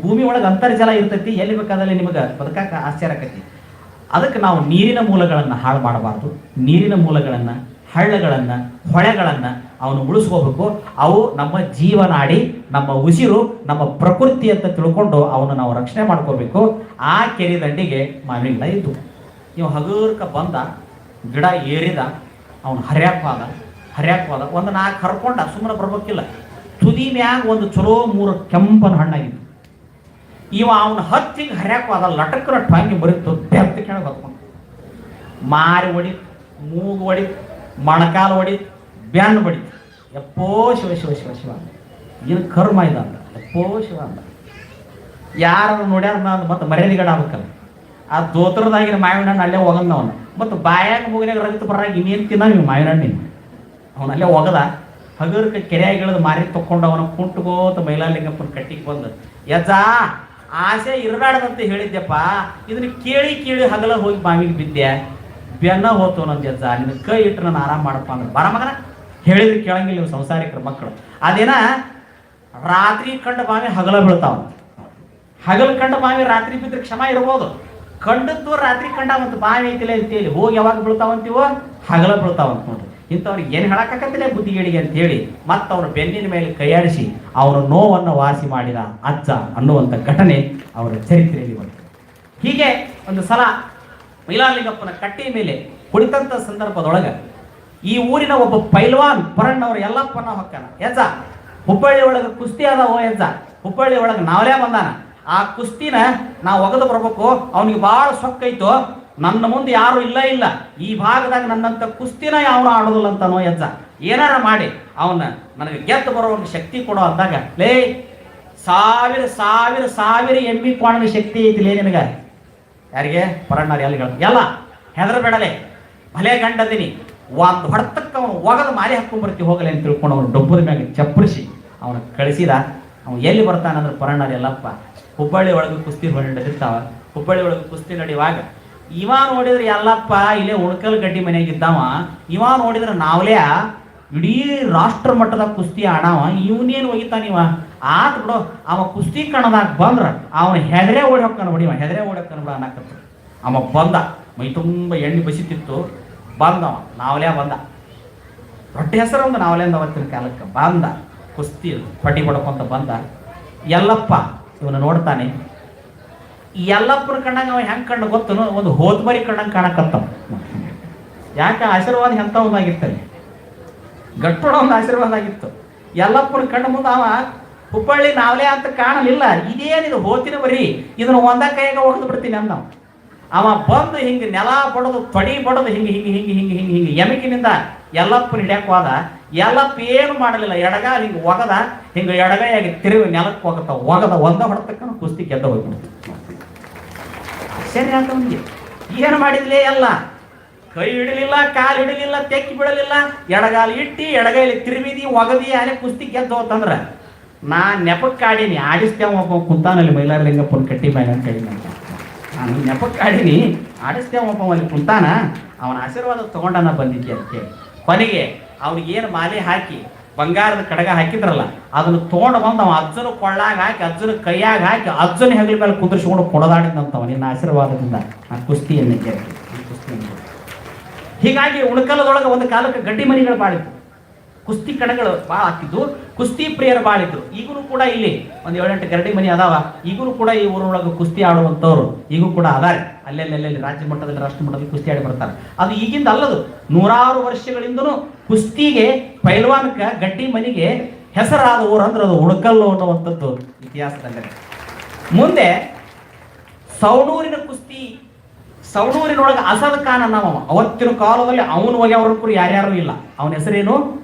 ಭೂಮಿ ಒಳಗೆ ಅಂತರ್ಜಲ ಇರ್ತೈತಿ, ಎಲ್ಲಿ ಬೇಕಾದಲ್ಲಿ ನಿಮಗೆ ಬದುಕಾಕ ಆಶ್ಚರ್ಯ ಆಕತಿ. ಅದಕ್ಕೆ ನಾವು ನೀರಿನ ಮೂಲಗಳನ್ನು ಹಾಳು ಮಾಡಬಾರ್ದು. ನೀರಿನ ಮೂಲಗಳನ್ನು, ಹಳ್ಳಗಳನ್ನು, ಹೊಳೆಗಳನ್ನು ಅವನು ಉಳಿಸ್ಕೋಬೇಕು. ಅವು ನಮ್ಮ ಜೀವನಾಡಿ, ನಮ್ಮ ಉಸಿರು, ನಮ್ಮ ಪ್ರಕೃತಿ ಅಂತ ತಿಳ್ಕೊಂಡು ಅವನು ನಾವು ರಕ್ಷಣೆ ಮಾಡ್ಕೋಬೇಕು. ಆ ಕೆರೆ ದಂಡಿಗೆ ಮಾವಿನ ಗಿಡ ಇದ್ದು, ನೀವು ಹಗೂರ್ಕ ಬಂದ, ಗಿಡ ಏರಿದ, ಅವನು ಹರ್ಯಾಕ್ವಾದ. ಒಂದು 4 ಹರ್ಕೊಂಡ ಸುಮ್ಮನೆ ಬರ್ಬೇಕಿಲ್ಲ. ತುದಿ ಮ್ಯಾಗ ಒಂದು ಚಲೋ 3 ಕೆಂಪನ ಹಣ್ಣಾಗಿತ್ತು. ಅವನು ಹತ್ತಿಗೆ ಹರ್ಯಾಕ್ವಾದ, ಲಟಕ್ರ ಟಾಂಗಿ ಬರೀತು, ಬೆತ್ತ ಕೆಳಗೆ ಹೊತ್ಕೊಂಡು ಮಾರಿ ಹೊಡಿತು, ಮೂಗು ಹೊಡಿತು, ಮೊಣಕಾಲು ಹೊಡಿತು, ಬ್ಯಾನ್ ಹೊಡಿತು. ಎಪ್ಪೋ ಶಿವ ಶಿವ ಶಿವ ಶಿವ ಏನು ಕರ್ಮ ಇದ ಅಂತ ಎಪ್ಪೋ ಶಿವ ಅಂತ. ಯಾರು ನೋಡ್ಯಾರ ನಾನು ಮತ್ತೆ ಮರ್ಯಾದೆಗಡ ಆಗ್ಬೇಕಲ್ಲ. ಆ ದೋತ್ರದಾಗಿನ ಮಾವಿನ ಹಣ್ಣು ಅಲ್ಲೇ ಹೋಗಂದ ಅವನು. ಮತ್ತು ಬಾಯಾಗ ಮೂಗಿನಾಗ ರಗತ ಬರಾಗ ಇನ್ನೇನು ತಿನ್ನ ನೀವು ಮಾವಿನ ಹಣ್ಣಿನ ಅವನು ಅಲ್ಲೇ ಹೋಗದ. ಹಗರ್ಕ ಕೆರೆಯಾಗಿಳಿದು ಮಾರಿ ತಕ್ಕೊಂಡು ಅವನ ಕುಂಟುಗೋತ ಮೈಲಾಲಿಂಗಪ್ಪನ ಕಟ್ಟಿಗೆ ಬಂದು, ಯಜ್ಜ ಆಸೆ ಇರಬಾರ್ದಂತ ಹೇಳಿದ್ದೆಪ್ಪ, ಇದನ್ನ ಕೇಳಿ ಹಗಲ ಹೋಗಿ ಬಾವಿಗೆ ಬಿದ್ದೆ, ಬೆನ್ನ ಹೋತು ನಂದು ಯಜ್ಜ, ನಿನ್ನ ಕೈ ಇಟ್ಟು ನಾನು ಆರಾಮ ಮಾಡಪ್ಪ ಅಂದ್ರೆ ಬರ ಮಗನ ಹೇಳಿದ್ರೆ ಕೇಳಂಗಿಲ್ಲ ನೀವು ಸಂಸಾರಿಕರ ಮಕ್ಕಳು. ಅದೇನ ರಾತ್ರಿ ಕಂಡ ಬಾವಿ ಹಗಲ ಬೀಳ್ತಾವ. ಹಗಲು ಕಂಡ ಬಾವಿ ರಾತ್ರಿ ಬಿದ್ದರೆ ಕ್ಷಮ ಇರ್ಬೋದು. ಕಂಡದ್ದು ರಾತ್ರಿ ಕಂಡ ಮತ್ತು ಬಾವಿ ಐತಿಲ್ಲ ಅಂತೇಳಿ ಹೋಗಿ ಯಾವಾಗ ಬೀಳ್ತಾವಂತೀವೋ ಹಗಲ ಬೀಳ್ತಾವಂತ ನೋಡ್ರಿ. ಇಂಥವ್ರಿಗೆ ಏನು ಹೇಳಕ್ಕಾಗತ್ತಿಲ್ಲ ಬುದ್ಧಿಗೇಡಿಗೆ ಅಂತ ಹೇಳಿ ಮತ್ತೆ ಅವನ ಬೆನ್ನಿನ ಮೇಲೆ ಕೈಯಾಡಿಸಿ ಅವನ ನೋವನ್ನು ವಾಸಿ ಮಾಡಿದ ಅಜ್ಜ ಅನ್ನುವಂಥ ಘಟನೆ ಅವರ ಚರಿತ್ರೆಯಲ್ಲಿ ಬಂತು. ಹೀಗೆ ಒಂದು ಸಲ ಮೈಲಾರಲಿಂಗಪ್ಪನ ಕಟ್ಟಿ ಮೇಲೆ ಕುಳಿತಂಥ ಸಂದರ್ಭದೊಳಗೆ ಈ ಊರಿನ ಒಬ್ಬ ಪೈಲ್ವಾನ್ ಪರಣ್ಣವ್ರು ಎಲ್ಲಪ್ಪನ ಹೊಕ್ಕನ. ಯಜ್ಜ ಹುಬ್ಬಳ್ಳಿ ಒಳಗೆ ಕುಸ್ತಿ ಅದಾವ ಯಜ್ಜ, ಹುಬ್ಬಳ್ಳಿ ಒಳಗೆ ನಾವಲೇ ಬಂದಾನ, ಆ ಕುಸ್ತಿನ ನಾವು ಒಗದು ಬರ್ಬೇಕು, ಅವನಿಗೆ ಭಾಳ ಸೊಕ್ಕೈತು, ನನ್ನ ಮುಂದೆ ಯಾರು ಇಲ್ಲ, ಈ ಭಾಗದಾಗ ನನ್ನಂತ ಕುಸ್ತಿನ ಯಾವನು ಆಡೋದಿಲ್ಲ ಅಂತನೋ ಯಜ್ಜ, ಏನಾರ ಮಾಡಿ ಅವನ್ನ ನನಗೆ ಗೆದ್ದು ಬರೋ ಒಂದು ಶಕ್ತಿ ಕೊಡೋ ಅಂದಾಗ, ಲೇ ಸಾವಿರ ಸಾವಿರ ಸಾವಿರ ಎಮ್ಮಿ ಕೋಣನ ಶಕ್ತಿ ಐತಿಲೇ ನಿನಗ. ಯಾರಿಗೆ? ಪರಣ್ಣಾರಿ ಎಲ್ಲ ಹೆದರಬೇಡಲೆ, ಭಲೆ ಗಂಡದಿನಿ, ಒಂದು ಹೊಡೆತಕ್ಕೆ ಅವನು ಒಗದ ಮಾರಿ ಹಾಕೊಂಡ್ಬರ್ತೀವಿ ಹೋಗಲಿ ಅಂತ ತಿಳ್ಕೊಂಡು ಅವನು ಡೊಬ್ಬದ ಮ್ಯಾಗ ಚಪ್ಪರಿಸಿ ಅವನು ಕಳಿಸಿದ. ಅವನು ಎಲ್ಲಿ ಬರ್ತಾನಂದ್ರೆ ಪರಣ್ಣಾರಿ ಎಲ್ಲಪ್ಪ ಹುಬ್ಬಳ್ಳಿ ಒಳಗೆ ಕುಸ್ತಿ ನಡೆದಿರ್ತಾವ. ಹುಬ್ಬಳ್ಳಿ ಒಳಗೆ ಕುಸ್ತಿ ನಡೆಯುವಾಗ ಇವ ನೋಡಿದ್ರೆ ಎಲ್ಲಪ್ಪ ಇಲ್ಲೇ ಉಣಕಲ್ ಗಡ್ಡಿ ಮನೆಯಾಗಿದ್ದಾವ. ಇವ ನೋಡಿದ್ರೆ ನಾವ್ಲೇ ಇಡೀ ರಾಷ್ಟ್ರ ಮಟ್ಟದ ಕುಸ್ತಿ ಆಡವ, ಇವನೇನು ಒಗಿತಾನಿವ ಆತ್ ಬಿಡು. ಅವ ಕುಸ್ತಿ ಕಣದಾಗ ಬಂದ್ರ ಅವನ ಹೆದರೇ ಓಡಿ ಹೋಗ್ತಾನ ಬಿಡಿ, ಹೆದರೇ ಓಡಿ ಹೋಗ್ತಾನ ಬಿಡ ಅನ್ನಕತ್ತ. ಅವ ಬಂದ, ಮೈ ತುಂಬ ಎಣ್ಣೆ ಬಸಿತಿತ್ತು, ಬಂದವ ನಾವ್ಲೇ ಬಂದ. ದೊಡ್ಡ ಹೆಸರು ಒಂದು ನಾವ್ಲೇ ಅಂದ ಅವತ್ತಿನ ಕಾಲಕ್ಕೆ. ಬಂದ ಕುಸ್ತಿ ಪಟ್ಟಿ ಹೊಡ್ಕೊಂತ ಬಂದ. ಎಲ್ಲಪ್ಪ ಇವನು ನೋಡ್ತಾನೆ. ಎಲ್ಲಪ್ಪನ ಕಣ್ಣಂಗ ಅವ ಹೆಂಗ್ ಕಂಡು ಗೊತ್ತನು, ಒಂದು ಹೋದ್ಮರಿ ಕಣ್ಣಂಗೆ ಕಾಣಕತ್ತವ. ಯಾಕೆ? ಆಶೀರ್ವಾದ ಎಂತ ಒಂದಾಗಿರ್ತಾನೆ, ಗಟ್ಟೋಡ ಒಂದು ಆಶೀರ್ವಾದ ಆಗಿತ್ತು. ಎಲ್ಲಪ್ಪನ ಕಣ್ಣು ಮುಂದೆ ಅವ ಹುಬ್ಬಳ್ಳಿ ನಾವ್ಲೇ ಅಂತ ಕಾಣಲಿಲ್ಲ. ಇದೇನಿದು ಹೋತಿನ ಬರೀ, ಇದನ್ನು ಒಂದ ಕೈಯಾಗ ಹೊಡೆದು ಬಿಡ್ತೀನಿ ಅಂದ. ಅವ ಬಂದು ಹಿಂಗೆ ನೆಲ ಬಡದು ತೊಡಿ ಬಡದು ಹಿಂಗೆ ಹಿಂಗೆ ಹಿಂಗೆ ಹಿಂಗೆ ಹಿಂಗೆ ಹಿಂಗೆ ಎಮಕಿನಿಂದ ಎಲ್ಲಪ್ಪನ ಹಿಡ್ಯಾಕ ಹೋದ. ಎಲ್ಲಪ್ಪ ಏನು ಮಾಡಲಿಲ್ಲ, ಎಡಗಾಲ ಹಿಂಗೆ ಒಗದ, ಹಿಂಗೆ ಎಡಗೈಯಾಗಿ ತಿರುಗಿ ನೆಲಕ್ಕೆ ಹೋಗತ್ತ, ಒಗದ ಒಂದ ಹೊಡೆತಕ್ಕ ಕುಸ್ತಿ ಗೆದ್ದ ಹೋಗ್ಬಿಡ್ತು. ಸರಿ ಅಂತ ಅವನಿಗೆ ಏನು ಮಾಡಿದ್ಲೇ? ಎಲ್ಲ ಕೈ ಹಿಡಲಿಲ್ಲ, ಕಾಲು ಹಿಡಲಿಲ್ಲ, ತೆಕ್ಕಿ ಬಿಡಲಿಲ್ಲ, ಎಡಗಾಲ ಇಟ್ಟಿ ಎಡಗೈಲಿ ತಿರುವಿದಿ ಒಗದಿ ಅಲೆ ಕುಸ್ತಿ ಗೆದ್ದು ಹೋತಂದ್ರ ನಾ ನೆಪಕ್ಕೆ ಆಡೀನಿ. ಆಡಿಸ್ತೇವ ಒಬ್ಬ ಕುಂತಾನಲ್ಲಿ ಮೈಲಾರಲಿಂಗಪ್ಪನ ಕಟ್ಟಿ ಮ್ಯಾಗ ಅಂತ ಹೇಳಿ ನಾನು ನೆಪಕ್ಕೆ ಆಡೀನಿ, ಆಡಿಸ್ತೇವ ಒಬ್ಬ ಅಲ್ಲಿ ಕುಂತಾನ, ಅವನ ಆಶೀರ್ವಾದ ತಗೊಂಡನ ಬಂದಿದ್ದೆ ಅಂತೇಳಿ ಕೊನೆಗೆ ಅವ್ನಿಗೇನು ಮಾಲೆ ಹಾಕಿ ಬಂಗಾರದ ಕಡಗ ಹಾಕಿದ್ರಲ್ಲ ಅದನ್ನು ತೊಗೊಂಡು ಬಂದು ಅವ ಅಜ್ಜನ ಕೊಳ್ಳಾಗ ಹಾಕಿ ಅಜ್ಜನ ಕೈಯಾಗ ಹಾಕಿ ಅಜ್ಜನ ಹೆಗಲ ಮೇಲೆ ಕುದುರಿಸ್ಕೊಂಡು ಕೊಡದಾಡಿದಂತವ ನಿನ್ನ ಆಶೀರ್ವಾದದಿಂದ ಆ ಕುಸ್ತಿಯನ್ನು ಗೆದ್ದು. ಹೀಗಾಗಿ ಉಣಕಲದೊಳಗೆ ಒಂದು ಕಾಲಕ್ಕೆ ಗಡ್ಡಿ ಮನೆಗಳು ಬಾಳಿತ್ತು, ಕುಸ್ತಿ ಕಣಗಳು ಭಾಳ ಹಾಕಿದ್ದು, ಕುಸ್ತಿ ಪ್ರಿಯರು ಬಾಳಿದ್ರು. ಈಗೂ ಕೂಡ ಇಲ್ಲಿ ಒಂದು 7-8 ಗರಡಿ ಮನೆ ಅದಾವ. ಈಗೂ ಕೂಡ ಈ ಊರೊಳಗೆ ಕುಸ್ತಿ ಆಡುವಂಥವ್ರು ಈಗೂ ಕೂಡ ಅದಾರೆ. ಅಲ್ಲೆಲ್ಲೆಲ್ಲಿ ರಾಜ್ಯ ಮಟ್ಟದಲ್ಲಿ ರಾಷ್ಟ್ರ ಮಟ್ಟದಲ್ಲಿ ಕುಸ್ತಿ ಆಡಿ ಬರ್ತಾರೆ. ಅದು ಈಗಿಂದ ಅಲ್ಲದು, ನೂರಾರು ವರ್ಷಗಳಿಂದನೂ ಕುಸ್ತಿಗೆ ಪೈಲ್ವಾನಕ ಗಡ್ಡಿ ಮನೆಗೆ ಹೆಸರಾದ ಊರು ಅಂದ್ರೆ ಅದು ಉಣಕಲ್ಲು ಅನ್ನುವಂಥದ್ದು ಇತಿಹಾಸದಲ್ಲಿ. ಮುಂದೆ ಸವಣೂರಿನ ಕುಸ್ತಿ, ಸವಣೂರಿನೊಳಗೆ ಅಸದ್ ಖಾನ್ ಅನ್ನವ. ಅವತ್ತಿನ ಕಾಲದಲ್ಲಿ ಅವನು ಒಗೆಯವ್ರ ಯಾರ್ಯಾರು ಇಲ್ಲ. ಅವನ ಹೆಸರೇನು?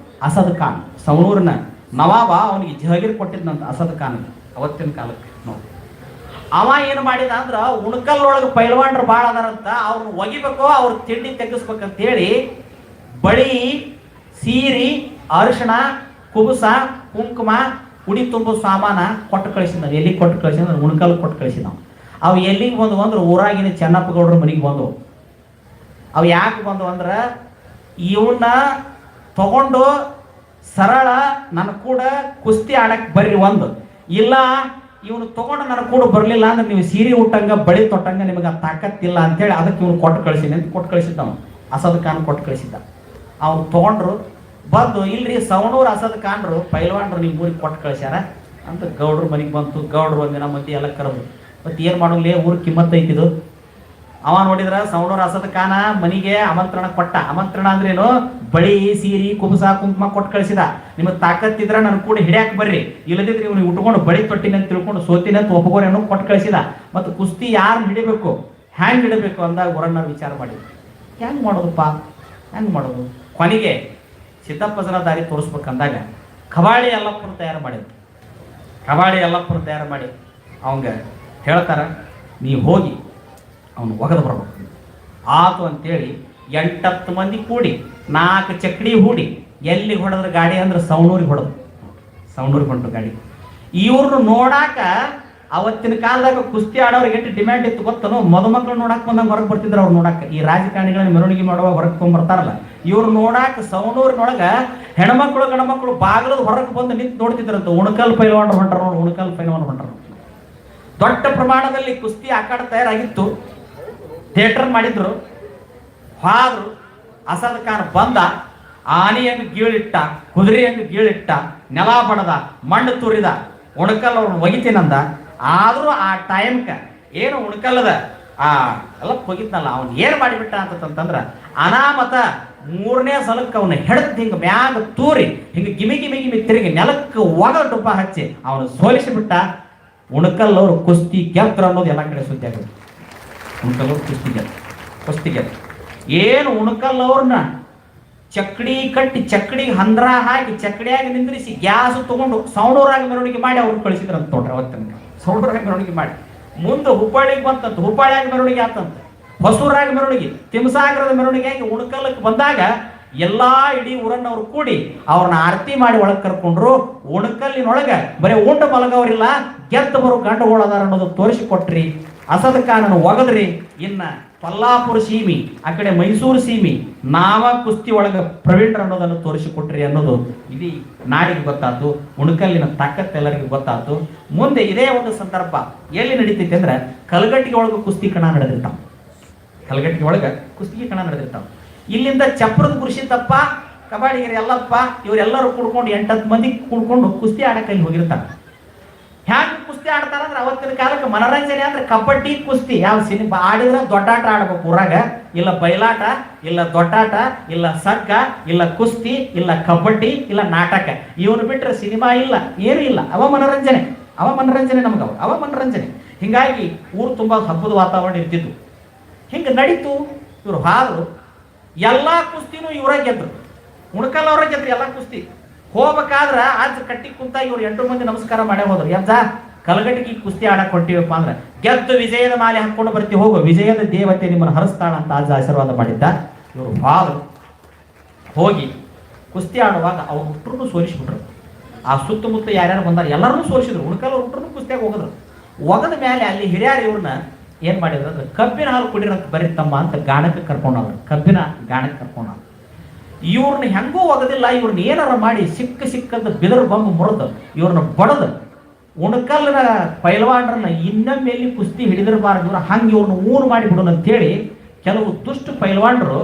ಅಸದ್ ಖಾನ್. ಸವಣೂರಿನ ನವಾಬ ಅವನಿಗೆ ಜಹಗೀರ್ ಕೊಟ್ಟಿದ್ದಂತ ಅಸದ್ ಖಾನ್ ಅವತ್ತಿನ ಕಾಲಕ್ಕೆ. ನೋಡಿ ಅವ ಏನು ಮಾಡಿದ ಅಂದ್ರ ಉಣಕಲ್ಲೊಳಗೆ ಪೈಲ್ವಾನ್ರು ಭಾಳ ಅದಾರಂತ, ಅವ್ರನ್ನ ಒಗಿಬೇಕು, ಅವ್ರ ತಿಂಡಿ ತೆಗಿಸ್ಬೇಕಂತ ಹೇಳಿ ಬಳಿ, ಸೀರಿ, ಅರಿಶಿಣ, ಕುಬುಸ, ಕುಂಕುಮ, ಉಡಿ ತುಂಬೋ ಸಾಮಾನ ಕೊಟ್ಟು ಕಳಿಸಿದ. ಎಲ್ಲಿಗೆ ಕೊಟ್ಟು ಕಳಿಸಿದ? ಉಣಕಲ್ ಕೊಟ್ಟು ಕಳಿಸಿದ. ಅವು ಎಲ್ಲಿಗೆ ಬಂದು ಅಂದ್ರೆ ಊರಾಗಿನ ಚೆನ್ನಪ್ಪ ಗೌಡ್ರ ಮನೆಗೆ ಬಂದು. ಅವು ಯಾಕೆ ಬಂದು ಅಂದ್ರೆ ಇವನ್ನ ತಗೊಂಡು ಸರಳ ನನ್ನ ಕೂಡ ಕುಸ್ತಿ ಆಡಕ್ಕೆ ಬರ್ರಿ ಒಂದು, ಇಲ್ಲ ಇವನು ತಗೊಂಡು ನನ್ನ ಕೂಡ ಬರಲಿಲ್ಲ ಅಂದ್ರೆ ನೀವು ಸೀರೆ ಉಟ್ಟಂಗ ಬಳಿ ತೊಟ್ಟಂಗ ನಿಮಗೆ ತಾಕತ್ತಿಲ್ಲ ಅಂತೇಳಿ ಅದಕ್ಕೆ ಇವನು ಕೊಟ್ಟು ಕಳಿಸಿನಿ ಅಂತ ಕೊಟ್ಟು ಕಳಿಸಿದ್ದ. ಅಸದ್ ಖಾನ್ ಕೊಟ್ಟು ಕಳಿಸಿದ್ದ. ಅವ್ರು ತಗೊಂಡ್ರು ಬಂದು, ಇಲ್ರಿ ಸವಣೂರು ಅಸದ್ ಖಾನ್ರು ಪೈಲ್ವಾನ್ರು ನಿಮ್ಮ ಊರಿಗೆ ಕೊಟ್ಟು ಕಳಿಸ್ಯಾರ ಅಂತ ಗೌಡ್ರ ಮನೆಗೆ ಬಂತು. ಗೌಡ್ರು ಒಂದಿನ ಮಂದಿ ಎಲ್ಲ ಕರೆದು, ಮತ್ತೆ ಏನು ಮಾಡೋಲ್ಲ, ಊರು ಕಿಮ್ಮತ್ ಐತಿದು. ಅವ ನೋಡಿದ್ರ ಸವಣೂರು ಅಸದ್ ಖಾನ ಮನಿಗೆ ಆಮಂತ್ರಣ ಕೊಟ್ಟ. ಆಮಂತ್ರಣ ಅಂದ್ರೇನು? ಬಳಿ, ಸೀರಿ, ಕುಬುಸ, ಕುಂಕುಮ ಕೊಟ್ಟು ಕಳಿಸಿದ. ನಿಮಗೆ ತಾಕತ್ತಿದ್ರ ನನ್ನ ಕೂಡ ಹಿಡ್ಯಾಕ್ ಬರ್ರಿ, ಇಲ್ಲದಿದ್ರೆ ಇವ್ನು ಉಟ್ಕೊಂಡು ಬಳಿ ತೊಟ್ಟಿನ ಅಂತ ತಿಳ್ಕೊಂಡು ಸೋತಿನ ಅಂತ ಒಬ್ಬಗೋರೇನು ಕೊಟ್ಟು ಕಳಿಸಿದ. ಮತ್ತು ಕುಸ್ತಿ ಯಾರನ್ನ ಹಿಡಿಬೇಕು, ಹ್ಯಾಂಗ್ ಹಿಡಬೇಕು ಅಂದಾಗ ಊರನ್ನ ವಿಚಾರ ಮಾಡಿ ಹೆಂಗ್ ಮಾಡೋದಪ್ಪ, ಹೆಂಗ್ ಮಾಡೋದು? ಕೊನೆಗೆ ಸಿದ್ದಪ್ಪನ ದಾರಿ ತೋರಿಸ್ಬೇಕಂದಾಗ ಕಬಾಡಿ ಎಲ್ಲಪ್ಪನ ತಯಾರು ಮಾಡಿದ್ರು. ಕಬಾಡಿ ಎಲ್ಲಪ್ಪನ ತಯಾರು ಮಾಡಿ ಅವಂಗ ಹೇಳ್ತಾರ, ನೀ ಹೋಗಿ ಅವನು ಒಗದು ಬರ್ಬೇಕು ಆತು ಅಂತೇಳಿ 8-10 ಮಂದಿ ಕೂಡಿ 4 ಚಕ್ಡಿ ಹೂಡಿ ಎಲ್ಲಿ ಹೊಡೆದ್ರೆ ಗಾಡಿ ಅಂದ್ರೆ ಸವಣೂರಿಗೆ ಹೊಡೆದು, ಸವಣೂರಿಗೆ ಹೊಂಟು ಗಾಡಿ. ಇವ್ರನ್ನ ನೋಡಾಕ ಅವತ್ತಿನ ಕಾಲದಾಗ ಕುಸ್ತಿ ಆಡೋರಿಗೆ ಎಷ್ಟು ಡಿಮ್ಯಾಂಡ್ ಇತ್ತು ಗೊತ್ತನು? ಮದುಮಕ್ಕಳು ನೋಡಕ್ ಬಂದಂಗೆ ಹೊರಗೆ ಬರ್ತಿದ್ರು ಅವ್ರು ನೋಡಾಕ. ಈ ರಾಜಕಾರಣಿಗಳನ್ನ ಮೆರವಣಿಗೆ ಮಾಡುವಾಗ ಹೊರಗೆ ತೊಗೊಂಡ್ಬರ್ತಾರಲ್ಲ, ಇವ್ರು ನೋಡಾಕ ಸವಣೂರಿನೊಳಗೆ ಹೆಣ್ಮಕ್ಳು ಗಣಮಕ್ಕಳು ಬಾಗಿಲದ ಹೊರಗೆ ಬಂದು ನಿಂತು ನೋಡ್ತಿದ್ರಂತ. ಉಣಕಲ್ ಪೈಲ್ವಾನ್ರು ಹೊಂಟಾರ ನೋಡಿ, ಉಣಕಲ್ ಪೈಲ್ವಾನ್ ಹೊಂಟಾರ. ದೊಡ್ಡ ಪ್ರಮಾಣದಲ್ಲಿ ಕುಸ್ತಿ ಆಕಾಡ ತಯಾರಾಗಿತ್ತು. ಥಿಯೇಟರ್ ಮಾಡಿದ್ರು, ಹಾದ್ರು. ಅಸದ್ ಖಾನ್ ಬಂದ, ಆನೆಯನ್ನು ಗೀಳಿಟ್ಟ, ಕುದುರೆಯನ್ನು ಗೀಳಿಟ್ಟ, ನೆಲ ಬಡದ, ಮಣ್ಣು ತುರಿದ, ಉಣಕಲ್ ಅವ್ರನ್ನ ಒಗಿತೀನಂದ. ಆದ್ರೂ ಆ ಟೈಮ್ಕ ಏನು ಉಣಕಲ್ಲದ ಎಲ್ಲ ಹೋಗಿದ್ನಲ್ಲ, ಅವ್ನು ಏನು ಮಾಡಿಬಿಟ್ಟ ಅಂತಂತಂದ್ರ ಅನಾಮತ 3ನೇ ಸಲಕ್ಕೆ ಅವನು ಹೆಡತ್ ಹಿಂಗೆ ಮ್ಯಾಗ ತೂರಿ ಹಿಂಗೆ ಗಿಮಿ ಗಿಮಿ ಗಿಮಿ ತಿರುಗಿ ನೆಲಕ್ಕೆ ಒಗದ ಡುಬ್ಬ ಹಚ್ಚಿ ಅವನು ಸೋಲಿಸಿಬಿಟ್ಟ. ಉಣಕಲ್ ಅವರು ಕುಸ್ತಿ ಗೆದ್ರು ಅನ್ನೋದು ಎಲ್ಲ ಕಡೆ ಸುದ್ದಿ ಆಗುತ್ತೆ. ಉಣಕಲ್ ಅವರು ಕುಸ್ತಿ ಗೆದ್ರು. ಏನು ಉಣಕಲ್ ಅವ್ರನ್ನ ಚಕ್ಕಡಿ ಕಟ್ಟಿ ಚಕ್ಕಡಿಗೆ ಹಂದ್ರ ಹಾಕಿ ಚಕ್ಕಡಿಯಾಗಿ ನಿಂದ್ರಿಸಿ ಗ್ಯಾಸ್ ತಗೊಂಡು ಸೌಂಡೂರಾಗಿ ಮೆರವಣಿಗೆ ಮಾಡಿ ಅವ್ರನ್ನ ಕಳಿಸಿದ್ರಂತ ನೋಡ್ರಿ. ಅವತ್ತಿನ ಸೌಂಡೂರಾಗಿ ಮೆರವಣಿಗೆ ಮಾಡಿ ಮುಂದೆ ಹುಬ್ಬಳ್ಳಿಗೆ ಬಂತಂತ, ಹುಬ್ಬಳ್ಳಿಯಾಗಿ ಮೆರವಣಿಗೆ ಆತಂತ, ಹೊಸೂರಾಗಿ ಮೆರವಣಿಗೆ, ತಿಮ್ಸಾಗರದ ಮೆರವಣಿಗೆ ಆಗಿ ಉಣಕಲ್ಲಕ್ಕೆ ಬಂದಾಗ ಎಲ್ಲಾ ಇಡೀ ಊರನ್ನವ್ರು ಕೂಡಿ ಅವ್ರನ್ನ ಆರತಿ ಮಾಡಿ ಒಳಗೆ ಕರ್ಕೊಂಡ್ರು. ಉಣಕಲ್ಲಿನೊಳಗ ಬರೀ ಉಂಡ ಮಲಗವ್ರಿಲ್ಲ, ಗೆದ್ದು ಬರೋ ಗಂಡುಗಳದಾರ ಅನ್ನೋದು ತೋರಿಸಿಕೊಟ್ರಿ. ಅಸದ ಕಾನನ್ನು ಒಗದ್ರಿ. ಇನ್ನ ಕೊಲ್ಲಾಪುರ ಸೀಮಿ, ಆ ಕಡೆ ಮೈಸೂರು ಸೀಮಿ, ನಾವ ಕುಸ್ತಿ ಒಳಗ ಪ್ರವೀಣ್ ಅನ್ನೋದನ್ನು ತೋರಿಸಿಕೊಟ್ರಿ ಅನ್ನೋದು ಇಡೀ ನಾಡಿಗೆ ಗೊತ್ತಾತು. ಉಣಕಲ್ಲಿನ ತಾಕತ್ ಎಲ್ಲರಿಗೂ ಗೊತ್ತಾತು. ಮುಂದೆ ಇದೇ ಒಂದು ಸಂದರ್ಭ ಎಲ್ಲಿ ನಡೀತೈತಿ ಅಂದ್ರೆ ಕಲಗಟ್ಟಿಗೆ ಒಳಗ ಕುಸ್ತಿ ಕಣ ನಡೆದಿರ್ತಾವ. ಕಲಗಟ್ಟಿಗೆ ಒಳಗ ಕುಸ್ತಿ ಕಣ ನಡೆದಿರ್ತಾವ. ಇಲ್ಲಿಂದ ಚಪ್ರದ ಗುರುಸಿದ್ದಪ್ಪ, ಕಬಾಡಿಗರಿ ಎಲ್ಲಪ್ಪ, ಇವರೆಲ್ಲರೂ ಕುಡ್ಕೊಂಡು 8-10 ಮಂದಿ ಕುಡ್ಕೊಂಡು ಕುಸ್ತಿ ಆಡಕ್ಕಲ್ಲಿ ಹೋಗಿರ್ತಾರೆ. ಹ್ಯಾಂಗ ಕುಸ್ತಿ ಆಡ್ತಾರಂದ್ರೆ ಅವತ್ತಿನ ಕಾಲಕ್ಕೆ ಮನರಂಜನೆ ಅಂದ್ರೆ ಕಬಡ್ಡಿ, ಕುಸ್ತಿ. ಯಾವ ಸಿನಿಮಾ ಆಡಿದ್ರೆ ದೊಡ್ಡಾಟ ಆಡ್ಬೇಕು ಊರಾಗ, ಇಲ್ಲ ಬಯಲಾಟ, ಇಲ್ಲ ದೊಡ್ಡಾಟ, ಇಲ್ಲ ಸಗ್ಗ, ಇಲ್ಲ ಕುಸ್ತಿ, ಇಲ್ಲ ಕಬಡ್ಡಿ, ಇಲ್ಲ ನಾಟಕ. ಇವನು ಬಿಟ್ರೆ ಸಿನಿಮಾ ಇಲ್ಲ, ಏನು ಇಲ್ಲ. ಅವ ಮನರಂಜನೆ ನಮ್ಗೆ ಅವ ಮನರಂಜನೆ. ಹಿಂಗಾಗಿ ಊರು ತುಂಬಾ ಹಬ್ಬದ ವಾತಾವರಣ ಇರ್ತಿತ್ತು. ಹಿಂಗೆ ನಡೀತು. ಇವ್ರು ಹಾದ್ರು, ಎಲ್ಲಾ ಕುಸ್ತಿನೂ ಇವರ ಗೆದ್ರು. ಉಣಕಲ್ ಅವ್ರ ಗೆದ್ರು ಎಲ್ಲಾ ಕುಸ್ತಿ. ಹೋಗ್ಬೇಕಾದ್ರ ಅಜ್ಜ ಕಟ್ಟಿ ಕುಂತಾಗ ಇವ್ರು 8 ಮಂದಿ ನಮಸ್ಕಾರ ಮಾಡೇ ಹೋದ್ರು. ಯಜ್ಜ ಕಲಗಟ್ಟಿಗೆ ಕುಸ್ತಿ ಆಡಕ್ ಕೊಟ್ಟಿವಪ್ಪ ಅಂದ್ರೆ ಗೆದ್ದು ವಿಜಯದ ಮಾಲೆ ಹಾಕೊಂಡು ಬರ್ತಿ, ಹೋಗು, ವಿಜಯದ ದೇವತೆ ನಿಮ್ಮನ್ನು ಹರಿಸ್ತಾಳ ಅಂತ ಅಜ್ಜ ಆಶೀರ್ವಾದ ಮಾಡಿದ್ದ. ಇವರು ಹಾದ್ರು, ಹೋಗಿ ಕುಸ್ತಿ ಆಡುವಾಗ ಅವ್ರು ಹುಟ್ಟರು ಸೋಲಿಸ್ಬಿಟ್ರು. ಆ ಸುತ್ತಮುತ್ತ ಯಾರ್ಯಾರು ಬಂದಾರ ಎಲ್ಲರನ್ನೂ ಸೋಲಿಸಿದ್ರು. ಉಣಕಲ್ ಅವ್ರು ಹುಟ್ಟರು ಕುಸ್ತಿಯಾಗ ಹೋಗಿದ್ರು. ಒಗದ ಮೇಲೆ ಅಲ್ಲಿ ಹಿರಿಯರು ಇವ್ರನ್ನ ಏನ್ ಮಾಡಿದ್ರು ಅಂದ್ರೆ ಕಬ್ಬಿನ ಹಾಲು ಕುಡಿರಂತ ಬರೀತಮ್ಮ ಅಂತ ಗಾಣಕ್ಕೆ ಕರ್ಕೊಂಡವ್ರು. ಕಬ್ಬಿನ ಗಾಣಕ್ಕೆ ಕರ್ಕೊಂಡವ್ರು. ಇವ್ರನ್ನ ಹೆಂಗೂ ಒಗದಿಲ್ಲ, ಇವ್ರನ್ನ ಏನಾರ ಮಾಡಿ ಸಿಕ್ಕದ ಬಿದರು ಬಂಬು ಮುರಿದು ಇವ್ರನ್ನ ಬಡದು ಉಣಕಲ್ಲಿನ ಪೈಲ್ವಾನ್ರನ್ನ ಇನ್ನೊಮ್ಮೆ ಎಲ್ಲಿ ಕುಸ್ತಿ ಹಿಡಿದಿರಬಾರ್ದು, ಇವ್ರ ಹಂಗೆ ಇವ್ರನ್ನ ಊರು ಮಾಡಿ ಬಿಡೋಣ ಅಂತೇಳಿ ಕೆಲವು ದುಷ್ಟ ಪೈಲ್ವಾನ್ರು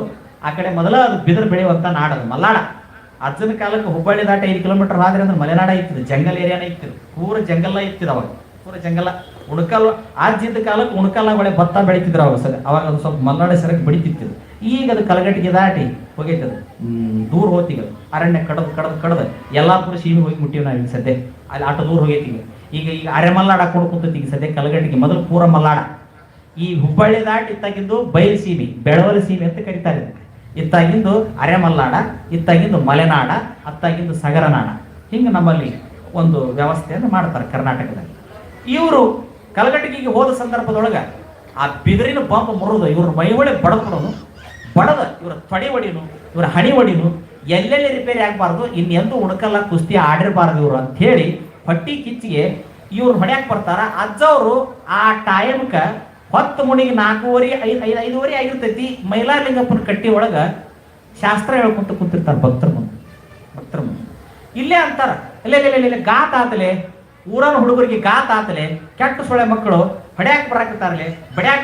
ಆ ಕಡೆ ಮೊದಲ ಅದು ಬಿದರು ಬೆಳೆಯುವಂತ ನಾಡದು ಮಲ್ನಾಡ. ಅಜ್ಜನ ಕಾಲಕ್ಕೆ ಹುಬ್ಬಳ್ಳಿ ದಾಟ 5 ಕಿಲೋಮೀಟರ್ ಆದ್ರೆ ಅಂದ್ರೆ ಮಲೆನಾಡ ಇತ್ತು, ಜಂಗಲ್ ಏರಿಯಾನೇ ಇತ್ತು, ಪೂರ ಜಂಗಲ್ಲ ಇತ್ತಿದ ಅವಾಗ, ಪೂರ ಜಂಗಲ್ಲ. ಉಣಕಲ್ ಅಜ್ಜಿದ್ದ ಕಾಲಕ್ಕೆ ಉಣಕಲ್ಲ ಒಳ್ಳೆ ಭತ್ತ ಬೆಳಿತಿದ್ರು ಅವಾಗ ಅದು ಸ್ವಲ್ಪ ಮಲ್ನಾಡ ಸರಕ್ಕೆ ಬೆಳಿತಿತ್ತು. ಈಗ ಅದು ಕಲಗಟ್ಟಿಗೆ ದಾಟಿ ಹೋಗೈತದ, ದೂರ ಹೋಗ್ತೀಗ ಅರಣ್ಯ ಕಡದು ಯಲ್ಲಾಪುರ ಸೀಮೆ ಹೋಗಿ ಮುಟ್ಟಿವಿ ನಾವು. ಈಗ ಸದ್ಯ ಅಲ್ಲಿ ಆಟ ದೂರ ಹೋಗೈತಿ. ಈಗ ಅರೆ ಮಲ್ನಾಡ ಹಾಕೊಂಡು ಕುಂತೈತಿ. ಈಗ ಸದ್ಯ ಕಲಗಟ್ಟಿಗೆ ಮೊದಲು ಪೂರ ಮಲ್ನಾಡ. ಈ ಹುಬ್ಬಳ್ಳಿ ದಾಟಿ ಇತ್ತಾಗಿಂದು ಬಯಲು ಸೀಮೆ, ಬೆಳವಲ ಸೀಮೆ ಅಂತ ಕರೀತಾರೆ. ಇತ್ತಾಗಿಂದು ಅರೆ ಮಲ್ನಾಡ, ಇತ್ತಾಗಿಂದು ಮಲೆನಾಡ, ಅತ್ತಾಗಿಂದು ಸಗರನಾಡ. ಹಿಂಗೆ ನಮ್ಮಲ್ಲಿ ಒಂದು ವ್ಯವಸ್ಥೆಯನ್ನು ಮಾಡ್ತಾರೆ ಕರ್ನಾಟಕದಲ್ಲಿ. ಇವರು ಕಲಗಟ್ಟಿಗೆ ಹೋದ ಸಂದರ್ಭದೊಳಗ ಆ ಬಿದಿರಿನ ಬಾಂಬ್ ಮುರಿದು ಇವ್ರ ಮೈಯೊಳೆ ಬಡದ್ಬಿಡೋನು, ಬಡದ ಇವರ ತೊಡೆ ಹೊಡಿನು, ಇವರ ಹಣಿ ಹೊಡಿನು, ಎಲ್ಲೆಲ್ಲಿ ರಿಪೇರಿ ಆಗಬಾರ್ದು, ಇನ್ನೆಂದು ಉಣಕಲ್ಲ ಕುಸ್ತಿ ಆಡಿರಬಾರ್ದು ಇವರು ಅಂತ ಹೇಳಿ ಹೊಟ್ಟಿ ಕಿಚ್ಚಿಗೆ ಇವ್ರು ಹೊಡ್ಯಾಕ್ ಬರ್ತಾರ. ಅಜ್ಜವರು ಆ ಟೈಮ್ಕ 10 ಮುಣಿಗೆ 4:30 ಆಗಿರ್ತೈತಿ. ಮೈಲಾರಲಿಂಗಪ್ಪನ ಕಟ್ಟಿ ಒಳಗ ಶಾಸ್ತ್ರ ಹೇಳ್ಕೊಂತ ಕುಂತಿರ್ತಾರ ಭಕ್ತರ ಮುಂದೆ. ಇಲ್ಲೇ ಅಂತಾರ, ಇಲ್ಲೇ ಗಾತ್ ಆತಲೆ, ಊರನ ಹುಡುಗರಿಗೆ ಗಾತ್ ಆತಲೆ, ಕೆಟ್ಟ ಸೊಳೆ ಮಕ್ಕಳು ಹೊಡ್ಯಾಕ್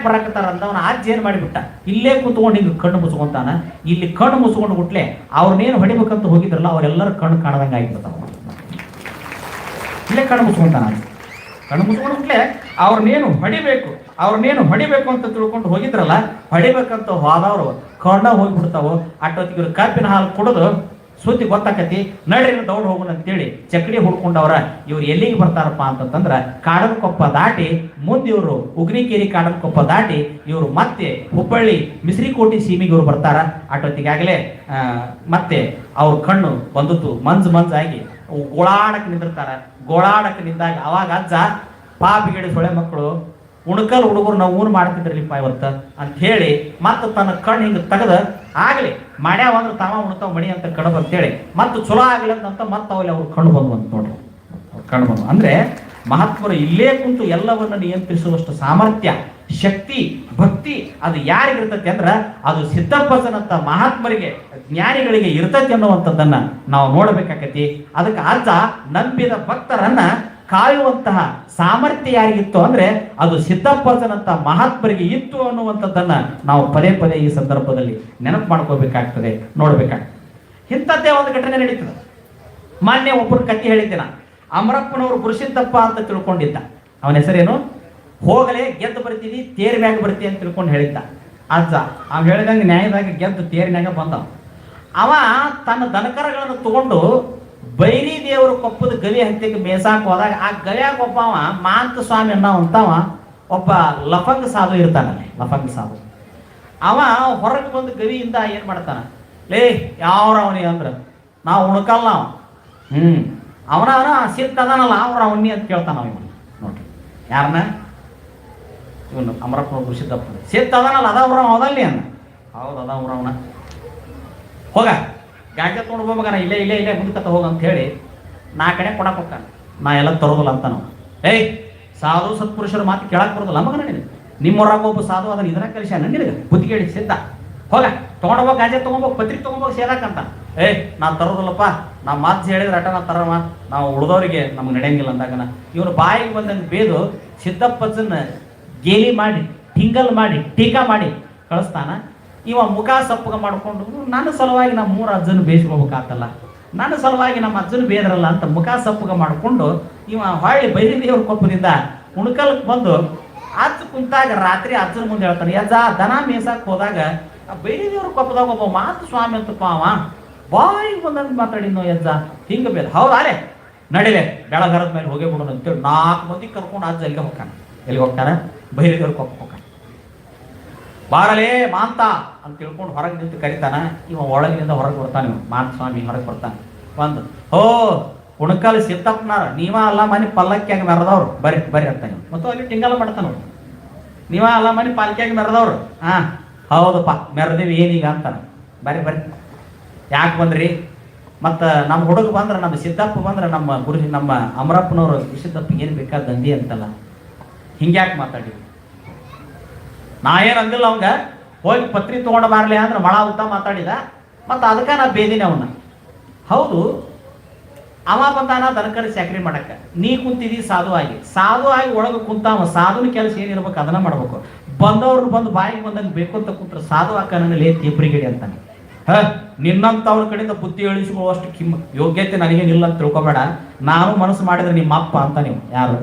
ಬರಾಕತ್ತಾರ ಅಂದವನ ಅಜ್ಜ ಏನ್ ಮಾಡಿಬಿಟ್ಟ, ಇಲ್ಲೇ ಕೂತ್ಕೊಂಡು ಹಿಂಗ ಕಣ್ಣು ಮುಚ್ಕೊಂತಾನ. ಇಲ್ಲಿ ಕಣ್ಣು ಮುಚ್ಕೊಂಡು ಬಿಟ್ಲೆ ಅವ್ರನ್ನೇನು ಹೊಡಿಬೇಕಂತ ಹೋಗಿದ್ರಲ್ಲ ಅವರೆಲ್ಲರ ಕಣ್ಣು ಕಾಣದಂಗ ಆಗಿಬಿಡ್ತಾವ. ಇಲ್ಲೇ ಕಣ್ಣು ಮುಚ್ಕೊಂತಾನ. ಕಣ್ಣು ಮುಚ್ಕೊಂಡು ಬಿಟ್ಲೆ ಅವ್ರನ್ನೇನು ಹೊಡಿಬೇಕು ಅಂತ ತಿಳ್ಕೊಂಡು ಹೋಗಿದ್ರಲ್ಲ, ಹೊಡಿಬೇಕಂತ ಹೋದವ್ರು ಕಣ್ಣ ಹೋಗಿಬಿಡ್ತಾವ. ಅಷ್ಟೊತ್ತಿಗೆ ಇವ್ರು ಕಬ್ಬಿನ ಹಾಲು ಕುಡಿದು ಸುದ್ದಿ ಗೊತ್ತಾಕತಿ, ನಡ್ರಿ ದೌಡ್ ಹೋಗೋಣ ಅಂತೇಳಿ ಚಕ್ಕಡಿ ಹುಡ್ಕೊಂಡವ್ರ. ಇವ್ರು ಎಲ್ಲಿಗೆ ಬರ್ತಾರಪ್ಪ ಅಂತಂದ್ರ ಕಾಡನಕೊಪ್ಪ ದಾಟಿ ಮುಂದೆ ಇವರು ಉಗ್ರಿಕೇರಿ ಕಾಡನಕೊಪ್ಪ ದಾಟಿ ಇವರು ಮತ್ತೆ ಹುಬ್ಬಳ್ಳಿ ಮಿಸ್ರಿಕೋಟಿ ಸೀಮೆಗೆ ಇವ್ರು ಬರ್ತಾರ. ಅಷ್ಟೊತ್ತಿಗಾಗಲೇ ಮತ್ತೆ ಅವ್ರ ಕಣ್ಣು ಬಂದದ್ದು ಮಂಜಾಗಿ ಗೋಳಾಡಕ್ಕೆ ನಿಂದಿರ್ತಾರ. ಗೋಳಾಡಕ್ಕೆ ನಿಂದಾಗ ಅವಾಗ ಅಜ್ಜ ಪಾಪಿಗೇಡಿ ಸೊಳೆ ಮಕ್ಕಳು ಉಣಕಲ್ ಹುಡುಗರು ನಾವು ಊನ್ ಮಾಡ್ತಿದ್ರಲಿಪ್ಪ ಇವತ್ತ ಅಂತ ಹೇಳಿ ಮತ್ತೆ ತನ್ನ ಕಣ್ಣು ಹಿಂಗೆ ತೆಗೆದ ಆಗ್ಲಿ ಮಾಡ್ಯಾವಂದ್ರೆ ತಾವ ಉಣ್ತಾವ ಮಣಿ ಅಂತ ಕಣಬ ಅಂತೇಳಿ ಮತ್ತೆ ಚಲೋ ಆಗ್ಲಿ ಅಂತ ಮತ್ತೆ ಅವಲ್ಲಿ ಅವ್ರು ಕಣ್ಣು ಬಂದ್ವಂತ ನೋಡ್ರಿ. ಕಣ್ಣು ಬಂದು ಅಂದ್ರೆ ಮಹಾತ್ಮರು ಇಲ್ಲೇ ಕುಂತು ಎಲ್ಲವನ್ನ ನಿಯಂತ್ರಿಸುವಷ್ಟು ಸಾಮರ್ಥ್ಯ, ಶಕ್ತಿ, ಭಕ್ತಿ ಅದು ಯಾರಿಗಿರ್ತತಿ ಅಂದ್ರ ಅದು ಸಿದ್ದಪ್ಪಸನಂತ ಮಹಾತ್ಮರಿಗೆ, ಜ್ಞಾನಿಗಳಿಗೆ ಇರ್ತತಿ ಅನ್ನುವಂಥದ್ದನ್ನ ನಾವು ನೋಡ್ಬೇಕಾಕತಿ. ಅದಕ್ಕೆ ಅಜ್ಜ ನಂಬಿದ ಭಕ್ತರನ್ನ ಕಾಯುವಂತಹ ಸಾಮರ್ಥ್ಯ ಯಾರಿಗಿತ್ತು ಅಂದ್ರೆ ಅದು ಸಿದ್ದಪ್ಪಸನಂತ ಮಹಾತ್ಮರಿಗೆ ಇತ್ತು ಅನ್ನುವಂಥದ್ದನ್ನ ನಾವು ಪದೇ ಈ ಸಂದರ್ಭದಲ್ಲಿ ನೆನಪು ಮಾಡ್ಕೋಬೇಕಾಗ್ತದೆ, ನೋಡ್ಬೇಕಾಗ್ತದೆ. ಇಂಥದ್ದೇ ಒಂದು ಘಟನೆ ನಡೀತದೆ. ಮಾನ್ಯ ಒಬ್ಬರು ಕಥೆ ಹೇಳಿದ್ದೆ, ಅಮರಪ್ಪನವರು ಗುರುಸಿದ್ದಪ್ಪ ಅಂತ ತಿಳ್ಕೊಂಡಿದ್ದ. ಅವನ ಹೆಸರೇನು? ಹೋಗಲೇ ಗೆದ್ದು ಬರ್ತೀವಿ, ತೇರ್ ಮ್ಯಾಗ ಬರ್ತೀವಿ ಅಂತ ತಿಳ್ಕೊಂಡು ಹೇಳಿದ್ದ ಅಜ್ಜ. ಅವ ಹೇಳಿದಂಗೆ ನ್ಯಾಯದಾಗ ಗೆದ್ದು ತೇರಿನಾಗ ಬಂದ. ಅವ ತನ್ನ ದನಕರಗಳನ್ನು ತಗೊಂಡು ಬೈರಿ ದೇವರು ಕೊಪ್ಪದ ಗವಿ ಹತ್ತಿಗೆ ಮೇಸಾಕ್ ಹೋದಾಗ ಆ ಗವಿಯಾಗ ಒಬ್ಬ ಮಾಂತ ಸ್ವಾಮಿ ಅನ್ನೋವಂತವ ಒಬ್ಬ ಲಫಂಗ ಸಾಧು ಇರ್ತಾನಲ್ಲಿ. ಲಫಂಗ ಸಾಧು ಅವ ಹೊರಗೆ ಬಂದು ಗವಿಯಿಂದ ಏನ್ ಮಾಡ್ತಾನ, ಲೇ ಯಾವ್ರ ಅವನಿಗೆ ಅಂದ್ರೆ ನಾವು ಉಣ್ಕಲ್ಲ ನಾವು. ಅವನ ಸಿದ್ಧ ಅದಾನಲ್ಲ ಅವ್ರ ಅವನಿ ಅಂತ ಕೇಳ್ತಾನ ನಾವು. ಇವನು ನೋಡ್ರಿ ಯಾರನ್ನ, ಇವನು ಅಮರಪ್ಪ ಗುರುಸಿದ್ದಪ್ಪ ಸಿದ್ಧ ಅದಾನಲ್ಲ ಅದವ್ರ ಹೌದಲ್ಲಿ ಅನ್ನ. ಹೌದು ಅದವ್ರ ಅವನ. ಹೋಗ ಗಾಂಜಾ ತೊಗೊಂಡು ಹೋಗ್ಬೇಕನ, ಇಲ್ಲೇ ಇಲ್ಲೇ ಇಲ್ಲೇ ಮುಂದಕತ್ತ ಹೋಗ ಅಂತ ಹೇಳಿ ನಾ ಕಡೆ ಕೊಡಕ್ಕೆ ಹೋಗ್ತಾನ. ನಾ ಎಲ್ಲ ತರೋದಿಲ್ಲ ಅಂತ ನಾವು. ಏಯ್ ಸಾಧು ಸತ್ಪುರುಷರ ಮಾತು ಕೇಳಕ್ ಬರೋದಿಲ್ಲ ಮಗನ ನಿನಗೆ. ನಿಮ್ಮೊರಗ ಒಬ್ಬ ಸಾಧು ಅದನ್ನ ಇದನ್ನ ಕಲಿಸ್ಯಾನ ನಿನಗೆ ಬುದ್ಧಿ ಕೇಳಿ ಸಿದ್ಧ. ಹೋಗ ತೊಗೊಂಡೋಗ್ಬೇಕು, ಗಾಂಜಾ ತೊಗೊಂಬೋಗಿ ಪತ್ರಿಕೆ ತೊಗೊಂಬೋಗಿ ಸೇದಾಕಂತ. ಏಯ್ ನಾನು ತರೋದಿಲ್ಲಪ್ಪ, ನಾವು ಮಾತು ಹೇಳಿದ್ರೆ ಅಟ ನಾ ತರವ, ನಾವು ಉಳಿದವರಿಗೆ ನಮ್ಗೆ ನಡೆಯಂಗಿಲ್ಲ ಅಂದಾಗನ ಇವನು ಬಾಯಿಗೆ ಬಂದಂಗೆ ಬೇದು ಸಿದ್ದಪ್ಪನ ಗೇಲಿ ಮಾಡಿ ಟಿಂಗಲ್ ಮಾಡಿ ಟೀಕಾ ಮಾಡಿ ಕಳಿಸ್ತಾನ. ಇವ ಮುಖ ಸಪ್ಪಗ ಮಾಡ್ಕೊಂಡು ನನ್ನ ಸಲುವಾಗಿ ನಮ್ಮ 3 ಅಜ್ಜನ ಬೇಯಿಸ್ಕೋಬೇಕಾತಲ್ಲ, ನನ್ನ ಸಲುವಾಗಿ ನಮ್ಮ ಅಜ್ಜನ ಬೇದ್ರಲ್ಲ ಅಂತ ಮುಖ ಸಪ್ಪಗ ಮಾಡಿಕೊಂಡು ಇವ ಹೊಳ್ಳಿ ಬೈರಿದೇವ್ರ ಕೊಪ್ಪದಿಂದ ಉಣ್ಕಲ್ಕ್ ಬಂದು ಅಜ್ಜ ಕುಂತಾಗ ರಾತ್ರಿ ಅಜ್ಜನ ಮುಂದೆ ಹೇಳ್ತಾನೆ, ಯಜ್ಜ ದನ ಮೇಸಾಕ್ ಹೋದಾಗ ಆ ಬೈರಿದೇವ್ರ ಕೊಪ್ಪದಾಗ ಒಬ್ಬ ಮಾತು ಸ್ವಾಮಿ ಅಂತಪ್ಪ ಅವ ಬಾಯಿಗೆ ಬಂದಂತ ಮಾತಾಡಿದ್ನೋ ಯಜ್ಜ ಹಿಂಗ ಬೇದ. ಹೌದಾಲೆ ನಡಿಲೆ ಬೆಳಗರದ ಮೇಲೆ ಹೋಗೇ ಬಿಡೋಣ ಅಂತೇಳಿ 4 ಮಂದಿ ಕರ್ಕೊಂಡು ಅಜ್ಜ ಎಲ್ಲಿಗೆ ಹೋಗ್ತಾನೆ. ಎಲ್ಲಿಗೆ ಹೋಗ್ತಾನೆ? ಬೈರಿದೇವ್ರ ಕೊಪ್ಪ ಹೋಗ್ತಾನೆ. ಬಾರಲೇ ಮಾಂತ ಅಂತ ತಿಳ್ಕೊಂಡು ಹೊರಗೆ ನಿಂತು ಕರಿತಾನ. ಇವ ಒಳಗಿನಿಂದ ಹೊರಗೆ ಬರ್ತಾನೆ. ಮಾಂತ ಸ್ವಾಮಿ ಹೊರಗೆ ಬರ್ತಾನೆ. ಬಂದು ಓ ಉಣಕಲ್ ಸಿದ್ದಪ್ಪನಾರ ನೀವ ಅಲ್ಲ ಮನೆ ಪಲ್ಲಕ್ಕಿಯಾಗ ಮೆರೆದವ್ರು ಬರ್ರಿ ಬರ್ರಿ ಅಂತಾನೆ. ಮತ್ತು ಅಲ್ಲಿ ಟಿಂಗಲ ಮಾಡ್ತಾನ. ನೀವ ಅಲ್ಲ ಮನೆ ಪಾಲ್ಕಿಯಾಗ ಮೆರೆದವ್ರು. ಹೌದಪ್ಪ ಮೆರೆದಿವಿ ಏನೀಗ ಅಂತಾನ. ಬರ್ರಿ ಬರ್ರಿ ಯಾಕೆ ಬಂದ್ರಿ? ಮತ್ತು ನಮ್ಮ ಹುಡುಗ ಬಂದ್ರೆ ನಮ್ಮ ಸಿದ್ದಪ್ಪ ಬಂದ್ರೆ ನಮ್ಮ ಅಮರಪ್ಪನವ್ರು ಸಿದ್ದಪ್ಪ ಏನು ಬೇಕಾದ ದಂಧಿ ಅಂತಲ್ಲ, ಹಿಂಗ್ಯಾಕೆ ಮಾತಾಡಿ? ನಾ ಏನು ಅಂದಿಲ್ಲ ಅವಂಗ, ಹೋಗಿ ಪತ್ರಿ ತೊಗೊಂಡು ಬಾರ್ಲಿ ಅಂದ್ರೆ ಮಳ ಉದ್ದ ಮಾತಾಡಿದ. ಮತ್ತು ಅದಕ್ಕೆ ನಾ ಬೇದಿನಿ ಅವನ್ನ. ಹೌದು ಅವ ಬಂದಾನ ದನಕರಿ ಚಾಕ್ರಿ ಮಾಡಕ್ಕೆ, ನೀ ಕುಂತಿದಿ ಸಾಧು ಆಗಿ ಒಳಗೆ ಕುಂತಾವ. ಸಾಧುನ ಕೆಲಸ ಏನಿರ್ಬೇಕು ಅದನ್ನ ಮಾಡ್ಬೇಕು. ಬಂದವ್ರು ಬಂದು ಬಾಯಿಗೆ ಬಂದಂಗೆ ಬೇಕು ಅಂತ ಕುಂತ್ರೆ ಸಾಧು ಹಾಕ ನನಗೆ ತೀಬ್ರಿಗಿಡಿ ಅಂತಾನೆ. ನಿನ್ನಂತವ್ರ ಕಡೆಯಿಂದ ಬುದ್ಧಿ ಹೇಳಿಸುವಷ್ಟು ಯೋಗ್ಯತೆ ನನಗೇನಿಲ್ಲ ಅಂತ ತಿಳ್ಕೊಬೇಡ. ನಾನು ಮನಸ್ಸು ಮಾಡಿದ್ರೆ ನಿಮ್ಮ ಅಪ್ಪ ಅಂತ. ನೀವು ಯಾರು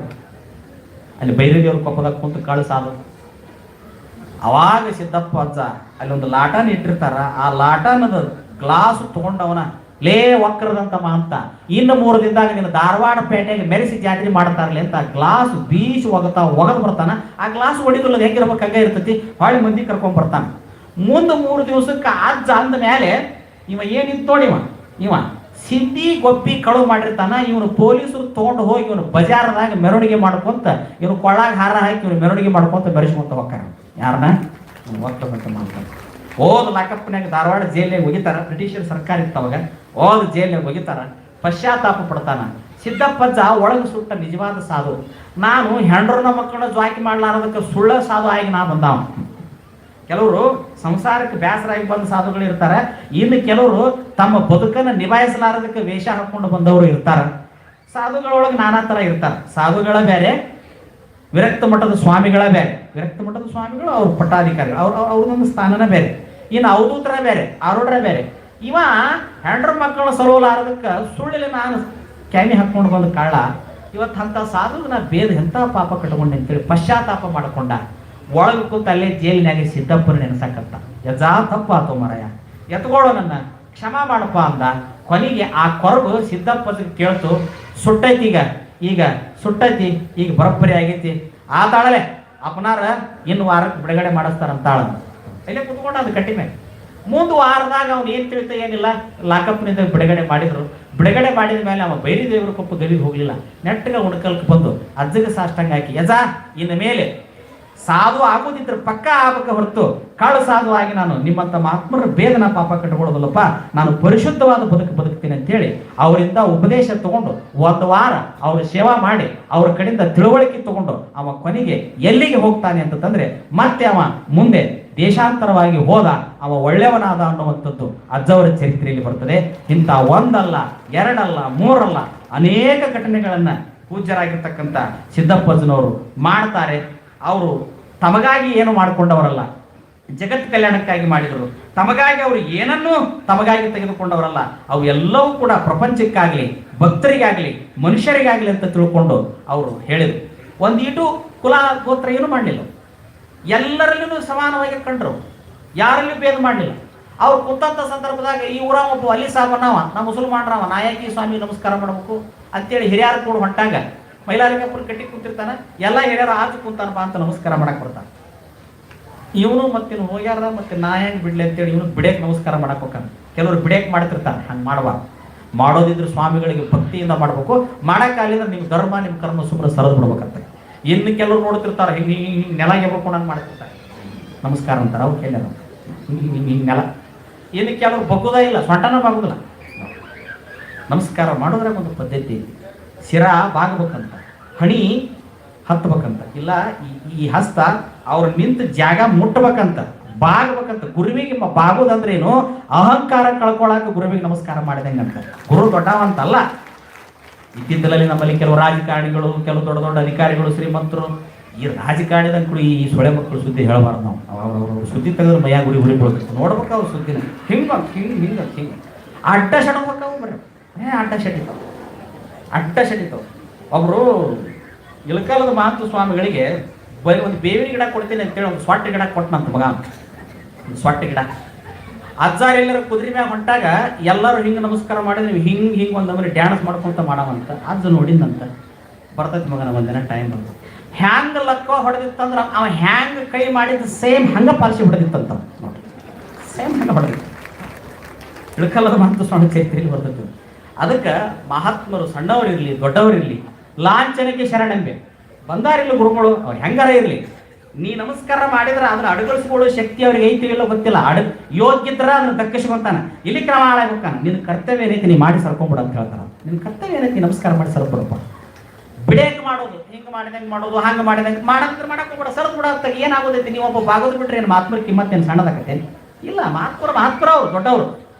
ಅಲ್ಲಿ ಬೈರದೇವ್ರ ಕೊಪ್ಪದಾಗ ಕುಂತು ಕಾಳು ಸಾಧು. ಅವಾಗ ಸಿದ್ದಪ್ಪ ಅಜ್ಜ ಅಲ್ಲಿ ಒಂದು ಲಾಟನ್ ಇಟ್ಟಿರ್ತಾರ. ಆ ಲಾಟನದ ಗ್ಲಾಸ್ ತಗೊಂಡವನ ಲೇ ಒಕ್ಕರದಂತ ಅಂತ ಇನ್ನು 3 ದಿನದಾಗ ನೀನು ಧಾರವಾಡ ಪೇಟೆಗೆ ಮೆರೆಸಿ ಜಾತ್ರೆ ಮಾಡ್ತಾರಲಿ ಅಂತ ಗ್ಲಾಸ್ ಬೀಚ್ ಒಗದ್ ಬರ್ತಾನ. ಆ ಗ್ಲಾಸ್ ಹೊಡಿದ್ರಲ್ಲ ಹೆಂಗಿರ್ಬೇಕು ಹಂಗೆ ಇರ್ತೈತಿ. ಹೊಳ್ಳಿ ಮಂದಿ ಕರ್ಕೊಂಡ್ ಬರ್ತಾನ. ಮುಂದೆ 3 ದಿವಸಕ್ಕೆ ಅಜ್ಜ ಅಂದ ಮೇಲೆ ಇವ ಏನಿತ್ತು ನೋಡಿ, ಇವ ಸಿದ್ದಿ ಗೊಬ್ಬಿ ಕಳುವು ಮಾಡಿರ್ತಾನ. ಇವನು ಪೊಲೀಸರು ತಗೊಂಡು ಹೋಗಿ ಇವನು ಬಜಾರದಾಗ ಮೆರವಣಿಗೆ ಮಾಡ್ಕೊಂತ ಇವನು ಕೊಳ್ಳಾಗ ಹಾರ ಹಾಕಿ ಇವನು ಮೆರವಣಿಗೆ ಮಾಡ್ಕೊಂತ ಬೆರೆಸ್ಕೊಂತ ಹೋಗ್ತಾರ. ಯಾರನ್ನ ಒಕ್ಕದಂತ ಮಾಡ್ತಾರೆ. ಓದ್ ಲಾಕಪ್ನ್ಯಾಗ ಧಾರವಾಡ ಜೈಲ್ನಾಗ ಒಗಿತಾರ. ಬ್ರಿಟಿಷರ್ ಸರ್ಕಾರ ಇತ್ತವಾಗ. ಓದ್ ಜೈಲ್ನಾಗ ಒಗಿತಾರ. ಪಶ್ಚಾತ್ತಾಪ ಪಡ್ತಾನ. ಸಿದ್ದಪ್ಪಜ್ಜ ಒಳಗೆ ಸುಟ್ಟ ನಿಜವಾದ ಸಾಧು. ನಾನು ಹೆಂಡ್ರನ ಮಕ್ಕಳನ್ನ ಜ್ವಾಕಿ ಮಾಡ್ಲಾರದಕ್ಕೆ ಸುಳ್ಳ ಸಾಧು ಆಗಿ ನಾ ಬಂದಾವ. ಕೆಲವರು ಸಂಸಾರಕ್ಕೆ ಬೇಸರಾಗಿ ಬಂದ ಸಾಧುಗಳು ಇರ್ತಾರೆ. ಇನ್ನು ಕೆಲವರು ತಮ್ಮ ಬದುಕನ್ನು ನಿಭಾಯಿಸಲಾರದಕ್ಕೆ ವೇಷ ಹಾಕೊಂಡು ಬಂದವರು ಇರ್ತಾರ. ಸಾಧುಗಳೊಳಗೆ ನಾನಾ ತರ ಇರ್ತಾರೆ. ಸಾಧುಗಳ ಬೇರೆ, ವಿರಕ್ತ ಮಠದ ಸ್ವಾಮಿಗಳ ಬೇರೆ. ವಿರಕ್ತ ಮಠದ ಸ್ವಾಮಿಗಳು ಅವ್ರ ಪಟ್ಟಾಧಿಕಾರಿಗಳು, ಅವ್ರದೊಂದು ಸ್ಥಾನನ ಬೇರೆ. ಇನ್ನು ಅವಧೂತರ ಬೇರೆ, ಆರೋಢರ ಬೇರೆ. ಇವ ಹೆಂಡ್ರ ಮಕ್ಕಳ ಸರೋಲಾರದಕ್ಕೆ ಸುಳ್ಳಿಲ್ಲ ನಾನು ಕ್ಯಾಮಿ ಹಾಕೊಂಡು ಬಂದ ಕಾಳ. ಇವತ್ತು ಅಂಥ ಸಾಧು ನಾ ಬೇದ ಎಂಥ ಪಾಪ ಕಟ್ಕೊಂಡೆ ಅಂತೇಳಿ ಪಶ್ಚಾತ್ತಾಪ ಮಾಡ್ಕೊಂಡ. ಒಳಗೆ ಕೂತು ಅಲ್ಲೇ ಜೈಲಿನಾಗೆ ಸಿದ್ದಪ್ಪನ ನೆನೆಸಕತ್ತ. ಯಜಾ ತಪ್ಪಾತು ಮರಯ, ಎತ್ಕೊಳ್ಳೋ ನನ್ನ ಕ್ಷಮ ಮಾಡಪ್ಪ ಅಂದ. ಕೊನೆಗೆ ಆ ಕೊರಗು ಸಿದ್ದಪ್ಪನ ಕೇಳ್ತು, ಸುಟ್ಟೈತಿ ಈಗ ಸುಟ್ಟೈತಿ, ಈಗ ಬರೋಬ್ಬರಿ ಆಗೈತಿ. ಆ ತಾಳಲೆ ಅಪ್ಪನಾರ ಇನ್ನು ವಾರಕ್ಕೆ ಬಿಡುಗಡೆ ಮಾಡಿಸ್ತಾರಂತಾಳ. ಇಲ್ಲೇ ಕುತ್ಕೊಂಡು ಅದು ಕಟ್ಟಿ ಮೇಲೆ ಮುಂದೆ ವಾರದಾಗ ಅವ್ನು ಏನು ತಿಳಿತ ಏನಿಲ್ಲ, ಲಾಕಪ್ನಿಂದ ಬಿಡುಗಡೆ ಮಾಡಿದ್ರು. ಬಿಡುಗಡೆ ಮಾಡಿದ ಮೇಲೆ ಅವ ಬೈರಿ ದೇವ್ರ ಕೊಪ್ಪ ಗಲಿಗೆ ಹೋಗ್ಲಿಲ್ಲ. ನೆಟ್ಟಗೆ ಉಣಕಲ್ಕ್ ಬಂದು ಅಜ್ಜಗೆ ಸಾಷ್ಟಂಗ ಹಾಕಿ, ಯಜಾ ಇನ್ನು ಮೇಲೆ ಸಾಧು ಆಗೋದಿದ್ರೆ ಪಕ್ಕ ಆಗಬೇಕ ಹೊರತು ಕಾಳು ಸಾಧು ಆಗಿ ನಾನು ನಿಮ್ಮಂತ ಮಹಾತ್ಮರ ಬೇದನ ಪಾಪ ಕಟ್ಕೊಳ್ಳೋದಿಲ್ಲಪ್ಪ, ನಾನು ಪರಿಶುದ್ಧವಾದ ಬದುಕ್ತೀನಿ ಅಂತೇಳಿ ಅವರಿಂದ ಉಪದೇಶ ತಗೊಂಡು 1 ವಾರ ಅವ್ರ ಸೇವಾ ಮಾಡಿ ಅವ್ರ ಕಡೆಯಿಂದ ತಿಳುವಳಿಕೆ ತಗೊಂಡು ಅವ ಕೊನೆಗೆ ಎಲ್ಲಿಗೆ ಹೋಗ್ತಾನೆ ಅಂತಂದ್ರೆ ಮತ್ತೆ ಅವ ಮುಂದೆ ದೇಶಾಂತರವಾಗಿ ಹೋದ. ಅವ ಒಳ್ಳೆಯವನಾದ ಅನ್ನುವಂಥದ್ದು ಅಜ್ಜವರ ಚರಿತ್ರೆಯಲ್ಲಿ ಬರ್ತದೆ. ಇಂಥ 1 ಅಲ್ಲ 2 ಅಲ್ಲ 3 ಅಲ್ಲ ಅನೇಕ ಘಟನೆಗಳನ್ನ ಪೂಜ್ಯರಾಗಿರ್ತಕ್ಕಂಥ ಸಿದ್ದಪ್ಪಜ್ಜನವರು ಮಾಡ್ತಾರೆ. ಅವರು ತಮಗಾಗಿ ಏನು ಮಾಡಿಕೊಂಡವರಲ್ಲ, ಜಗತ್ ಕಲ್ಯಾಣಕ್ಕಾಗಿ ಮಾಡಿದರು. ತಮಗಾಗಿ ಅವರು ಏನನ್ನೂ ತಮಗಾಗಿ ತೆಗೆದುಕೊಂಡವರಲ್ಲ. ಅವು ಎಲ್ಲವೂ ಕೂಡ ಪ್ರಪಂಚಕ್ಕಾಗಲಿ, ಭಕ್ತರಿಗಾಗಲಿ, ಮನುಷ್ಯರಿಗಾಗಲಿ ಅಂತ ತಿಳ್ಕೊಂಡು ಅವರು ಹೇಳಿದರು. ಒಂದೀಟು ಕುಲ ಗೋತ್ರ ಏನು ಮಾಡಲಿಲ್ಲ. ಎಲ್ಲರಲ್ಲೂ ಸಮಾನವಾಗಿ ಕಂಡ್ರು, ಯಾರಲ್ಲೂ ಭೇದ ಮಾಡಲಿಲ್ಲ. ಅವ್ರು ಕುಂತಂಥ ಸಂದರ್ಭದಾಗ ಈ ಊರ ಒಬ್ಬ ಅಲ್ಲಿ ಸಾಬನವ ನಮ್ಮ ಮುಸಲ್ಮಾನರವ ನಾಯಕಿ ಸ್ವಾಮಿ ನಮಸ್ಕಾರ ಮಾಡಬೇಕು ಅಂತೇಳಿ ಹಿರಿಯರು ಕೂಡ ಹೊಂಟಾಗ ಮೈಲಾರಿಗಪ್ಪನ ಕಟ್ಟಿ ಕುಂತಿರ್ತಾನ. ಎಲ್ಲ ಹಿರಿಯರು ಆಚೆ ಕುಂತಾನಪ್ಪ ಅಂತ ನಮಸ್ಕಾರ ಮಾಡಕ್ ಬರ್ತಾನೆ. ಇವನು ಮತ್ತೆ ಇವ್ನು ಹೋಗ್ಯಾರ ಮತ್ತೆ ನಾ ಹೆಂಗೆ ಬಿಡ್ಲಿ ಅಂತೇಳಿ ಇವನು ಬಿಡೇಕ್ ನಮಸ್ಕಾರ ಮಾಡಕ್ ಹೋಗ್ತಾನೆ. ಕೆಲವರು ಬಿಡೇಕ್ ಮಾಡ್ತಿರ್ತಾರೆ, ಹಂಗೆ ಮಾಡಬಾರ್ದು. ಮಾಡೋದಿದ್ರೆ ಸ್ವಾಮಿಗಳಿಗೆ ಭಕ್ತಿಯಿಂದ ಮಾಡಬೇಕು. ಮಾಡೋಕ್ಕಾಗಲಿದ್ರೆ ನಿಮ್ಮ ಧರ್ಮ ನಿಮ್ಮ ಕರ್ಮ ಸುಮ್ಮನೆ ಸರದು ಬಿಡ್ಬೇಕಂತ. ಇನ್ನು ಕೆಲವರು ನೋಡ್ತಿರ್ತಾರೆ, ಹಿಂಗೆ ಹಿಂಗೆ ನೆಲ ಗೆಬ್ಕೊಂಡು ಮಾಡ್ತಿರ್ತಾರೆ, ನಮಸ್ಕಾರ ಅಂತಾರೆ. ಅವ್ರು ಕೇಳ್ಯಾರ ಹಿಂಗೆ ಹಿಂಗೆ ಹಿಂಗೆ ನೆಲ. ಇನ್ನು ಕೆಲವರು ಬಗ್ಗುದ ಇಲ್ಲ, ಸೊಂಟನ ಬಾಗುದಿಲ್ಲ. ನಮಸ್ಕಾರ ಮಾಡೋದ್ರೆ ಒಂದು ಪದ್ಧತಿ. ಶಿರ ಬಾಗ್ಬೇಕಂತ, ಹಣಿ ಹತ್ಬೇಕಂತ, ಇಲ್ಲ ಈ ಹಸ್ತ ಅವ್ರು ನಿಂತ ಜಾಗ ಮುಟ್ಬೇಕಂತ, ಬಾಗ್ಬೇಕಂತ. ಗುರುವಿಗೆ ಬಾಗೋದಂದ್ರೇನು? ಅಹಂಕಾರ ಕಳ್ಕೊಳಕ ಗುರುವಿಗೆ ನಮಸ್ಕಾರ ಮಾಡಿದಂಗಂತ. ಗುರು ದೊಡ್ಡವಂತಲ್ಲ. ಇತ್ತಿತ್ತಲಲ್ಲಿ ನಮ್ಮಲ್ಲಿ ಕೆಲವು ರಾಜಕಾರಣಿಗಳು, ಕೆಲವು ದೊಡ್ಡ ದೊಡ್ಡ ಅಧಿಕಾರಿಗಳು, ಶ್ರೀಮಂತರು, ಈ ರಾಜಕಾರಣಿದಂಗೆ ಕೂಡ ಈ ಸೊಳೆ ಮಕ್ಕಳು ಸುದ್ದಿ ಹೇಳಬಾರ್ದು ನಾವು. ಅವ್ರವ್ರ ಸುದ್ದಿ ತೆಗೆದ್ರೆ ಮೈಯ ಗುರಿ ಬೀಳ್ಬೇಕು. ನೋಡ್ಬೇಕು ಅವ್ರ ಸುದ್ದಿನ ಹಿಂಗೆ ಹಿಂಗೆ ಹಿಂಗೆ ಹಿಂಗೆ ಅಡ್ಡ ಶಡಬೇಕು. ಬರ್ರಿ ಅಡ್ಡ ಶಟಿತಾವ. ಒಬ್ರು ಇಳಕಲದ ಮಾತು ಸ್ವಾಮಿಗಳಿಗೆ ಬರೀ ಒಂದು ಬೇವಿನ ಗಿಡ ಕೊಡ್ತೀನಿ ಅಂತೇಳಿ ಒಂದು ಸೊಟ್ಟ ಗಿಡ ಕೊಟ್ಟನಂತ ಮಗ. ಒಂದು ಸೊಟ್ಟ ಗಿಡ ಅಜ್ಜಾರ್ ಎಲ್ಲರ ಕುದುರೆ ಮ್ಯಾಗ ಹೊಂಟಾಗ ಎಲ್ಲರೂ ಹಿಂಗೆ ನಮಸ್ಕಾರ ಮಾಡಿದ್ರೆ ನೀವು ಹಿಂಗೆ ಹಿಂಗೆ ಒಂದು ನಮ್ಮನೆ ಡ್ಯಾನ್ಸ್ ಮಾಡ್ಕೊಂತ ಮಾಡವಂತ. ಅಜ್ಜ ನೋಡಿದಂತ ಬರ್ತೈತಿ ಮಗನ ಒಂದಿನ ಟೈಮ್ ಬಂತು. ಹ್ಯಾಂಗ ಲಕ್ಕ ಹೊಡೆದಿತ್ತಂದ್ರೆ ಅವ ಹ್ಯಾಂಗ ಕೈ ಮಾಡಿದ ಸೇಮ್ ಹಂಗ ಪಾಲಿಸಿ ಹೊಡೆದಿತ್ತಂತ ನೋಡಿ. ಸೇಮ್ ಹಂಗ ಹೊಡೆದಿತ್ತು. ಇಳಕಲದ ಮಾತು ಸ್ವಾಮಿ ಚೈತ್ರಿಯಲ್ಲಿ ಬರ್ತೈತಿ. ಅದಕ್ಕೆ ಮಹಾತ್ಮರು ಸಣ್ಣವರಿರಲಿ ದೊಡ್ಡವರಿರಲಿ ಲಾಂಛನಕ್ಕೆ ಶರಣೆಂಬೆ. ಬಂದಾರಿಲ್ಲ ಗುರುಗಳು, ಅವ್ರು ಹೆಂಗಾರ ಇರಲಿ, ನೀ ನಮಸ್ಕಾರ ಮಾಡಿದ್ರೆ ಅದನ್ನ ಅಡಗಳಿಸ್ಕೊಳ್ಳೋ ಶಕ್ತಿ ಅವ್ರಿಗೆ ಐತಿ ಇಲ್ಲೋ ಗೊತ್ತಿಲ್ಲ. ಯೋಗ್ಯತರ ಅದನ್ನ ದಕ್ಕಿಸ್ಕೊಂತಾನೆ. ಇಲ್ಲಿ ಕ್ರಮ ಹಾಳಾಗ್ಬೇಕಾನ. ನಿನ್ನ ಕರ್ತವ್ಯ ಏನೈತಿ ನೀ ಮಾಡಿ ಸರ್ಕೊಂಬಿಡ ಅಂತ ಹೇಳ್ತಾರ. ನಿನ್ನ ಕರ್ತವ್ಯ ಏನೈತಿ ನಮಸ್ಕಾರ ಮಾಡಿ ಸರ್ಕೊಡಪ್ಪ. ಬಿಡೇಕ್ ಮಾಡೋದು, ಹಿಂಗೆ ಮಾಡಿದಂಗೆ ಮಾಡೋದು, ಹಂಗೆ ಮಾಡಿದಂಗೆ ಮಾಡಂದ್ರೆ ಮಾಡಕ್ ಹೋಗ್ಬಿಡ, ಸರ್ದು ಬಿಡ ಅಂತ ಏನಾಗೋದೈತಿ? ನೀವು ಒಬ್ಬ ಬಾಗೋದು ಬಿಟ್ರೆ ಏನು ಮಾತ್ಮರ ಕಿಮ್ಮತ್ತೇನು ಸಣ್ಣದಾಕತ್ತೇನು? ಇಲ್ಲ, ಮಹಾತ್ಮರ ಅವ್ರು ದೊಡ್ಡವರು.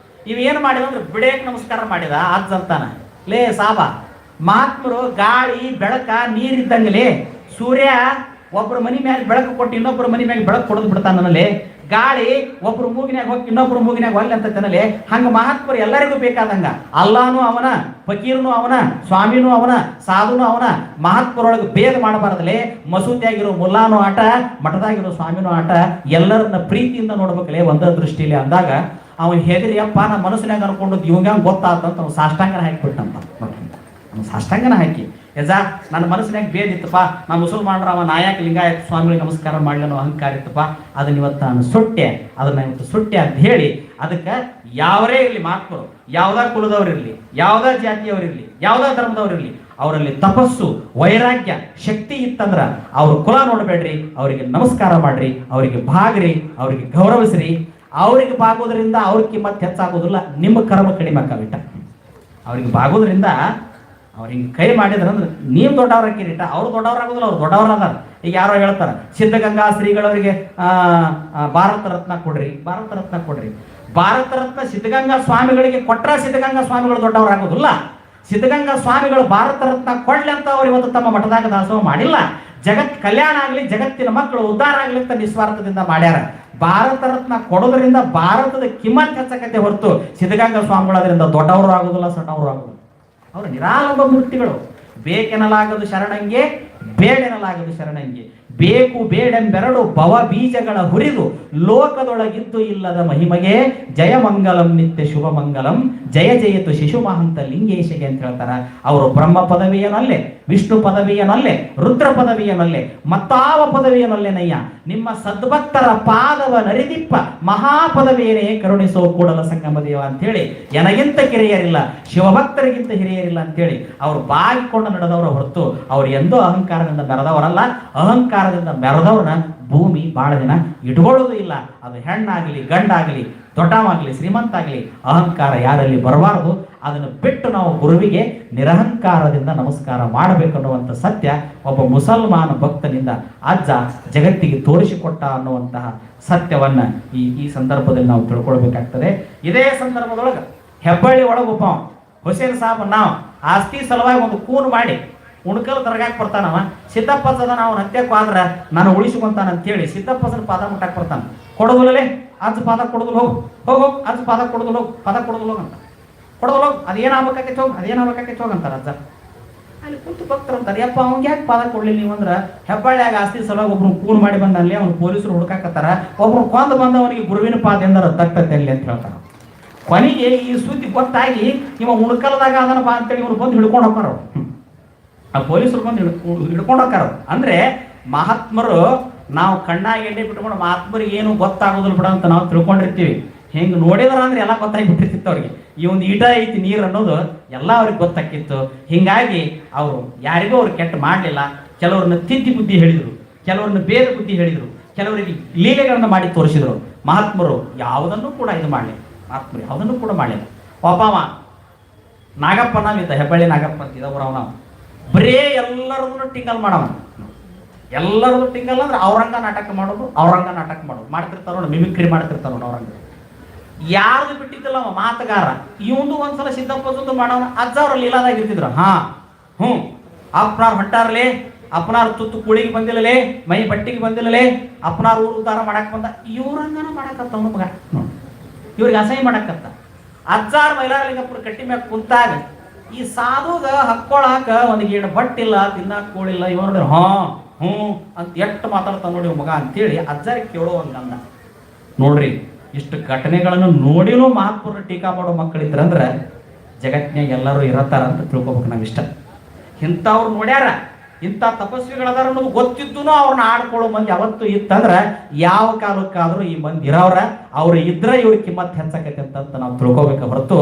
ಇವೇನು ಮಾಡಿದ ಅಂದ್ರೆ ಬಿಡೇಕ್ ನಮಸ್ಕಾರ ಮಾಡಿದ ಅಜ್ಜ ಅಂತಾನ. ಲೇ ಸಾಬ, ಮಹಾತ್ಮರು ಗಾಳಿ ಬೆಳಕ ನೀರಿದ್ದಂಗಲೇ. ಸೂರ್ಯ ಒಬ್ಬರು ಮನಿ ಮ್ಯಾಗ ಬೆಳಕು ಕೊಟ್ಟು ಇನ್ನೊಬ್ಬರು ಮನಿ ಮ್ಯಾಗ ಬೆಳಕು ಕೊಡೋದು ಬಿಡ್ತಾನಲ್ಲೇ. ಗಾಳಿ ಒಬ್ರು ಮೂಗಿನಾಗ ಹೋಗಿ ಇನ್ನೊಬ್ರು ಮೂಗಿನಾಗ ಒಲ್ಲೆ ಅಂತ ತನಲೆ. ಹಂಗ ಮಹಾತ್ಮರು ಎಲ್ಲರಿಗೂ ಬೇಕಾದಂಗ. ಅಲ್ಲಾನು ಅವನ, ಫಕೀರ್ನು ಅವನ, ಸ್ವಾಮಿನೂ ಅವನ, ಸಾಧುನು ಅವನ. ಮಹಾತ್ಮರೊಳಗೆ ಭೇದ ಮಾಡಬಾರದಲೇ. ಮಸೂತಿಯಾಗಿರೋ ಮುಲ್ಲಾನು ಆಟ, ಮಠದಾಗಿರೋ ಸ್ವಾಮಿನೂ ಆಟ. ಎಲ್ಲರನ್ನ ಪ್ರೀತಿಯಿಂದ ನೋಡ್ಬೇಕಲೇ ಒಂದ ದೃಷ್ಟಿಲಿ ಅಂದಾಗ ಅವನು ಹೆದರಿ ಅಪ್ಪ ನಮ್ಮ ಮನಸ್ಸಿನಾಗ ಅನ್ಕೊಂಡು ಇವಂಗ ಗೊತ್ತಾತಂತ ಅವ್ನು ಸಾಷ್ಟಾಂಗನ ಹಾಕಿಬಿಟ್ಟಂತ. ಸಾಷ್ಟಾಂಗನ ಹಾಕಿ ಯಜ ನನ್ನ ಮನಸ್ಸಿನಾಗ ಬೇದಿತ್ತಪ್ಪ, ನಾ ಮುಸಲ್ಮಾನರ ಅವ ನಾಯಕ ಲಿಂಗಾಯತ ಸ್ವಾಮಿಗಳಿಗೆ ನಮಸ್ಕಾರ ಮಾಡ್ಲೇನೋ ಅಹಂಕಾರ ಇತ್ತಪ್ಪ, ಅದನ್ನ ಇವತ್ತು ನಾನು ಸುಟ್ಟೆ, ಅದನ್ನ ಇವತ್ತು ಸುಟ್ಟೆ ಅಂತ ಹೇಳಿ. ಅದಕ್ಕೆ ಯಾವರೇ ಇರಲಿ ಮಹಾತ್ಮರು, ಯಾವುದೇ ಕುಲದವರಿರಲಿ, ಯಾವುದೇ ಜಾತಿಯವರಿರಲಿ, ಯಾವುದೇ ಧರ್ಮದವರಿರಲಿ, ಅವರಲ್ಲಿ ತಪಸ್ಸು ವೈರಾಗ್ಯ ಶಕ್ತಿ ಇತ್ತಂದ್ರ ಅವ್ರ ಕುಲ ನೋಡಬೇಡ್ರಿ, ಅವರಿಗೆ ನಮಸ್ಕಾರ ಮಾಡ್ರಿ, ಅವರಿಗೆ ಭಾಗ್ರಿ, ಅವರಿಗೆ ಗೌರವಿಸ್ರಿ. ಅವ್ರಿಗೆ ಬಾಗೋದ್ರಿಂದ ಅವ್ರ ಕಿಮ್ಮತ್ ಹೆಚ್ಚಾಗೋದಿಲ್ಲ, ನಿಮ್ಮ ಕರ್ಮ ಕಡಿಮೆ ಆಕಾವಿಟ್ಟ. ಅವ್ರಿಗೆ ಬಾಗೋದ್ರಿಂದ ಅವ್ರು ಹಿಂಗೆ ಕೈ ಮಾಡಿದ್ರಂದ್ರೆ ನೀವು ದೊಡ್ಡವ್ರಾಕಿರಿಟ, ಅವ್ರು ದೊಡ್ಡವ್ರಾಗೋದಿಲ್ಲ, ಅವ್ರು ದೊಡ್ಡವ್ರಾದಾರ. ಈಗ ಯಾರೋ ಹೇಳ್ತಾರೆ ಸಿದ್ಧಗಂಗಾ ಶ್ರೀಗಳವರಿಗೆ ಭಾರತ ರತ್ನ ಕೊಡ್ರಿ, ಭಾರತ ರತ್ನ ಕೊಡ್ರಿ. ಭಾರತ ರತ್ನ ಸಿದ್ಧಗಂಗಾ ಸ್ವಾಮಿಗಳಿಗೆ ಕೊಟ್ರ ಸಿದ್ಧಗಂಗಾ ಸ್ವಾಮಿಗಳು ದೊಡ್ಡವರಾಗೋದಿಲ್ಲ. ಸಿದ್ಧಗಂಗಾ ಸ್ವಾಮಿಗಳು ಭಾರತ ರತ್ನ ಕೊಡ್ಲಿ ಅಂತ ಅವ್ರು ಇವತ್ತು ತಮ್ಮ ಮಠದಾಗ ದಾಸೋಹ ಮಾಡಿಲ್ಲ. ಜಗತ್ ಕಲ್ಯಾಣ ಆಗಲಿ, ಜಗತ್ತಿನ ಮಕ್ಕಳು ಉದ್ಧಾರ ಆಗ್ಲಿ ಅಂತ ನಿಸ್ವಾರ್ಥದಿಂದ ಮಾಡ್ಯಾರ. ಭಾರತ ರತ್ನ ಕೊಡೋದ್ರಿಂದ ಭಾರತದ ಕಿಮ್ಮತ್ ಹೆಚ್ಚಕತೆ ಹೊರತು ಸಿದ್ಧಗಂಗಾ ಸ್ವಾಮಿಗಳು ಅದರಿಂದ ದೊಡ್ಡವರು ಆಗೋದಿಲ್ಲ, ಸಣ್ಣವರು ಆಗೋದಿಲ್ಲ. ಅವರು ನಿರಾಲಂಬ ಮೂರ್ತಿಗಳು. ಬೇಕೆನಲಾಗದು ಶರಣಂಗೆ, ಬೇಡೆನಲಾಗದು ಶರಣಂಗೆ. ಬೇಕು ಬೇಡೆಂಬೆರಡು ಭವ ಬೀಜಗಳ ಹುರಿದು ಲೋಕದೊಳಗಿದ್ದು ಇಲ್ಲದ ಮಹಿಮಗೆ ಜಯಮಂಗಲಂ ನಿತ್ಯ ಶುಭ ಮಂಗಲಂ ಜಯ ಜಯತು ಶಿಶು ಮಹಂತ ಲಿಂಗೇಶಗೆ ಅಂತ ಹೇಳ್ತಾರ. ಅವರು ಬ್ರಹ್ಮ ಪದವಿಯನಲ್ಲೇ, ವಿಷ್ಣು ಪದವಿಯನಲ್ಲೇ, ರುದ್ರ ಪದವಿಯನಲ್ಲೇ, ಮತ್ತಾವ ಪದವಿಯನಲ್ಲೇನಯ್ಯ. ನಿಮ್ಮ ಸದ್ಭಕ್ತರ ಪಾದವ ನರಿದಿಪ್ಪ ಮಹಾಪದವಿಯನೇ ಕರುಣಿಸೋ ಕೂಡಲ ಸಂಗಮ ದೇವ ಅಂತೇಳಿ ಎನಗಿಂತ ಕಿರಿಯರಿಲ್ಲ, ಶಿವಭಕ್ತರಿಗಿಂತ ಹಿರಿಯರಿಲ್ಲ ಅಂತೇಳಿ ಅವ್ರು ಬಾಗಿಕೊಂಡು ನಡೆದವರ ಹೊರತು ಅವ್ರು ಎಂದೂ ಅಹಂಕಾರದಿಂದ ಮೆರೆದವರಲ್ಲ. ಅಹಂಕಾರದಿಂದ ಮೆರೆದವ್ರನ್ನ ಭೂಮಿ ಬಹಳ ದಿನ ಇಟ್ಕೊಳ್ಳೋದು ಇಲ್ಲ. ಅದು ಹೆಣ್ಣಾಗಲಿ ಗಂಡಾಗಲಿ ದೊಡ್ಡವಾಗಲಿ ಶ್ರೀಮಂತಾಗಲಿ ಅಹಂಕಾರ ಯಾರಲ್ಲಿ ಬರಬಾರದು. ಅದನ್ನು ಬಿಟ್ಟು ನಾವು ಗುರುವಿಗೆ ನಿರಹಂಕಾರದಿಂದ ನಮಸ್ಕಾರ ಮಾಡಬೇಕನ್ನುವಂಥ ಸತ್ಯ ಒಬ್ಬ ಮುಸಲ್ಮಾನ ಭಕ್ತನಿಂದ ಅಜ್ಜ ಜಗತ್ತಿಗೆ ತೋರಿಸಿಕೊಟ್ಟ ಅನ್ನುವಂತಹ ಸತ್ಯವನ್ನ ಈ ಸಂದರ್ಭದಲ್ಲಿ ನಾವು ತಿಳ್ಕೊಳ್ಬೇಕಾಗ್ತದೆ. ಇದೇ ಸಂದರ್ಭದೊಳಗೆ ಹೆಬ್ಬಳ್ಳಿ ಒಳಗೆ ಒಬ್ಬ ಹುಸೇನ್ ಸಾಬ್ ನಾವು ಆಸ್ತಿ ಸಲುವಾಗಿ ಒಂದು ಕೂನು ಮಾಡಿ ಉಣ್ಕಲ್ ದರ್ಗಾಕ್ ಬರ್ತಾನವ. ಸಿದ್ದಪ್ಪ ಸದನ ಅವ್ನ ಹತ್ಯಕ್ಕೂ ಆದ್ರೆ ನಾನು ಉಳಿಸ್ಕೊಂತಾನ ಅಂತೇಳಿ ಸಿದ್ದಪ್ಪಸನ ಪಾದ ಮುಟ್ಟಕ್ಕೆ ಬರ್ತಾನೆ. ಕೊಡೋದಿಲ್ಲಲೇ ಅಜ್ಜ ಪಾದ ಕೊಡೋದಿಲ್ಲ, ಹೋಗು ಹೋಗು ಹೋಗು ಅಜ್ಜ ಪಾದ ಕೊಡೋದಿಲ್ಲ, ಹೋಗು ಪಾದ ಕೊಡೋದಿಲ್ಲ ಹೋಗು ಅಂತ. ಕೊಡೋದಿಲ್ಲ ಹೋಗು, ಅದೇನಾಗಬೇಕಾಕೈತೆ ಹೋಗು, ಅದೇನಾಗಬೇಕಾಕೈತೆ ಹೋಗಂತಾರ ಅಜ್ಜ. ಅಲ್ಲಿ ಕುಂತು ಭಕ್ತರು ಅಂತಾರೆ, ಯಪ್ಪ ಅವ್ನಿಗೆ ಯಾಕೆ ಪಾದ ಕೊಡ್ಲಿಲ್ಲ ನೀವು ಅಂದ್ರೆ, ಹೆಬ್ಬಳ್ಳಿಯಾಗ ಆಸ್ತಿ ಸಲುವಾಗಿ ಒಬ್ರು ಕೂನ್ ಮಾಡಿ ಬಂದಲ್ಲಿ ಅವ್ನು ಪೊಲೀಸರು ಹುಡುಕಾಕತ್ತಾರ, ಒಬ್ರು ಕೊಂದು ಬಂದವನಿಗೆ ಗುರುವಿನ ಪಾದ ಎಂದಾರ ತಟ್ಟತ್ತೆ ಅಲ್ಲಿ ಅಂತ ಹೇಳ್ತಾರ. ಕೊನೆಗೆ ಈ ಸುದ್ದಿ ಗೊತ್ತಾಗಿ ಇವ ಉಣ್ಕಲ್ದಾಗ ಅದನ್ನ ಬಾ ಅಂತೇಳಿ ಇವ್ರು ಬಂದು ಹಿಡ್ಕೊಂಡು ಹೋಗ್ತಾರ. ಆ ಪೊಲೀಸರು ಬಂದು ಹಿಡ್ಕೊಂಡು ಹೋಗ್ತಾರ. ಅಂದ್ರೆ ಮಹಾತ್ಮರು ನಾವು ಕಣ್ಣಾಗಿ ಎಣ್ಣೆ ಬಿಟ್ಕೊಂಡು ಮಹಾತ್ಮರಿಗೆ ಏನು ಗೊತ್ತಾಗೋದಿಲ್ಲ ಬಿಡ ಅಂತ ನಾವು ತಿಳ್ಕೊಂಡಿರ್ತೀವಿ. ಹಿಂಗೆ ನೋಡಿದ್ರ ಅಂದ್ರೆ ಎಲ್ಲ ಗೊತ್ತಾಗಿಬಿಟ್ಟಿರ್ತಿತ್ತು ಅವ್ರಿಗೆ. ಈ ಒಂದು ಈಟ ಐತಿ ನೀರು ಅನ್ನೋದು ಎಲ್ಲ ಅವ್ರಿಗೆ ಗೊತ್ತಾಕಿತ್ತು. ಹಿಂಗಾಗಿ ಅವರು ಯಾರಿಗೂ ಅವ್ರು ಕೆಟ್ಟ ಮಾಡಲಿಲ್ಲ. ಕೆಲವ್ರನ್ನ ತಿದ್ದಿ ಬುದ್ಧಿ ಹೇಳಿದರು, ಕೆಲವ್ರನ್ನ ಬೇರೆ ಬುದ್ಧಿ ಹೇಳಿದರು, ಕೆಲವರಿಗೆ ಲೀಲೆಗಳನ್ನು ಮಾಡಿ ತೋರಿಸಿದರು. ಮಹಾತ್ಮರು ಯಾವುದನ್ನು ಕೂಡ ಇದು ಮಾಡಲಿಲ್ಲ. ಮಹಾತ್ಮರು ಯಾವುದನ್ನು ಕೂಡ ಮಾಡಲಿಲ್ಲ. ಒಬ್ಬವ ನಾಗಪ್ಪ ನಾವಿದ್ದ, ಹೆಬ್ಬಳ್ಳಿ ನಾಗಪ್ಪ ಅಂತಿದ್ದ ಊರವ. ನಾವು ಬರೇ ಎಲ್ಲರದನ್ನು ಟಿಂಗಲ್ ಮಾಡವ. ಎಲ್ಲರದು ಟಿಂಗಲ್ ಅಂದ್ರೆ ಅವ್ರಂಗ ನಾಟಕ ಮಾಡೋದು, ಅವ್ರಂಗ ನಾಟಕ ಮಾಡೋದು ಮಾಡ್ತಿರ್ತಾರ ನೋಡಿ, ಮಿಮಿಕ್ರಿ ಮಾಡ್ತಿರ್ತಾರ ನೋಡಿ ಅವ್ರಂಗ. ಯಾರ್ದು ಬಿಟ್ಟಿದ್ದಿಲ್ಲ ಅವ ಮಾತುಗಾರ. ಇವಂದು ಒಂದ್ಸಲ ಸಿದ್ದಪ್ಪ ಮಾಡೋಣ ಅಜ್ಜವ್ರ ಲೀಲಾದಾಗ ಇರ್ತಿದ್ರು. ಅಪ್ಪನಾರ್ ಹೊಂಟಾರ್ಲೆ, ಅಪ್ಪನಾರ್ ತುತ್ತು ಕುಳಿಗೆ ಬಂದಿಲ್ಲಲೇ, ಮೈ ಬಟ್ಟಿಗೆ ಬಂದಿಲ್ಲಲೇ, ಅಪ್ಪನಾರ್ ಊರು ಉದ್ಧಾರ ಮಾಡಕ್ ಬಂದ. ಇವ್ರಂಗನ ಮಾಡಕತ್ತ ಅವನು ಮಗ ನೋಡಿ, ಇವ್ರಿಗೆ ಅಸಹ್ಯ ಮಾಡಕತ್ತ. ಅಜ್ಜಾರ್ ಮೈಲಾರಲಿಂಗಪ್ಪನ ಕಟ್ಟಿ ಮ್ಯಾಗ ಕುಂತಾಗ ಈ ಸಾಧುಗ ಹಕ್ಕೊಳಾಕ ಒಂದು ಗೇಣು ಬಟ್ಟಿಲ್ಲ, ತಿನ್ನಾಕ ಕೋಳಿಲ್ಲ. ಇವ ನೋಡ್ರಿ ಅಂತ ಎಷ್ಟು ಮಾತಾಡ್ತಾವ ನೋಡಿ ಮಗ ಅಂತೇಳಿ ಅಜ್ಜಾರಿಗೆ ಕೇಳೋವಂಗಂದ. ನೋಡ್ರಿ, ಇಷ್ಟು ಘಟನೆಗಳನ್ನು ನೋಡಿನೂ ಮಹಾತ್ಮರ ಟೀಕಾ ಮಾಡೋ ಮಕ್ಕಳಿದ್ರಂದ್ರೆ ಜಗತ್ತಿನಾಗ ಎಲ್ಲರೂ ಇರತ್ತಾರ ಅಂತ ತಿಳ್ಕೊಬೇಕು ನಾವು. ಇಷ್ಟ ಇಂಥವ್ರು ನೋಡ್ಯಾರ, ಇಂಥ ತಪಸ್ವಿಗಳದಾರ ಅನ್ನೋದು ಗೊತ್ತಿದ್ದು ಅವ್ರನ್ನ ಆಡ್ಕೊಳ್ಳೋ ಮಂದಿ ಯಾವತ್ತು ಇತ್ತಂದ್ರೆ ಯಾವ ಕಾಲಕ್ಕಾದ್ರೂ ಈ ಮಂದಿ ಇರೋವ್ರ. ಅವ್ರು ಇದ್ರೆ ಇವ್ರ ಕಿಮ್ಮತ್ ಹೆಚ್ಚಾಕೈತಿ ಅಂತ ನಾವು ತಿಳ್ಕೊಬೇಕು ಹೊರತು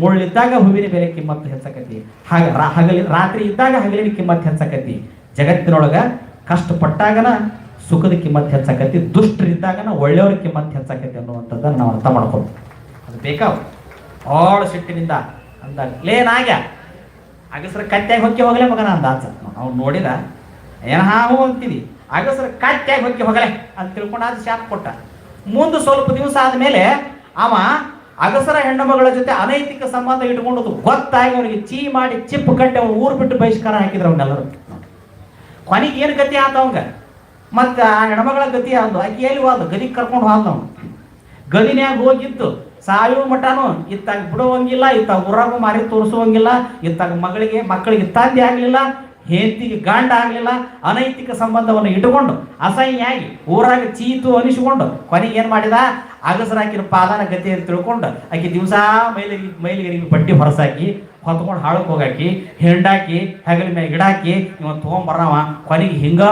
ಮುಳ್ಳಿದ್ದಾಗ ಹೂವಿನ ಬೆಲೆ ಕಿಮ್ಮತ್ ಹೆಚ್ಚಾಕೈತಿ, ರಾತ್ರಿ ಇದ್ದಾಗ ಹಗಲಿನ ಕಿಮ್ಮತ್ ಹೆಚ್ಚಾಕೈತಿ. ಜಗತ್ತಿನೊಳಗ ಕಷ್ಟಪಟ್ಟಾಗನ ಸುಖದ ಕಿಮ್ಮತ್ ಹೆಚ್ಚಾಕೈತಿ, ದುಷ್ಟರಿದ್ದಾಗನ ಒಳ್ಳೆಯವ್ರ ಕಿಮ್ಮತ್ ಹೆಚ್ಚಾಕೈತಿ ಅನ್ನುವಂಥದ್ದನ್ನು ನಾವು ಅರ್ಥ ಮಾಡ್ಕೊಬೇಕು. ಅದು ಬೇಕಾವ ಭಾಳ ಸಿಟ್ಟಿನಿಂದ ಅಂದಾಗ ಲೇ ನಾಗ್ಯ ಅಗಸರ ಕಟ್ಟಾಗಿ ಹೊಕ್ಕಿ ಹೋಗಲೇ ಮಗನ ಅಂದ ಆಚ. ಅವ್ನು ನೋಡಿದ ಏನ ಹೂ ಅಂತೀವಿ, ಅಗಸರ ಕಟ್ಟಾಗಿ ಹೊಕ್ಕಿ ಹೋಗಲೇ ಅಂತ ತಿಳ್ಕೊಂಡು ಅದು ಶಾಪ್ ಕೊಟ್ಟ. ಮುಂದೆ ಸ್ವಲ್ಪ ದಿವಸ ಆದ್ಮೇಲೆ ಅವ ಅಗಸರ ಹೆಣ್ಣು ಮಗಳ ಜೊತೆ ಅನೈತಿಕ ಸಂಬಂಧ ಇಟ್ಕೊಂಡದು ಗೊತ್ತಾಗಿ ಅವನಿಗೆ ಚೀ ಮಾಡಿ ಚಿಪ್ಪು ಕಟ್ಟಿ ಅವ್ನು ಊರು ಬಿಟ್ಟು ಬಹಿಷ್ಕಾರ ಹಾಕಿದ್ರು ಅವನ್ನೆಲ್ಲರೂ. ಕೊನೆಗೆ ಏನು ಗತಿ ಆತ ಅವಂಗ, ಮತ್ತೆ ಆ ಹೆಣ್ಮಗಳ ಗತಿ ಆದ. ಆಕೆ ಎಲ್ಲಿ ಹೋದ, ಗದಿಗೆ ಕರ್ಕೊಂಡು ಹೋದ. ನಾವು ಗದಿನ್ಯಾಗ ಹೋಗಿತ್ತು ಸಾಯುವ ಮಠನು ಇತ್ತಾಗ ಬಿಡುವಂಗಿಲ್ಲ, ಇತ್ತಾಗ ಊರಾಗೂ ಮಾರಿ ತೋರಿಸುವಂಗಿಲ್ಲ, ಇತ್ತಾಗ ಮಕ್ಕಳಿಗೆ ತಂದೆ ಆಗ್ಲಿಲ್ಲ, ಹೆಂಡತಿಗೆ ಗಂಡ ಆಗ್ಲಿಲ್ಲ. ಅನೈತಿಕ ಸಂಬಂಧವನ್ನು ಇಟ್ಟುಕೊಂಡು ಅಸಹ್ಯಾಗಿ ಊರಾಗ ಚೀತು ಅನಿಸಿಕೊಂಡು ಕೊನೆಗೆ ಏನ್ ಮಾಡಿದ, ಅಗಸರಾಕಿನ ಪಾದಾನ ಗತಿ ಅಂತ ತಿಳ್ಕೊಂಡು ಆಕೆ ದಿವಸ ಮೈಲಿಗೆ ಬಡ್ಡಿ ಹೊರಸಾಕಿ ಹೊತ್ಕೊಂಡು ಹಾಳಕ್ಕೆ ಹೋಗಾಕಿ ಹೆಂಡಾಕಿ ಹೆಗಲ ಮ್ಯಾಗ ಗಿಡಾಕಿ ಇವತ್ತು ತೊಗೊಂಬರ್ರವ. ಕೊನೆಗೆ ಹಿಂಗ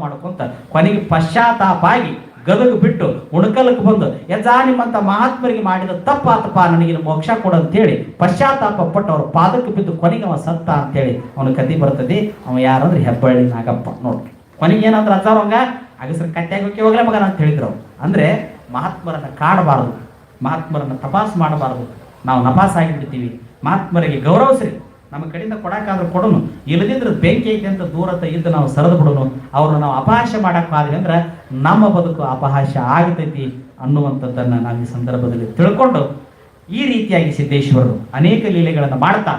ಮಾಡ್ಕೊಂತ ಕೊನೆಗೆ ಪಶ್ಚಾತ್ತಾಪ ಆಗಿ ಗದಗ ಬಿಟ್ಟು ಉಣಕಲಕ್ಕೆ ಬಂದು ಯಜಾ ನಿಮ್ಮಂತ ಮಹಾತ್ಮರಿಗೆ ಮಾಡಿದ ತಪ್ಪಾತಪ್ಪ, ನನಗಿನ ಮೋಕ್ಷ ಕೊಡು ಅಂತೇಳಿ ಪಶ್ಚಾತ್ತಾಪ ಪಟ್ಟು ಅವ್ರ ಪಾದಕ್ಕೆ ಬಿದ್ದು ಕೊನೆಗೆ ಅವ ಸತ್ತ ಅಂತೇಳಿ ಅವನ ಕತೆ ಬರ್ತದೆ. ಅವ ಯಾರಂದ್ರೆ ಹೆಬ್ಬಳ್ಳಿ ನಾಗಪ್ಪ. ನೋಡ್ರಿ ಕೊನೆಗೆ ಏನಂದ್ರೆ ಅಜ್ಜಾವಂಗ ಅಗಸರ ಕಟ್ಟಾಗಿ ಹೋಗಲೇ ಮಗನ ಅಂತ ಹೇಳಿದ್ರು. ಅಂದ್ರೆ ಮಹಾತ್ಮರನ್ನ ಕಾಡಬಾರದು, ಮಹಾತ್ಮರನ್ನ ತಪಾಸ್ ಮಾಡಬಾರದು. ನಾವು ನಪಾಸ್ ಆಗಿಬಿಡ್ತೀವಿ. ಮಹಾತ್ಮರಿಗೆ ಗೌರವಿಸ್ರಿ, ನಮ್ಮ ಕಡೆಯಿಂದ ಕೊಡಕ್ಕಾದ್ರೂ ಕೊಡೋನು, ಇಲ್ಲದಿದ್ರೆ ಬೆಂಕಿ ಐತೆ ಅಂತ ದೂರತ ಇದ್ದು ನಾವು ಸರಿದು ಬಿಡೋನು. ಅವ್ರನ್ನ ನಾವು ಅಪಹಾಸ್ಯ ಮಾಡಕ್ಕಾದ್ವಿ ಅಂದ್ರೆ ನಮ್ಮ ಬದುಕು ಅಪಹಾಸ್ಯ ಆಗತೈತಿ ಅನ್ನುವಂಥದ್ದನ್ನು ನಾವು ಈ ಸಂದರ್ಭದಲ್ಲಿ ತಿಳ್ಕೊಂಡು ಈ ರೀತಿಯಾಗಿ ಸಿದ್ದೇಶ್ವರರು ಅನೇಕ ಲೀಲೆಗಳನ್ನು ಮಾಡ್ತಾ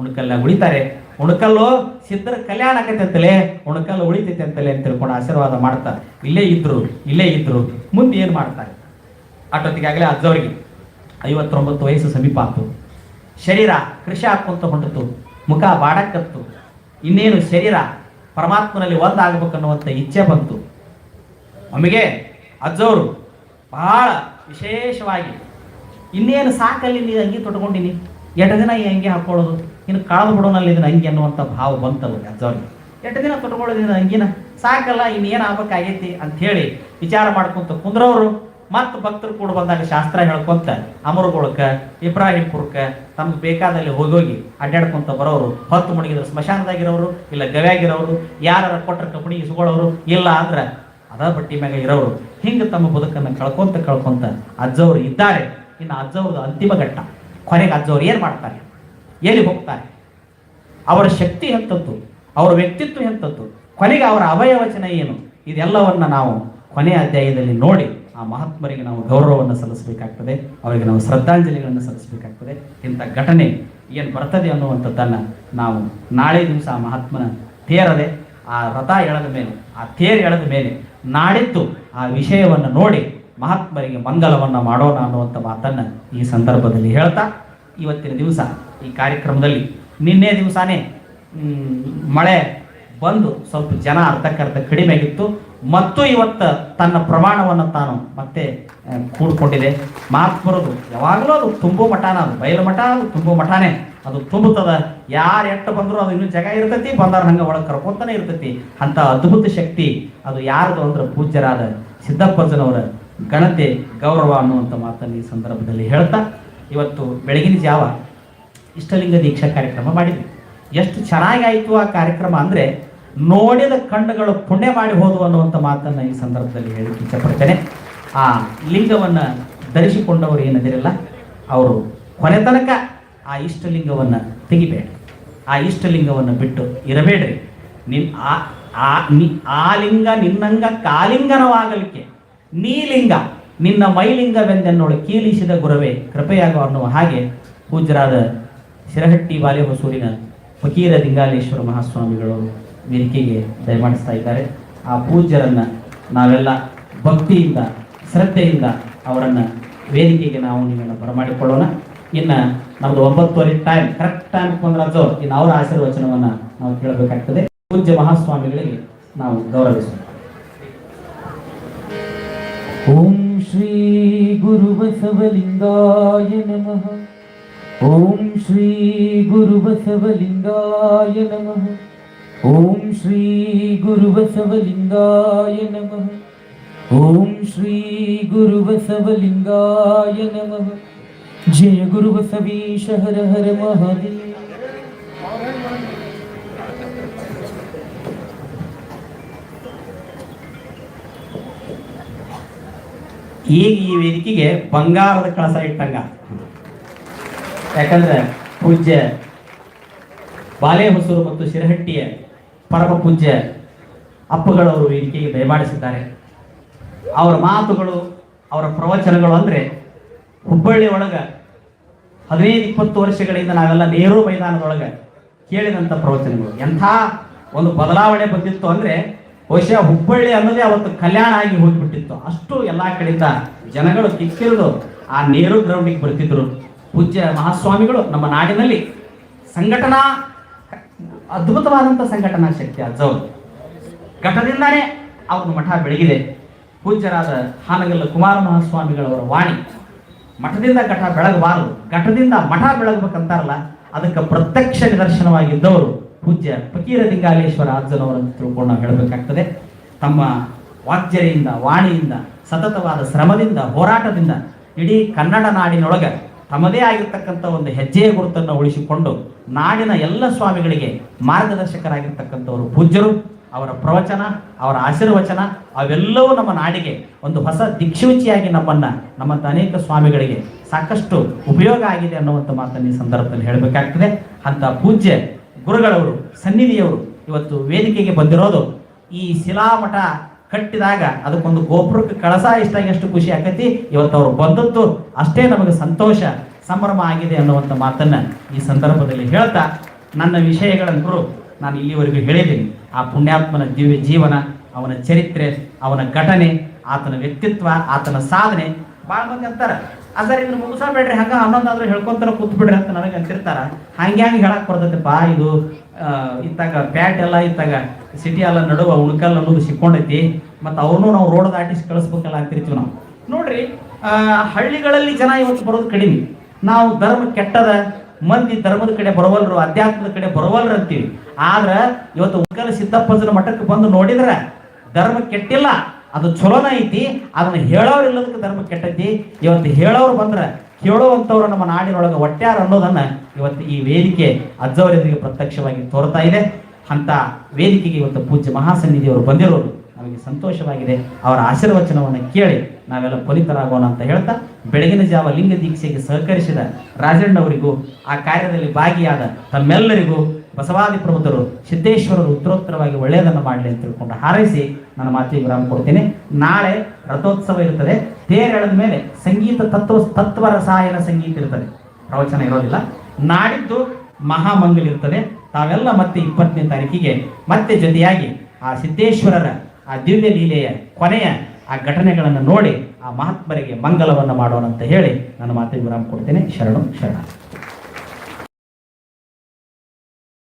ಉಣಕಲ್ಲ ಉಳಿತಾರೆ. ಉಣಕಲ್ಲು ಸಿದ್ಧರ ಕಲ್ಯಾಣ ಆಗತೈತಲೇ, ಉಣಕಲ್ಲು ಉಳಿತೈತೆ ಅಂತಲೇ ಅಂತ ತಿಳ್ಕೊಂಡು ಆಶೀರ್ವಾದ ಮಾಡ್ತಾ ಇಲ್ಲೇ ಇದ್ರು ಮುಂದೆ ಏನು ಮಾಡ್ತಾರೆ. ಅಷ್ಟೊತ್ತಿಗಾಗಲೇ ಅಜ್ಜವರಿಗೆ 59 ವಯಸ್ಸು ಸಮೀಪ ಆಯ್ತು. ಶರೀರ ಕೃಷಿ ಹಾಕೊಂತ ಹೊಂಟಿತು, ಮುಖ ಬಾಡಕತ್ತು. ಇನ್ನೇನು ಶರೀರ ಪರಮಾತ್ಮನಲ್ಲಿ ಒಂದಾಗಬೇಕನ್ನುವಂಥ ಇಚ್ಛೆ ಬಂತು. ನಮಗೆ ಅಜ್ಜವರು ಬಹಳ ವಿಶೇಷವಾಗಿ ಇನ್ನೇನು ಸಾಕಲ್ಲಿ ನೀನು ಅಂಗಿ ತೊಟ್ಕೊಂಡಿನಿ, ಎಷ್ಟು ದಿನ ಈ ಅಂಗಿ ಹಾಕೊಳ್ಳೋದು, ಇನ್ನು ಕಳೆದು ಬಿಡೋನಲ್ಲಿ ಇದನ್ನ ಅಂಗಿ ಅನ್ನುವಂಥ ಭಾವ ಬಂತಲ್ಲ ಅಜ್ಜವ್ರಿಗೆ. ಎಷ್ಟು ದಿನ ತೊಟ್ಕೊಳ್ಳೋದು ಅಂಗಿನ, ಸಾಕಲ್ಲ ಇನ್ನೇನು ಆಗ್ಬೇಕಾಗೈತಿ ಅಂಥೇಳಿ ವಿಚಾರ ಮಾಡ್ಕೊಂತ ಕುಂದ್ರವರು. ಮತ್ತು ಭಕ್ತರು ಕೂಡ ಬಂದಾಗ ಶಾಸ್ತ್ರ ಹೇಳ್ಕೊಂತ ಅಮರುಗೋಳಕ್ಕೆ ಇಬ್ರಾಹಿಂಪುರಕ್ಕೆ ತಮ್ಗೆ ಬೇಕಾದಲ್ಲಿ ಹೋಗಿ ಅಡ್ಡಾಡ್ಕೊಂತ ಬರೋರು, ಹೊತ್ತು ಮುಣಗಿದ್ರು ಸ್ಮಶಾನದಾಗಿರೋರು, ಇಲ್ಲ ಗವ್ಯಾಗಿರೋರು, ಯಾರ ಕೊಟ್ಟರ ಕಪಣಿ ಇಸ್ಕೊಳ್ಳೋರು, ಇಲ್ಲ ಅಂದ್ರೆ ಅದ ಬಟ್ಟಿ ಮ್ಯಾಗ ಇರೋರು. ಹಿಂಗೆ ತಮ್ಮ ಬದುಕನ್ನು ಕಳ್ಕೊಂತ ಅಜ್ಜವರು ಇದ್ದಾರೆ. ಇನ್ನು ಅಜ್ಜವ್ರದ್ದು ಅಂತಿಮ ಘಟ್ಟ, ಕೊನೆಗೆ ಅಜ್ಜವ್ರು ಏನು ಮಾಡ್ತಾರೆ, ಎಲ್ಲಿ ಹೋಗ್ತಾರೆ, ಅವರ ಶಕ್ತಿ ಎಂಥದ್ದು, ಅವರ ವ್ಯಕ್ತಿತ್ವ ಎಂಥದ್ದು, ಕೊನೆಗೆ ಅವರ ಅವಯವಚನ ಏನು, ಇದೆಲ್ಲವನ್ನ ನಾವು ಕೊನೆಯ ಅಧ್ಯಾಯದಲ್ಲಿ ನೋಡಿ ಆ ಮಹಾತ್ಮರಿಗೆ ನಾವು ಗೌರವವನ್ನು ಸಲ್ಲಿಸಬೇಕಾಗ್ತದೆ, ಅವರಿಗೆ ನಾವು ಶ್ರದ್ಧಾಂಜಲಿಗಳನ್ನು ಸಲ್ಲಿಸಬೇಕಾಗ್ತದೆ. ಇಂಥ ಘಟನೆ ಏನು ಬರ್ತದೆ ಅನ್ನುವಂಥದ್ದನ್ನು ನಾವು ನಾಳೆ ದಿವಸ ಆ ಮಹಾತ್ಮನ ತೇರದೆ ಆ ರಥ ಎಳೆದ ಮೇಲೆ, ಆ ತೇರು ಎಳೆದ ಮೇಲೆ ನಾಡಿದ್ದು ಆ ವಿಷಯವನ್ನು ನೋಡಿ ಮಹಾತ್ಮರಿಗೆ ಮಂಗಲವನ್ನು ಮಾಡೋಣ ಅನ್ನುವಂಥ ಮಾತನ್ನು ಈ ಸಂದರ್ಭದಲ್ಲಿ ಹೇಳ್ತಾ, ಇವತ್ತಿನ ದಿವಸ ಈ ಕಾರ್ಯಕ್ರಮದಲ್ಲಿ ನಿನ್ನೆ ದಿವಸನೇ ಮಳೆ ಬಂದು ಸ್ವಲ್ಪ ಜನ ಅರ್ಧಕ್ಕರ್ಧ ಕಡಿಮೆ ಆಗಿತ್ತು. ಮತ್ತು ಇವತ್ತು ತನ್ನ ಪ್ರಮಾಣವನ್ನು ತಾನು ಮತ್ತೆ ಕೂಡ್ಕೊಂಡಿದೆ. ಮಹಾತ್ಮರದು ಯಾವಾಗಲೂ ಅದು ತುಂಬೋ ಮಠಾನ, ಅದು ಬಯಲು ಮಠ, ಅದು ತುಂಬೋ ಮಠಾನೇ, ಅದು ತುಂಬುತ್ತದ. ಯಾರು ಎಟ್ಟು ಬಂದರೂ ಅದು ಇನ್ನೂ ಜಾಗ ಇರ್ತೈತಿ, ಬಂದಾರ ಹಂಗೆ ಒಳಗೆ ಕರ್ಕೊಂತಾನೆ ಇರ್ತೈತಿ. ಅಂತ ಅದ್ಭುತ ಶಕ್ತಿ ಅದು ಯಾರ್ದು ಅಂದ್ರೆ ಪೂಜ್ಯರಾದ ಸಿದ್ದಪ್ಪಜ್ಜನವರ ಘನತೆ, ಗೌರವ ಅನ್ನುವಂಥ ಮಾತನ್ನು ಈ ಸಂದರ್ಭದಲ್ಲಿ ಹೇಳ್ತಾ, ಇವತ್ತು ಬೆಳಗಿನ ಜಾವ ಇಷ್ಟಲಿಂಗ ದೀಕ್ಷಾ ಕಾರ್ಯಕ್ರಮ ಮಾಡಿದ್ವಿ. ಎಷ್ಟು ಚೆನ್ನಾಗಿ ಆಯಿತು ಆ ಕಾರ್ಯಕ್ರಮ ಅಂದರೆ ನೋಡಿದ ಕಣ್ಣುಗಳು ಪುಣ್ಯ ಮಾಡಿ ಹೋದವು ಅನ್ನುವಂಥ ಮಾತನ್ನು ಈ ಸಂದರ್ಭದಲ್ಲಿ ಹೇಳಕ್ಕೆ ಇಚ್ಛಪಡ್ತೇನೆ. ಆ ಲಿಂಗವನ್ನು ಧರಿಸಿಕೊಂಡವರು ಏನದಿರಲ್ಲ, ಅವರು ಕೊನೆ ತನಕ ಆ ಇಷ್ಟಲಿಂಗವನ್ನು ತೆಗಿಬೇಡಿ, ಆ ಇಷ್ಟಲಿಂಗವನ್ನು ಬಿಟ್ಟು ಇರಬೇಡ್ರಿ. ಆ ಲಿಂಗ ನಿನ್ನಂಗ ಕಾಲಿಂಗನವಾಗಲಿಕ್ಕೆ ನೀಲಿಂಗ ನಿನ್ನ ಮೈಲಿಂಗವೆಂದೆನ್ನೋಳು ಕೀಲಿಸಿದ ಗುರವೇ ಕೃಪೆಯಾಗೋ ಅನ್ನುವ ಹಾಗೆ ಪೂಜ್ಯರಾದ ಶಿರಹಟ್ಟಿ ಬಾಲೆಹೊಸೂರಿನ ಫಕೀರ ದಿಂಗಾಲೇಶ್ವರ ಮಹಾಸ್ವಾಮಿಗಳು ವೇದಿಕೆಗೆ ದಯಮಾಡಿಸ್ತಾ ಇದ್ದಾರೆ. ಆ ಪೂಜ್ಯರನ್ನು ನಾವೆಲ್ಲ ಭಕ್ತಿಯಿಂದ ಶ್ರದ್ಧೆಯಿಂದ ಅವರನ್ನು ವೇದಿಕೆಗೆ ನಾವು ನೀವೆಲ್ಲ ಬರಮಾಡಿಕೊಳ್ಳೋಣ. ಇನ್ನು ನಮ್ಮದು 9:30 ಟೈಮ್, ಕರೆಕ್ಟ್ ಟೈಮ್ ಬಂದ್ರದ್ದು ಇನ್ನು ಅವರ ಆಶೀರ್ವಚನವನ್ನು ನಾವು ಕೇಳಬೇಕಾಗ್ತದೆ. ಪೂಜ್ಯ ಮಹಾಸ್ವಾಮಿಗಳಿಗೆ ನಾವು ಗೌರವಿಸೋಣ. ಓಂ ಶ್ರೀ ಗುರು ಬಸವಲಿಂಗಾಯ ನಮಃ. ಓಂ ಶ್ರೀ ಗುರು ಬಸವಲಿಂಗಾಯ ನಮಃ. ಓಂ ಶ್ರೀ ಗುರು ಬಸವಲಿಂಗಾಯ ನಮಃ. ಓಂ ಶ್ರೀ ಗುರು ಬಸವಲಿಂಗಾಯ ನಮಃ. ಜಯ ಗುರು ಬಸವೀಶ ಹರ ಹರ ಮಹಾದೇವ. ಈಗ ಈ ವೇದಿಕೆಗೆ ಬಂಗಾರದ ಕಳಸ ಇಟ್ಟಂಗ, ಯಾಕಂದ್ರೆ ಪೂಜ್ಯ ಬಾಲೆಹೊಸೂರು ಮತ್ತು ಶಿರಹಟ್ಟಿಯ ಪರಮ ಪೂಜ್ಯ ಅಪ್ಪಗಳವರು ವೇದಿಕೆಗೆ ದಯಮಾಡಿಸಿದ್ದಾರೆ. ಅವರ ಮಾತುಗಳು, ಅವರ ಪ್ರವಚನಗಳು ಅಂದರೆ ಹುಬ್ಬಳ್ಳಿ ಒಳಗೆ 15-20 ವರ್ಷಗಳಿಂದ ನಾವೆಲ್ಲ ನೆಹರು ಮೈದಾನದೊಳಗೆ ಕೇಳಿದಂಥ ಪ್ರವಚನಗಳು. ಎಂಥ ಒಂದು ಬದಲಾವಣೆ ಬಂದಿತ್ತು ಅಂದರೆ ಬಹುಶಃ ಹುಬ್ಬಳ್ಳಿ ಅನ್ನೋದೇ ಅವತ್ತು ಕಲ್ಯಾಣ ಆಗಿ ಹೋಗಿಬಿಟ್ಟಿತ್ತು. ಅಷ್ಟು ಎಲ್ಲ ಕಡೆಯಿಂದ ಜನಗಳು ಕಿಕ್ಕಿರಿದು ಆ ನೆಹರು ಗ್ರೌಂಡಿಗೆ ಬರ್ತಿದ್ರು. ಪೂಜ್ಯ ಮಹಾಸ್ವಾಮಿಗಳು ನಮ್ಮ ನಾಡಿನಲ್ಲಿ ಸಂಘಟನಾ ಅದ್ಭುತವಾದಂಥ ಸಂಘಟನಾ ಶಕ್ತಿ ಅಜ್ಜವರು ಘಟದಿಂದಾನೇ ಅವ್ರ ಮಠ ಬೆಳಗಿದೆ. ಪೂಜ್ಯರಾದ ಹಾನಗಲ್ಲ ಕುಮಾರ ಮಹಾಸ್ವಾಮಿಗಳವರ ವಾಣಿ, ಮಠದಿಂದ ಘಟ ಬೆಳಗಬಾರದು, ಘಟದಿಂದ ಮಠ ಬೆಳಗಬೇಕಂತಾರಲ್ಲ, ಅದಕ್ಕೆ ಪ್ರತ್ಯಕ್ಷ ನಿದರ್ಶನವಾಗಿದ್ದವರು ಪೂಜ್ಯ ಫಕೀರ ದಿಂಗಾಲೇಶ್ವರ ಅಜ್ಜನವರನ್ನು ತಿಳ್ಕೊಂಡು ನಾವು ಹೇಳಬೇಕಾಗ್ತದೆ. ತಮ್ಮ ವಾಗ್ಜರಿಯಿಂದ, ವಾಣಿಯಿಂದ, ಸತತವಾದ ಶ್ರಮದಿಂದ, ಹೋರಾಟದಿಂದ ಇಡೀ ಕನ್ನಡ ನಾಡಿನೊಳಗೆ ತಮ್ಮದೇ ಆಗಿರ್ತಕ್ಕಂಥ ಒಂದು ಹೆಜ್ಜೆಯ ಗುರುತನ್ನು ಉಳಿಸಿಕೊಂಡು ನಾಡಿನ ಎಲ್ಲ ಸ್ವಾಮಿಗಳಿಗೆ ಮಾರ್ಗದರ್ಶಕರಾಗಿರ್ತಕ್ಕಂಥವರು ಪೂಜ್ಯರು. ಅವರ ಪ್ರವಚನ, ಅವರ ಆಶೀರ್ವಚನ ಅವೆಲ್ಲವೂ ನಮ್ಮ ನಾಡಿಗೆ ಒಂದು ಹೊಸ ದಿಕ್ಸೂಚಿಯಾಗಿ ನಮ್ಮಂಥ ಅನೇಕ ಸ್ವಾಮಿಗಳಿಗೆ ಸಾಕಷ್ಟು ಉಪಯೋಗ ಆಗಿದೆ ಅನ್ನುವಂಥ ಮಾತನ್ನು ಈ ಸಂದರ್ಭದಲ್ಲಿ ಹೇಳಬೇಕಾಗ್ತದೆ. ಅಂಥ ಪೂಜ್ಯ ಗುರುಗಳವರು, ಸನ್ನಿಧಿಯವರು ಇವತ್ತು ವೇದಿಕೆಗೆ ಬಂದಿರೋದು, ಈ ಶಿಲಾಮಠ ಕಟ್ಟಿದಾಗ ಅದಕ್ಕೊಂದು ಗೋಪುರಕ್ಕೆ ಕಳಸ ಇಷ್ಟಾಗಿ ಎಷ್ಟು ಖುಷಿ ಆಕತಿ. ಇವತ್ತು ಅವರು ಬಂದದ್ದು ಅಷ್ಟೇ ನಮಗೆ ಸಂತೋಷ, ಸಂಭ್ರಮ ಆಗಿದೆ ಅನ್ನುವಂಥ ಮಾತನ್ನು ಈ ಸಂದರ್ಭದಲ್ಲಿ ಹೇಳ್ತಾ, ನನ್ನ ವಿಷಯಗಳನ್ನು ನಾನು ಇಲ್ಲಿವರೆಗೂ ಹೇಳಿದ್ದೀನಿ. ಆ ಪುಣ್ಯಾತ್ಮನ ದಿವ್ಯ ಜೀವನ, ಅವನ ಚರಿತ್ರೆ, ಅವನ ಘಟನೆ, ಆತನ ವ್ಯಕ್ತಿತ್ವ, ಆತನ ಸಾಧನೆ. ಭಾಳ ಮಂದಿ ಅಂತಾರೆ, ಸರ್ ಇದನ್ನು ಮುಗಿಸಬೇಡ್ರಿ, ಹಂಗೆ ಹನ್ನೊಂದಾದ್ರೂ ಹೇಳ್ಕೊಂತಾರ ಕೂತ್ ಬಿಡ್ರಿ ಅಂತ ನನಗೆ ಅಂತಿರ್ತಾರ. ಹಂಗೆ ಹೇಳಕ್ ಬರ್ತೈತೆಪ್ಪ, ಇದು ಇತ್ತಾಗ ಪ್ಯಾಟ್ ಎಲ್ಲ ಇತ್ತಾಗ ಸಿಟಿ ಎಲ್ಲ ನಡುವ ಉಣ್ಕಲ್ ಅನ್ನೋದು ಸಿಕ್ಕೊಂಡೈತಿ, ಮತ್ತು ಅವ್ರನ್ನೂ ನಾವು ರೋಡ್ ದಾಟಿಸಿ ಕಳಿಸ್ಬೇಕಲ್ಲ ಅಂತಿರ್ತೀವಿ ನಾವು. ನೋಡ್ರಿ, ಹಳ್ಳಿಗಳಲ್ಲಿ ಜನ ಇವತ್ತು ಬರೋದು ಕಡಿಮೆ. ನಾವು ಧರ್ಮ ಕೆಟ್ಟದ, ಮಂದಿ ಧರ್ಮದ ಕಡೆ ಬರವಲ್ರು, ಅಧ್ಯಾತ್ಮದ ಕಡೆ ಬರವಲ್ರು ಅಂತೀವಿ. ಆದ್ರೆ ಇವತ್ತು ಉಣ್ಕಲ್ ಸಿದ್ದಪ್ಪನ ಮಠಕ್ಕೆ ಬಂದು ನೋಡಿದ್ರೆ ಧರ್ಮ ಕೆಟ್ಟಿಲ್ಲ, ಅದು ಚಲೋನ ಐತಿ. ಅದನ್ನ ಹೇಳೋರು ಇಲ್ಲದಕ್ಕೆ ಧರ್ಮ ಕೆಟ್ಟೈತಿ. ಇವತ್ತು ಹೇಳೋರು ಬಂದ್ರೆ ಕೇಳುವಂಥವ್ರು ನಮ್ಮ ನಾಡಿನೊಳಗೆ ಒಟ್ಟಾರ ಅನ್ನೋದನ್ನ ಇವತ್ತು ಈ ವೇದಿಕೆ ಅಜ್ಜವರಿಗೆ ಪ್ರತ್ಯಕ್ಷವಾಗಿ ತೋರ್ತಾ ಇದೆ. ಅಂತ ವೇದಿಕೆಗೆ ಇವತ್ತು ಪೂಜ್ಯ ಮಹಾಸನ್ನಿಧಿಯವರು ಬಂದಿರೋರು ನಮಗೆ ಸಂತೋಷವಾಗಿದೆ. ಅವರ ಆಶೀರ್ವಚನವನ್ನು ಕೇಳಿ ನಾವೆಲ್ಲ ಫಲಿತರಾಗೋಣ ಅಂತ ಹೇಳ್ತಾ, ಬೆಳಗಿನ ಜಾವ ಲಿಂಗ ದೀಕ್ಷೆಗೆ ಸಹಕರಿಸಿದ ರಾಜಣ್ಣವರಿಗೂ, ಆ ಕಾರ್ಯದಲ್ಲಿ ಭಾಗಿಯಾದ ತಮ್ಮೆಲ್ಲರಿಗೂ ಬಸವಾದಿ ಪ್ರಬುದ್ಧರು, ಸಿದ್ದೇಶ್ವರರು ಉತ್ತರೋತ್ತರವಾಗಿ ಒಳ್ಳೆಯದನ್ನು ಮಾಡಲಿ ಅಂತ ತಿಳ್ಕೊಂಡು ಹಾರೈಸಿ ನನ್ನ ಮಾತಿಗೆ ವಿರಾಮ ಕೊಡ್ತೀನಿ. ನಾಳೆ ರಥೋತ್ಸವ ಇರ್ತದೆ. ತೇರು ಎಳೆದ ಮೇಲೆ ಸಂಗೀತ ತತ್ವ ರಸಾಯನ ಸಂಗೀತ ಇರ್ತದೆ, ಪ್ರವಚನ ಇರೋದಿಲ್ಲ. ನಾಡಿದ್ದು ಮಹಾಮಂಗಲ್ ಇರ್ತದೆ. ತಾವೆಲ್ಲ ಮತ್ತೆ 20ನೇ ತಾರೀಕಿಗೆ ಮತ್ತೆ ಜೊತೆಯಾಗಿ ಆ ಸಿದ್ದೇಶ್ವರರ ಆ ದಿವ್ಯ ಲೀಲೆಯ ಕೊನೆಯ ಆ ಘಟನೆಗಳನ್ನು ನೋಡಿ ಆ ಮಹಾತ್ಮರಿಗೆ ಮಂಗಲವನ್ನು ಮಾಡೋಣ ಅಂತ ಹೇಳಿ ನನ್ನ ಮಾತಿಗೆ ವಿರಾಮ ಕೊಡ್ತೇನೆ. ಶರಣು ಶರಣ.